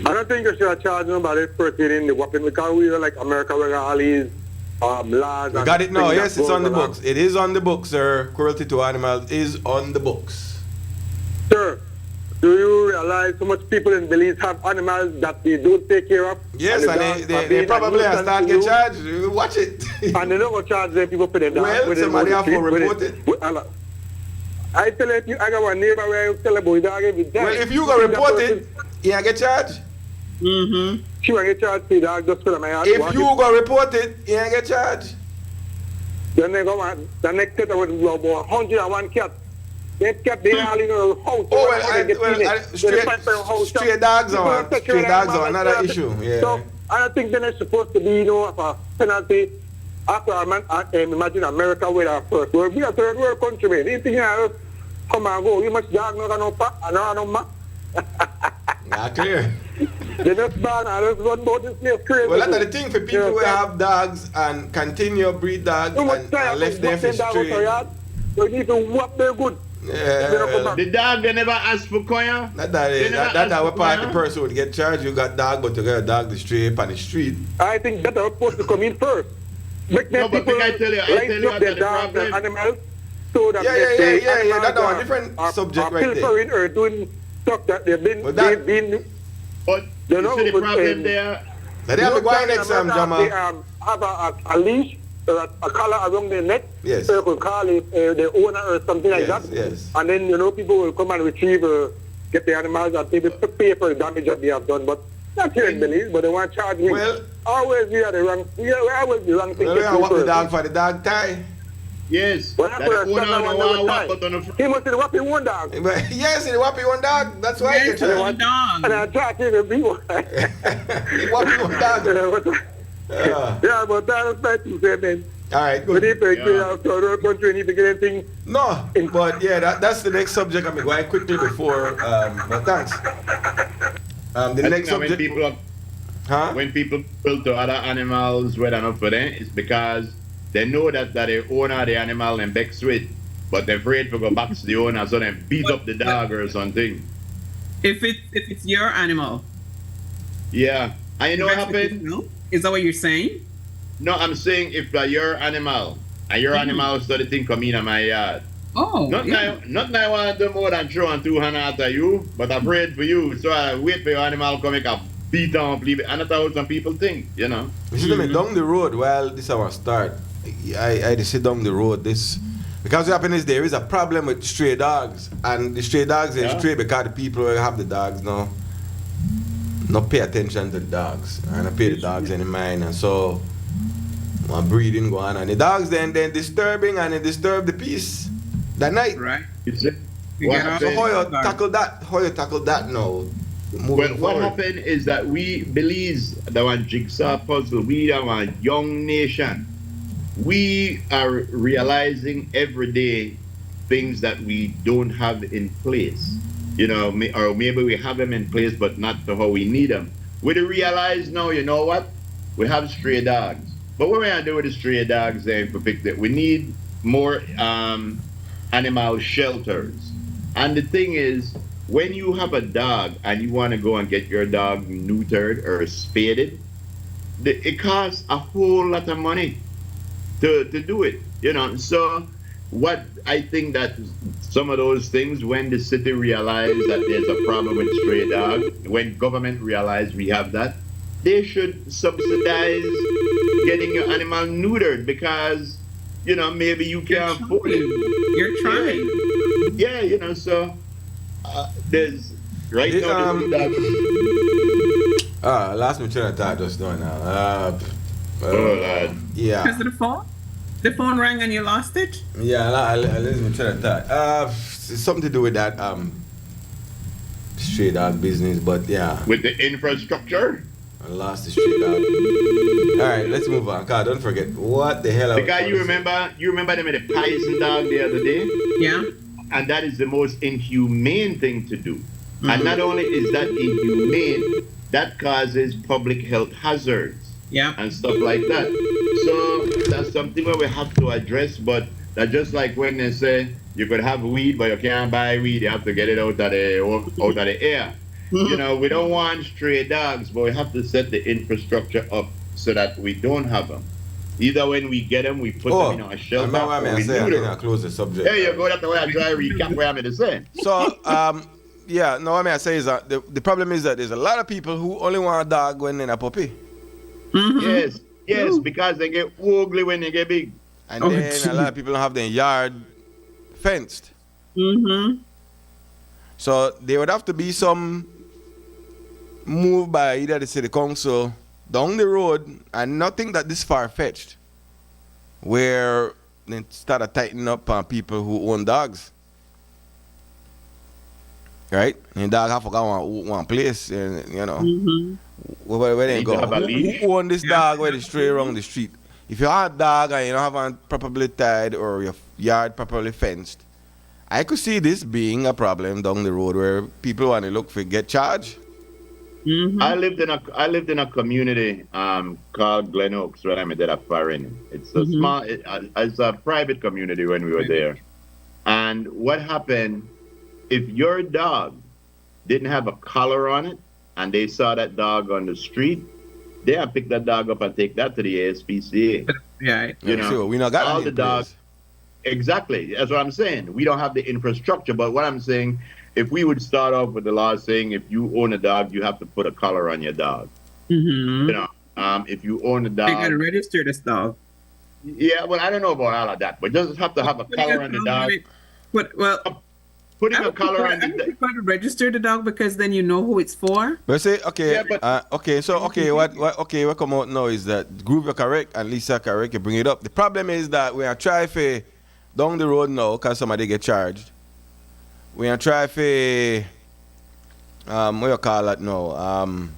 Speaker 5: I don't think you should charge nobody for taking the weapon because we are like America where all these laws.
Speaker 1: We got it now. Yes, it's on the books. It is on the books, sir. Cruelty to animals is on the books.
Speaker 5: Sir, do you realize so much people in Belize have animals that they don't take care of?
Speaker 1: Yes, and they probably have started get charged. Watch it.
Speaker 5: And they don't go charge them people for their dogs.
Speaker 1: Well, somebody have to report it.
Speaker 5: I tell you, I got one neighbor where I tell a boy dog every day.
Speaker 1: Well, if you go report it, you get charged.
Speaker 5: She will get charged for dog just for my house.
Speaker 1: If you go report it, you get charged.
Speaker 5: Then they go on, the next set with about 101 cats. That cat, they all in a house.
Speaker 1: Stray dogs are another issue. Yeah.
Speaker 5: So, I think then it's supposed to be, a penalty after imagine America with our first world. We are third world country, man. You think come and go, you must dog not no pa, no ma.
Speaker 1: Not clear.
Speaker 5: They just ban and just run about this place crazy.
Speaker 1: Well, that's the thing for people who have dogs and continue breed dogs and left them for stray.
Speaker 5: They need to whop their good.
Speaker 1: Yeah.
Speaker 2: The dog they never ask for coin.
Speaker 1: That's how part the person would get charged. You got dog, but you got a dog the stray up on the street.
Speaker 5: I think that are supposed to come in first. Make them people
Speaker 2: I tell you
Speaker 5: up their dogs and animals so that
Speaker 1: yeah. That's a different subject right
Speaker 5: there. Or doing stuff that they've been
Speaker 2: but you know the problem there.
Speaker 1: They have to go in next time, Jama.
Speaker 5: They have a leash or a collar around their neck.
Speaker 1: Yes.
Speaker 5: So you could call it their owner or something like that.
Speaker 1: Yes.
Speaker 5: And then people will come and retrieve, get the animals and pay for the damage that they have done. But not here in Belize, but they want to charge me.
Speaker 1: Well,
Speaker 5: always we are the wrong. We always the wrong thing.
Speaker 1: Well, we want the dog for the dog tie.
Speaker 2: Yes.
Speaker 5: What
Speaker 2: That
Speaker 5: happened?
Speaker 2: owner
Speaker 5: Son,
Speaker 2: don't want to walk out on the
Speaker 5: he must have whopping one dog.
Speaker 1: Yes, he whopping one dog. That's why
Speaker 4: Yes,
Speaker 1: you
Speaker 4: one dog.
Speaker 5: And I tried to be one.
Speaker 1: He whopping one dog.
Speaker 5: Yeah, but that's my two cents, man.
Speaker 1: All right,
Speaker 5: We
Speaker 1: good.
Speaker 5: need to get out to the country, need to get anything.
Speaker 1: No, but yeah, that's the next subject. I'm going quickly before. But thanks. The
Speaker 2: I
Speaker 1: next
Speaker 2: think that
Speaker 1: subject.
Speaker 2: when people build to other animals, whether or not for them, it's because they know that the owner of the animal and back sweet, but they're afraid to go back to the owner, so they beat up the dog or something.
Speaker 4: If it's your animal.
Speaker 2: Yeah. And you know what happened?
Speaker 4: Is that what you're saying?
Speaker 2: No, I'm saying if your animal and your animal started thing come in my yard.
Speaker 4: Oh.
Speaker 2: Not I want to do more than throw on 200 after you, but I'm afraid for you. So I wait for your animal come make a beat up, leave it. And that's how some people think, you know.
Speaker 1: You see them down the road. Well, this is our start. I just sit down the road. This because what happens is there is a problem with stray dogs, and the stray dogs are stray because the people who have the dogs now not pay attention to the dogs and I pay the dogs any mind, and so breeding go on, and the dogs then disturbing and they disturb the peace that night.
Speaker 4: Right.
Speaker 1: So how you tackle that? How you tackle that now?
Speaker 2: Well, what happened is that we Belize, the one jigsaw puzzle, we are a young nation. We are realizing every day things that we don't have in place. You know, or maybe we have them in place, but not to how we need them. We realize now, you know what? We have stray dogs. But what we're going to do with the stray dogs then to fix it? We need more animal shelters. And the thing is, when you have a dog and you want to go and get your dog neutered or spaded, it costs a whole lot of money to do it, you know. So what I think that some of those things, when the city realize that there's a problem with stray dogs, when government realize we have that, they should subsidize getting your animal neutered, because, you know, maybe you can't afford it.
Speaker 4: You're trying.
Speaker 2: Yeah, you know, so there's right now.
Speaker 1: Last me trying to talk just now.
Speaker 2: Lord.
Speaker 1: Yeah.
Speaker 4: Because of the phone? The phone rang and you lost it?
Speaker 1: Yeah, let me try to talk. It's something to do with that stray dog business, but yeah.
Speaker 2: With the infrastructure?
Speaker 1: I lost the stray dog. Alright, let's move on. God, don't forget. What the hell?
Speaker 2: Because you remember them with the poison dog the other day?
Speaker 4: Yeah.
Speaker 2: And that is the most inhumane thing to do. And not only is that inhumane, that causes public health hazards.
Speaker 4: Yeah.
Speaker 2: And stuff like that. So that's something where we have to address, but that's just like when they say you could have weed, but you can't buy weed, you have to get it out of the air. You know, we don't want stray dogs, but we have to set the infrastructure up so that we don't have them. Either when we get them, we put them in our shelter.
Speaker 1: I think I close the subject.
Speaker 2: There you go. That's the way I try to recap what I'm going to say.
Speaker 1: So, yeah, no, what I say is that the problem is that there's a lot of people who only want a dog when they're a puppy.
Speaker 2: Yes, because they get ugly when they get big.
Speaker 1: And then a lot of people don't have their yard fenced. So there would have to be some move by either the city council down the road, and nothing that this far-fetched, where they start to tighten up on people who own dogs. Right? And dog have to go one place, and, you know. Where they go? Who own this dog where they stray around the street? If you have a dog and you don't have one properly tied or your yard properly fenced, I could see this being a problem down the road where people want to look for get charged.
Speaker 2: I lived in a community called Glen Oaks when I did a foreign. It's a small, it's a private community when we were there. And what happened, if your dog didn't have a collar on it and they saw that dog on the street, they have picked that dog up and take that to the ASPCA.
Speaker 4: Yeah,
Speaker 2: you know,
Speaker 1: sure. We not got
Speaker 2: all the dogs. Exactly. That's what I'm saying. We don't have the infrastructure, but what I'm saying, if we would start off with the law saying if you own a dog, you have to put a collar on your dog. You know, if you own a dog,
Speaker 4: you gotta register this dog.
Speaker 2: Yeah, well, I don't know about all of that, but just have to have a collar on the dog. Putting a collar on the dog.
Speaker 4: You register the dog because then you know who it's for.
Speaker 1: But say what come out now is that Groove are correct and Lisa correct. You bring it up. The problem is that we are trying to down the road now, because somebody get charged, we are try to, what you call that now?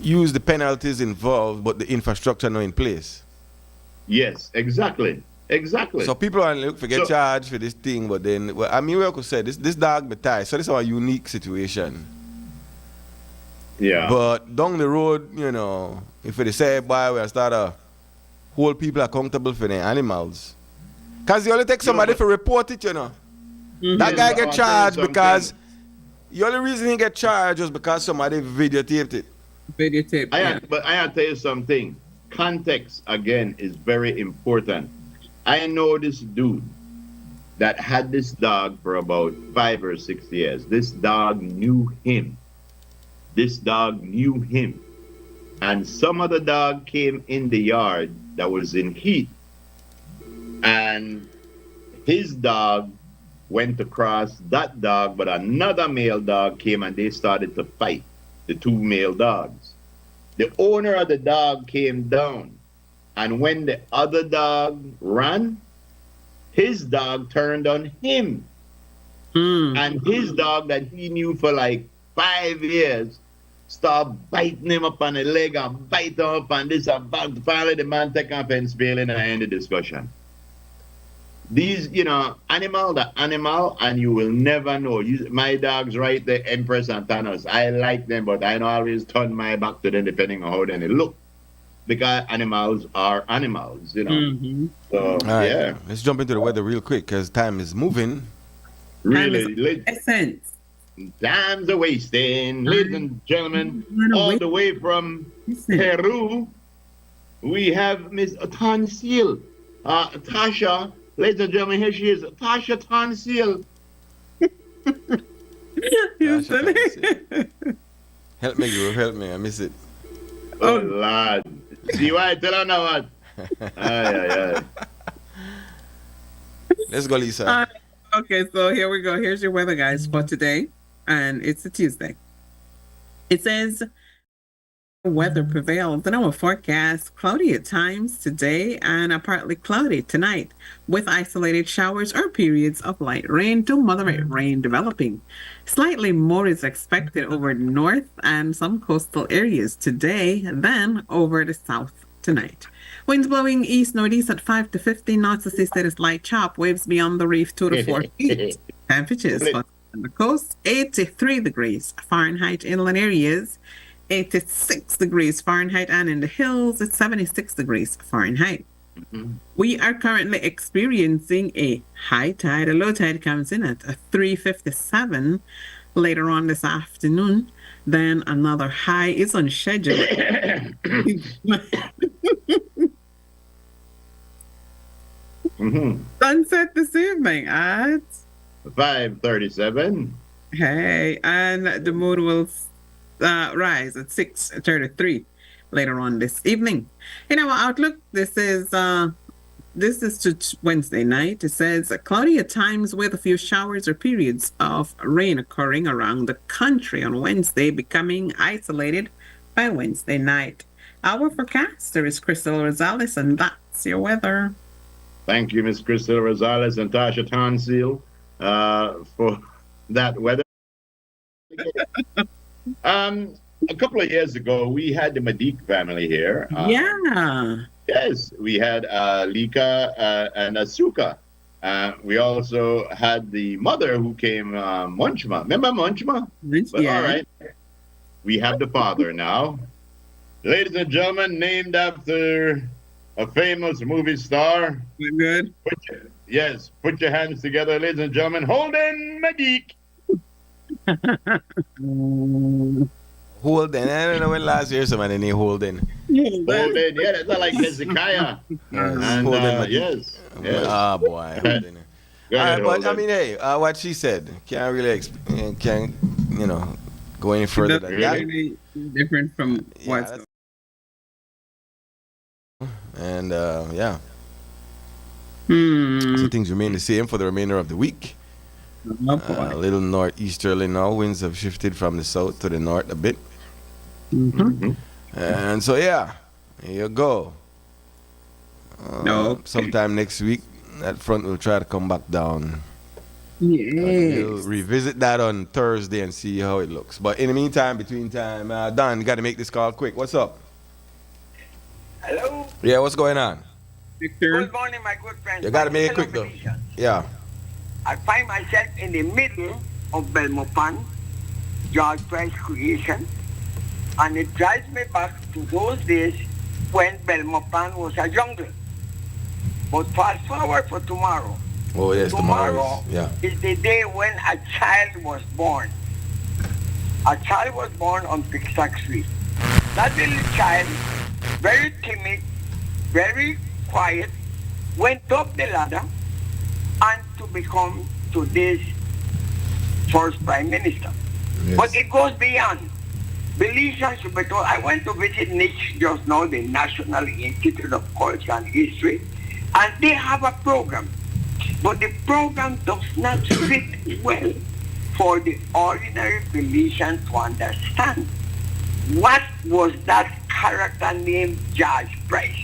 Speaker 1: Use the penalties involved, but the infrastructure not in place.
Speaker 2: Yes, exactly. Exactly.
Speaker 1: So people are look for get charged for this thing, but then, well, I mean, we could say this dog be tied. So this is a unique situation.
Speaker 2: Yeah.
Speaker 1: But down the road, you know, if they say, boy, we'll start to hold people accountable for their animals. Because you only take somebody to report it, you know. That guy get charged because the only reason he get charged was because somebody videotaped it.
Speaker 2: But I have to tell you something. Context, again, is very important. I know this dude that had this dog for about 5 or 6 years. This dog knew him. And some other dog came in the yard that was in heat. And his dog went across that dog, but another male dog came and they started to fight, the two male dogs. The owner of the dog came down. And when the other dog ran, his dog turned on him. And his dog that he knew for like 5 years started biting him up on the leg and bite him up on this and that. Finally, the man take off and spilling and end the discussion. These, you know, animal, and you will never know. My dog's right there, Empress and Thanos. I like them, but I don't always turn my back to them depending on how they look. Because animals are animals, you know. So, yeah.
Speaker 1: Let's jump into the weather real quick because time is moving.
Speaker 2: Really. Time's a wasting. Ladies and gentlemen, all the way from Peru, we have Miss Tansil. Tasha, ladies and gentlemen, here she is. Tasha Tansil.
Speaker 1: Help me, Guru, help me. I miss it.
Speaker 2: Oh, Lord. See why I tell her now what? Aye.
Speaker 1: Let's go, Lisa.
Speaker 4: Okay, so here we go. Here's your weather, guys, for today. And it's a Tuesday. It says weather prevails in our forecast. Cloudy at times today and partly cloudy tonight with isolated showers or periods of light rain to moderate rain developing. Slightly more is expected over the north and some coastal areas today than over the south tonight. Winds blowing east-northeast at 5 to 15 knots. The seastead is light chop. Waves beyond the reef 2 to 4 feet. Temperatures on the coast 83 degrees Fahrenheit. Inland areas 86 degrees Fahrenheit, and in the hills it's 76 degrees Fahrenheit. We are currently experiencing a high tide. A low tide comes in at 3:57 later on this afternoon. Then another high is on schedule. Sunset this evening at
Speaker 2: 5:37.
Speaker 4: Hey, and the moon will rise at 6:33 later on this evening. In our outlook, this is to Wednesday night. It says cloudy at times with a few showers or periods of rain occurring around the country on Wednesday, becoming isolated by Wednesday night. Our forecaster is Crystal Rosales, and that's your weather.
Speaker 2: Thank you, Miss Crystal Rosales and Tasha Tansil, for that weather. A couple of years ago, we had the Madik family here. Yes, we had Lika and Asuka. We also had the mother who came, Munchma. Remember Munchma? But, all right. We have the father now. Ladies and gentlemen, named after a famous movie star.
Speaker 4: Good.
Speaker 2: Put your hands together, ladies and gentlemen. Holden Madik.
Speaker 1: Holden. I don't know when last year somebody named Holden.
Speaker 2: Holden, yeah, that's not like Hezekiah. Yes.
Speaker 1: Ah, boy. Holden. But I mean, hey, what she said can't really go any further than that.
Speaker 4: Really different from what's.
Speaker 1: And so things remain the same for the remainder of the week. A little northeasterly now. Winds have shifted from the south to the north a bit. And so, here you go.
Speaker 4: No.
Speaker 1: Sometime next week, that front will try to come back down. We'll
Speaker 4: Yes.
Speaker 1: revisit that on Thursday and see how it looks. But in the meantime, between time, Don, you got to make this call quick. What's up?
Speaker 9: Hello.
Speaker 1: Yeah, what's going on?
Speaker 4: Victor.
Speaker 9: Good morning, my good friends.
Speaker 1: You got to make it quick, though. Yeah.
Speaker 9: I find myself in the middle of Belmopan, George Price creation, and it drives me back to those days when Belmopan was a jungle. But fast forward for tomorrow.
Speaker 1: Oh, yes,
Speaker 9: Tomorrow
Speaker 1: yeah.
Speaker 9: is the day when a child was born. A child was born on Pixac Street. That little child, very timid, very quiet, went up the ladder and to become today's first prime minister.
Speaker 1: Yes.
Speaker 9: But it goes beyond. Belizeans should be told. I went to visit NICH just now, the National Institute of Culture and History, and they have a program. But the program does not fit well for the ordinary Belizean to understand. What was that character named George Price?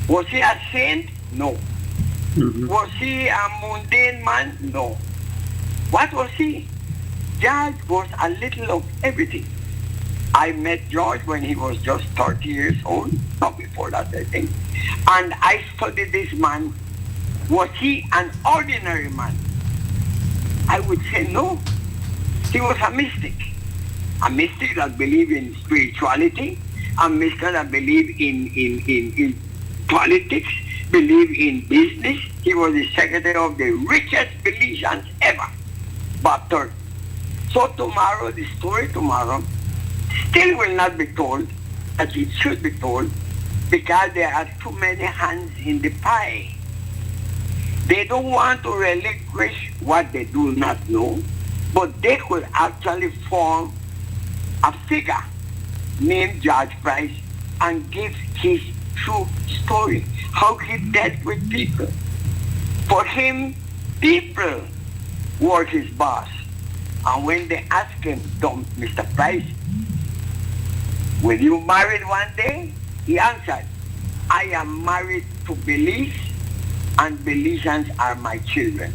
Speaker 9: Was he a saint? No. Was he a mundane man? No. What was he? George was a little of everything. I met George when he was just 30 years old, not before that, I think. And I studied this man. Was he an ordinary man? I would say no. He was a mystic that believed in spirituality, a mystic that believed in politics, believed in business. He was the secretary of the richest Belizeans ever, Bob Turk. So tomorrow, the story tomorrow, still will not be told as it should be told because there are too many hands in the pie. They don't want to relinquish what they do not know, but they could actually form a figure named George Price and give his true story, how he dealt with people. For him, people were his boss. And when they asked him, Mr. Price, will you marry one day? He answered, I am married to Belize, and Belizeans are my children.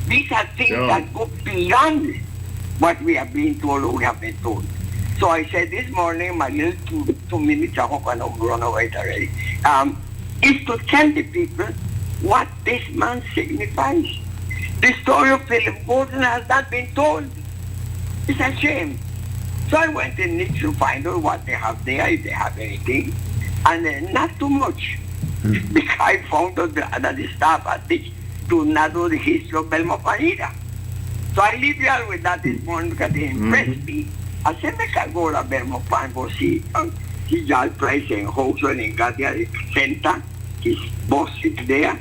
Speaker 9: These are things that go beyond what we are being told or we have been told. So I said this morning, my little two minutes, I hope I don't run away already, is to tell the people what this man signifies. The story of Philip Gordon has not been told. It's a shame. So I went in Nick to find out what they have there, if they have anything, and not too much. Because I found out that the staff at Nick do not know the history of Belmopan either. So I leave you all with that this morning because they impressed me. I said, make I go to Belmopan, go see George Price and Houghton and got there, the center, his boss is there.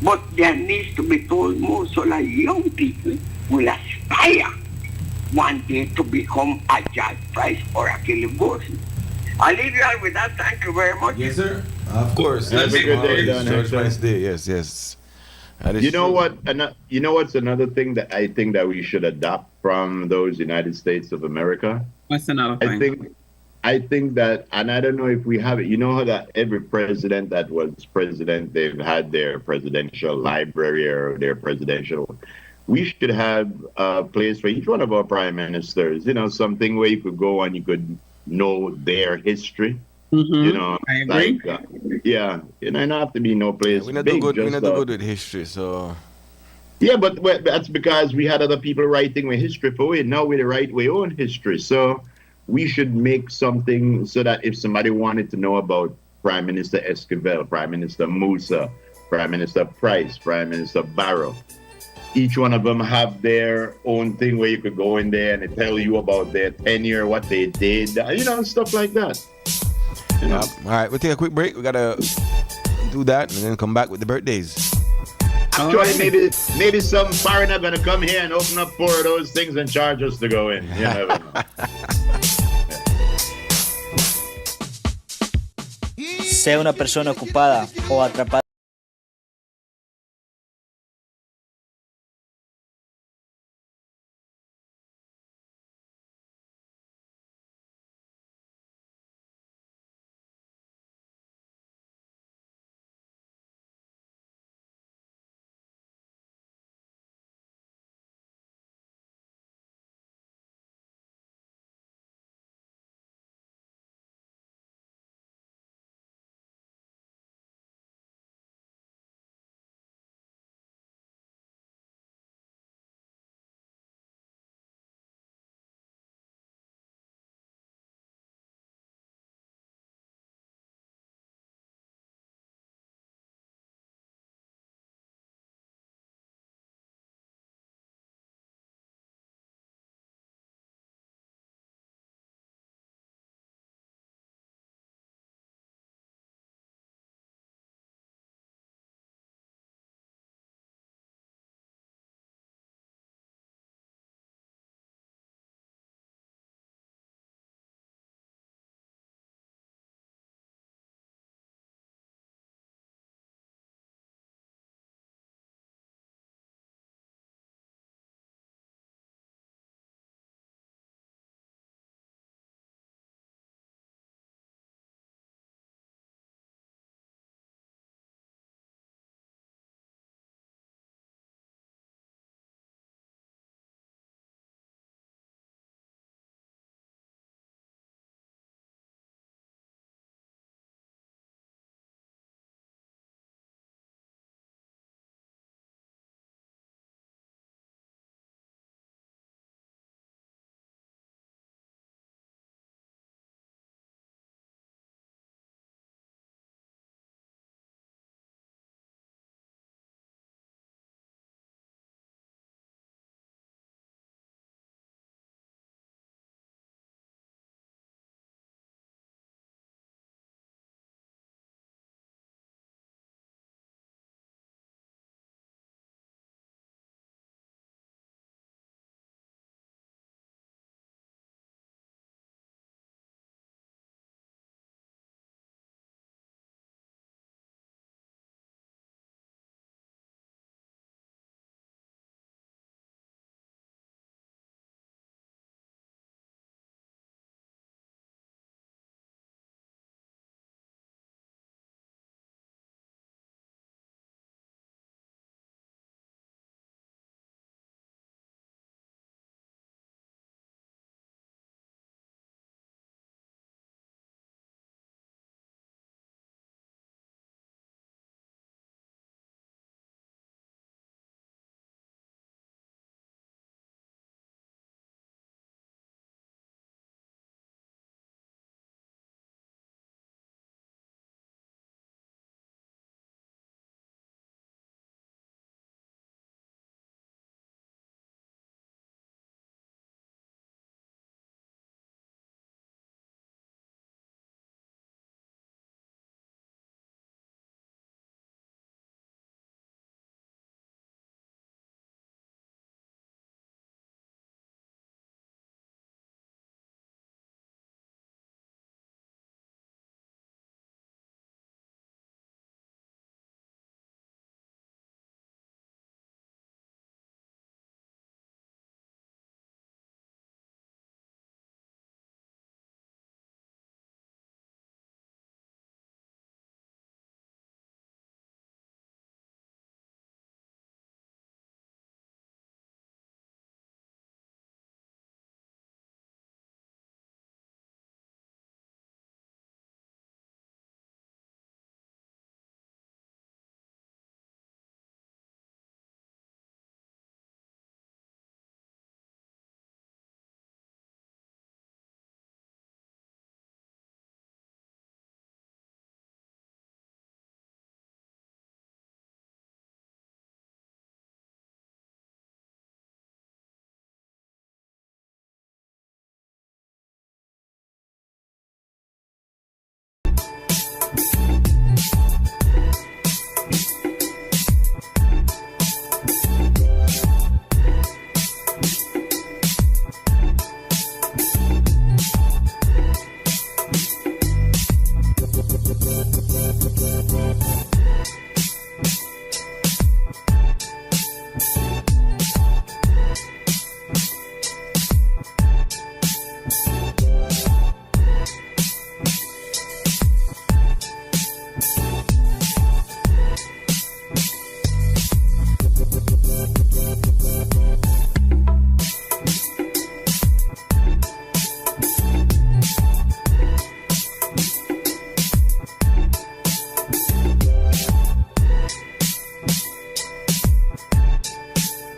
Speaker 9: But there needs to be told more so that young people will aspire one day to become a George Price or a Philip Gordon. I'll leave you all with that. Thank you very much.
Speaker 1: Yes, sir. Of course.
Speaker 2: Have a good day, Don.
Speaker 1: George Price Day. Yes, yes.
Speaker 2: You know what? You know what's another thing that I think that we should adopt from those United States of America?
Speaker 4: What's another thing?
Speaker 2: I think that, and I don't know if we have it. You know how that every president that was president, they've had their presidential library or their presidential. We should have a place for each one of our prime ministers. You know, something where you could go and you could know their history. You know,
Speaker 4: I agree.
Speaker 2: like yeah, you know, not have to be no place.
Speaker 1: We're not
Speaker 2: big,
Speaker 1: good. We're
Speaker 2: just,
Speaker 1: not good with history, so.
Speaker 2: Yeah, but that's because we had other people writing with history for it. Now we write our own history. So we should make something so that if somebody wanted to know about Prime Minister Esquivel, Prime Minister Musa, Prime Minister Price, Prime Minister Barrow, each one of them have their own thing where you could go in there and they tell you about their tenure, what they did, you know, stuff like that. You know?
Speaker 1: All right, we'll take a quick break. We got to do that and then come back with the birthdays.
Speaker 2: Actually, maybe some foreigner gonna come here and open up 4 of those things and charge us to go in. You never know.
Speaker 10: Sea una persona ocupada o atrapada.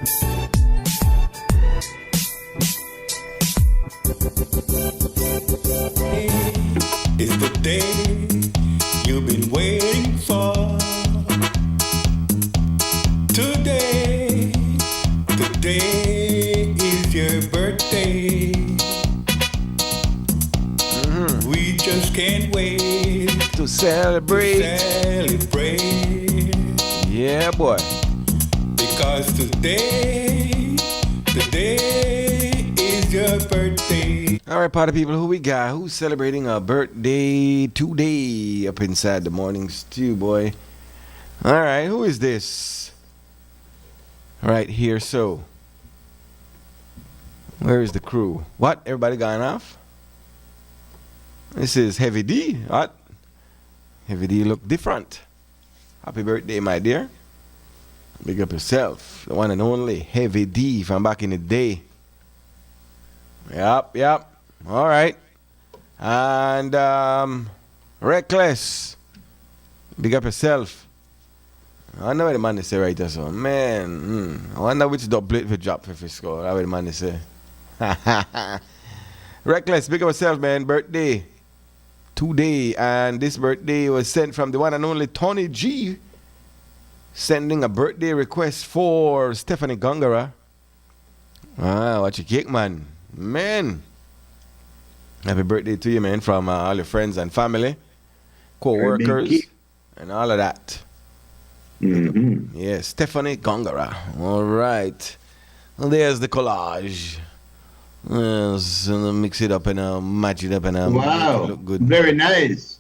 Speaker 11: It's the day you've been waiting for. Today is your birthday. We just can't wait
Speaker 1: to celebrate. Yeah, boy.
Speaker 11: Because today is your birthday.
Speaker 1: All right, party people, who we got? Who's celebrating a birthday today up inside the morning stew, boy? All right, who is this? Right here, so. Where is the crew? What? Everybody gone off? This is Heavy D. What? Heavy D look different. Happy birthday, my dear. Big up yourself. The one and only Heavy D from back in the day. Yep. All right. And Reckless. Big up yourself. I know what the man they say right there, so. Man, I wonder which doublet we drop for Frisco. That's what the man they say. Reckless, big up yourself, man. Birthday today. And this birthday was sent from the one and only Tony G. Sending a birthday request for Stephanie Gongara. What you cake, man. Man. Happy birthday to you, man, from all your friends and family, co-workers, and all of that.
Speaker 2: Mm-hmm.
Speaker 1: Yeah, Stephanie Gongara. All right. Well, there's the collage. So mix it up and match it up and
Speaker 2: wow,
Speaker 1: make it look good.
Speaker 2: Very nice.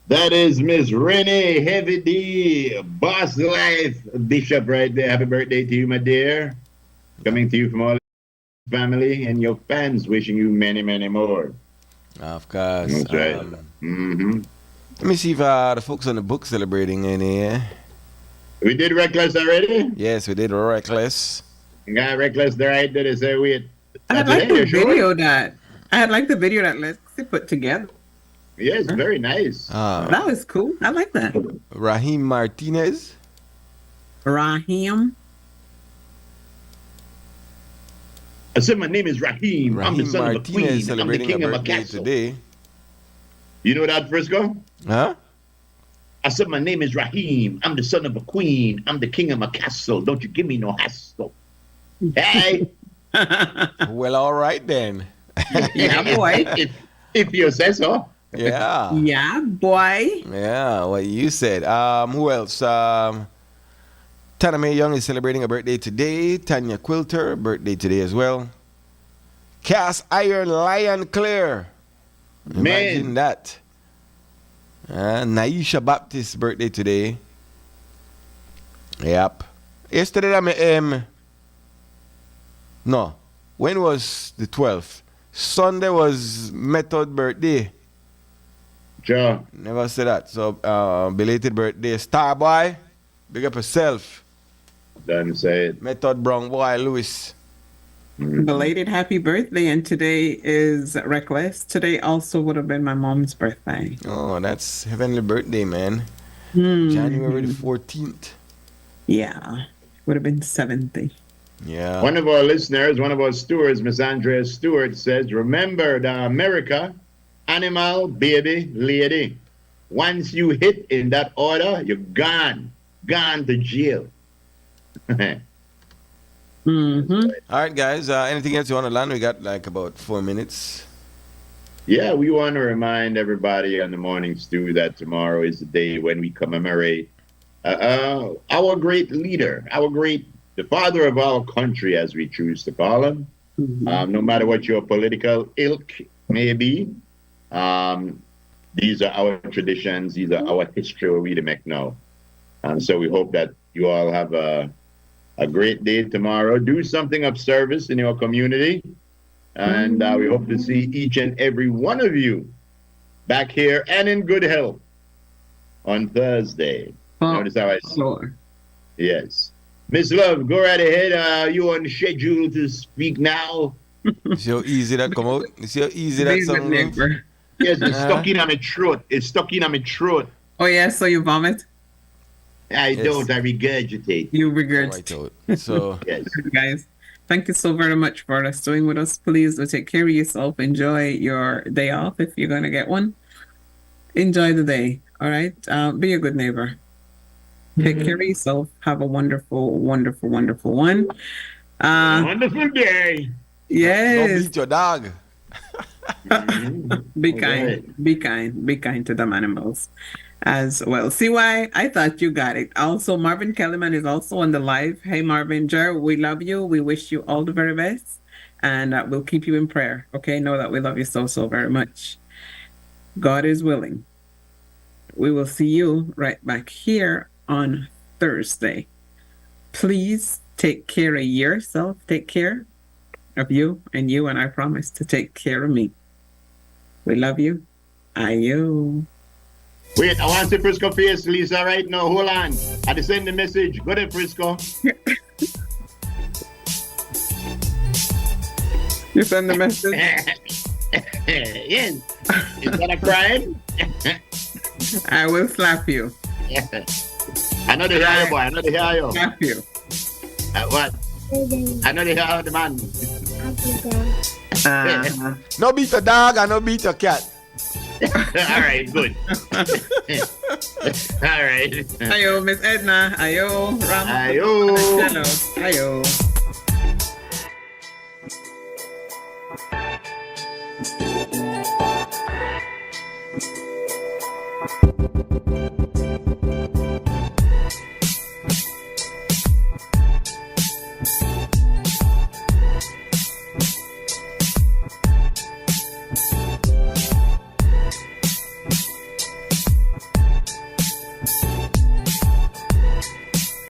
Speaker 2: That is Miss Renee Heavy D, Boss Life Bishop right there. Happy birthday to you, my dear. Coming to you from all family and your fans, wishing you many, many more.
Speaker 1: Of course.
Speaker 2: That's right.
Speaker 1: Let me see if the folks on the book celebrating any.
Speaker 2: We did Reckless already?
Speaker 1: Yes, we did Reckless.
Speaker 2: Got Reckless there right there. They say wait.
Speaker 4: I had like the video that Lexi put together.
Speaker 2: Yes, very nice.
Speaker 4: That was cool. I like that.
Speaker 1: Raheem Martinez.
Speaker 4: Raheem.
Speaker 2: I said my name is Raheem. I'm the son of a queen. I'm the king of a castle.
Speaker 1: Today.
Speaker 2: You know that, Frisco?
Speaker 1: Huh?
Speaker 2: I said my name is Raheem. I'm the son of a queen. I'm the king of my castle. Don't you give me no hassle. Hey.
Speaker 1: Well, all right then.
Speaker 4: Yeah, boy.
Speaker 2: If you say so.
Speaker 1: Yeah.
Speaker 4: Yeah, boy.
Speaker 1: Yeah, what you said. Who else? Tana Mae Young is celebrating a birthday today. Tanya Quilter, birthday today as well. Cast Iron Lion Claire. Imagine that. Naisha Baptist, birthday today. Yep. Yesterday, no. When was the 12th? Sunday was Method birthday.
Speaker 2: Sure.
Speaker 1: Never said that. So, belated birthday. Starboy, big up yourself.
Speaker 2: Done say it.
Speaker 1: Method Brown Boy, Lewis.
Speaker 4: Belated happy birthday, and today is Reckless. Today also would have been my mom's birthday.
Speaker 1: Oh, that's heavenly birthday, man. January the 14th.
Speaker 4: Yeah, would have been 70.
Speaker 1: Yeah.
Speaker 2: One of our listeners, one of our stewards, Miss Andrea Stewart, says, remember the America, animal, baby, lady. Once you hit in that order, you're gone. Gone to jail.
Speaker 1: All right, guys. Anything else you want to learn? We got like about 4 minutes.
Speaker 2: Yeah, we want to remind everybody on the morning stew that tomorrow is the day when we commemorate our great leader, the father of our country, as we choose to call him. No matter what your political ilk may be, these are our traditions. These are our history we to make now. So we hope that you all have a great day tomorrow. Do something of service in your community. And we hope to see each and every one of you back here and in good health on Thursday. Notice how I saw. Yes. Miss Love, go right ahead. You on schedule to speak now?
Speaker 1: See how easy that come out? You see how easy that sound?
Speaker 2: Yes, it's stuck in my throat. It's stuck in my throat.
Speaker 4: Oh, yeah, so you vomit?
Speaker 2: I don't. I regurgitate.
Speaker 4: You regurgitate.
Speaker 1: So
Speaker 2: yes,
Speaker 4: guys. Thank you so very much for staying with us. Please take care of yourself. Enjoy your day off if you're going to get one. Enjoy the day. All right. Be a good neighbor. Take care of yourself. Have a wonderful, wonderful, wonderful one.
Speaker 2: Wonderful day.
Speaker 4: Yes.
Speaker 1: Don't beat your dog.
Speaker 4: Be kind. Be kind. Be kind to them animals as well. See why? I thought you got it. Also, Marvin Kellyman is also on the live. Hey, Marvin, Jer, we love you. We wish you all the very best. And we'll keep you in prayer. Okay? Know that we love you so, so very much. God is willing. We will see you right back here on Thursday. Please take care of yourself. Take care of you, and I promise to take care of me. We love you. Ayo.
Speaker 2: Wait, I want to see Frisco face, Lisa, right now. Hold on. I just send the message. Go there, Frisco.
Speaker 4: You send the message?
Speaker 2: Yes. Is that a crime?
Speaker 4: I will slap you.
Speaker 2: I know the hear you, boy. I know the hear you.
Speaker 4: Slap you.
Speaker 2: What? I know the hear the man.
Speaker 1: No beat your dog and no beat your cat.
Speaker 2: All right, good. All right.
Speaker 4: Ayo, Miss Edna. Ayo, Ram.
Speaker 2: Ayo.
Speaker 4: Hello. Ayo.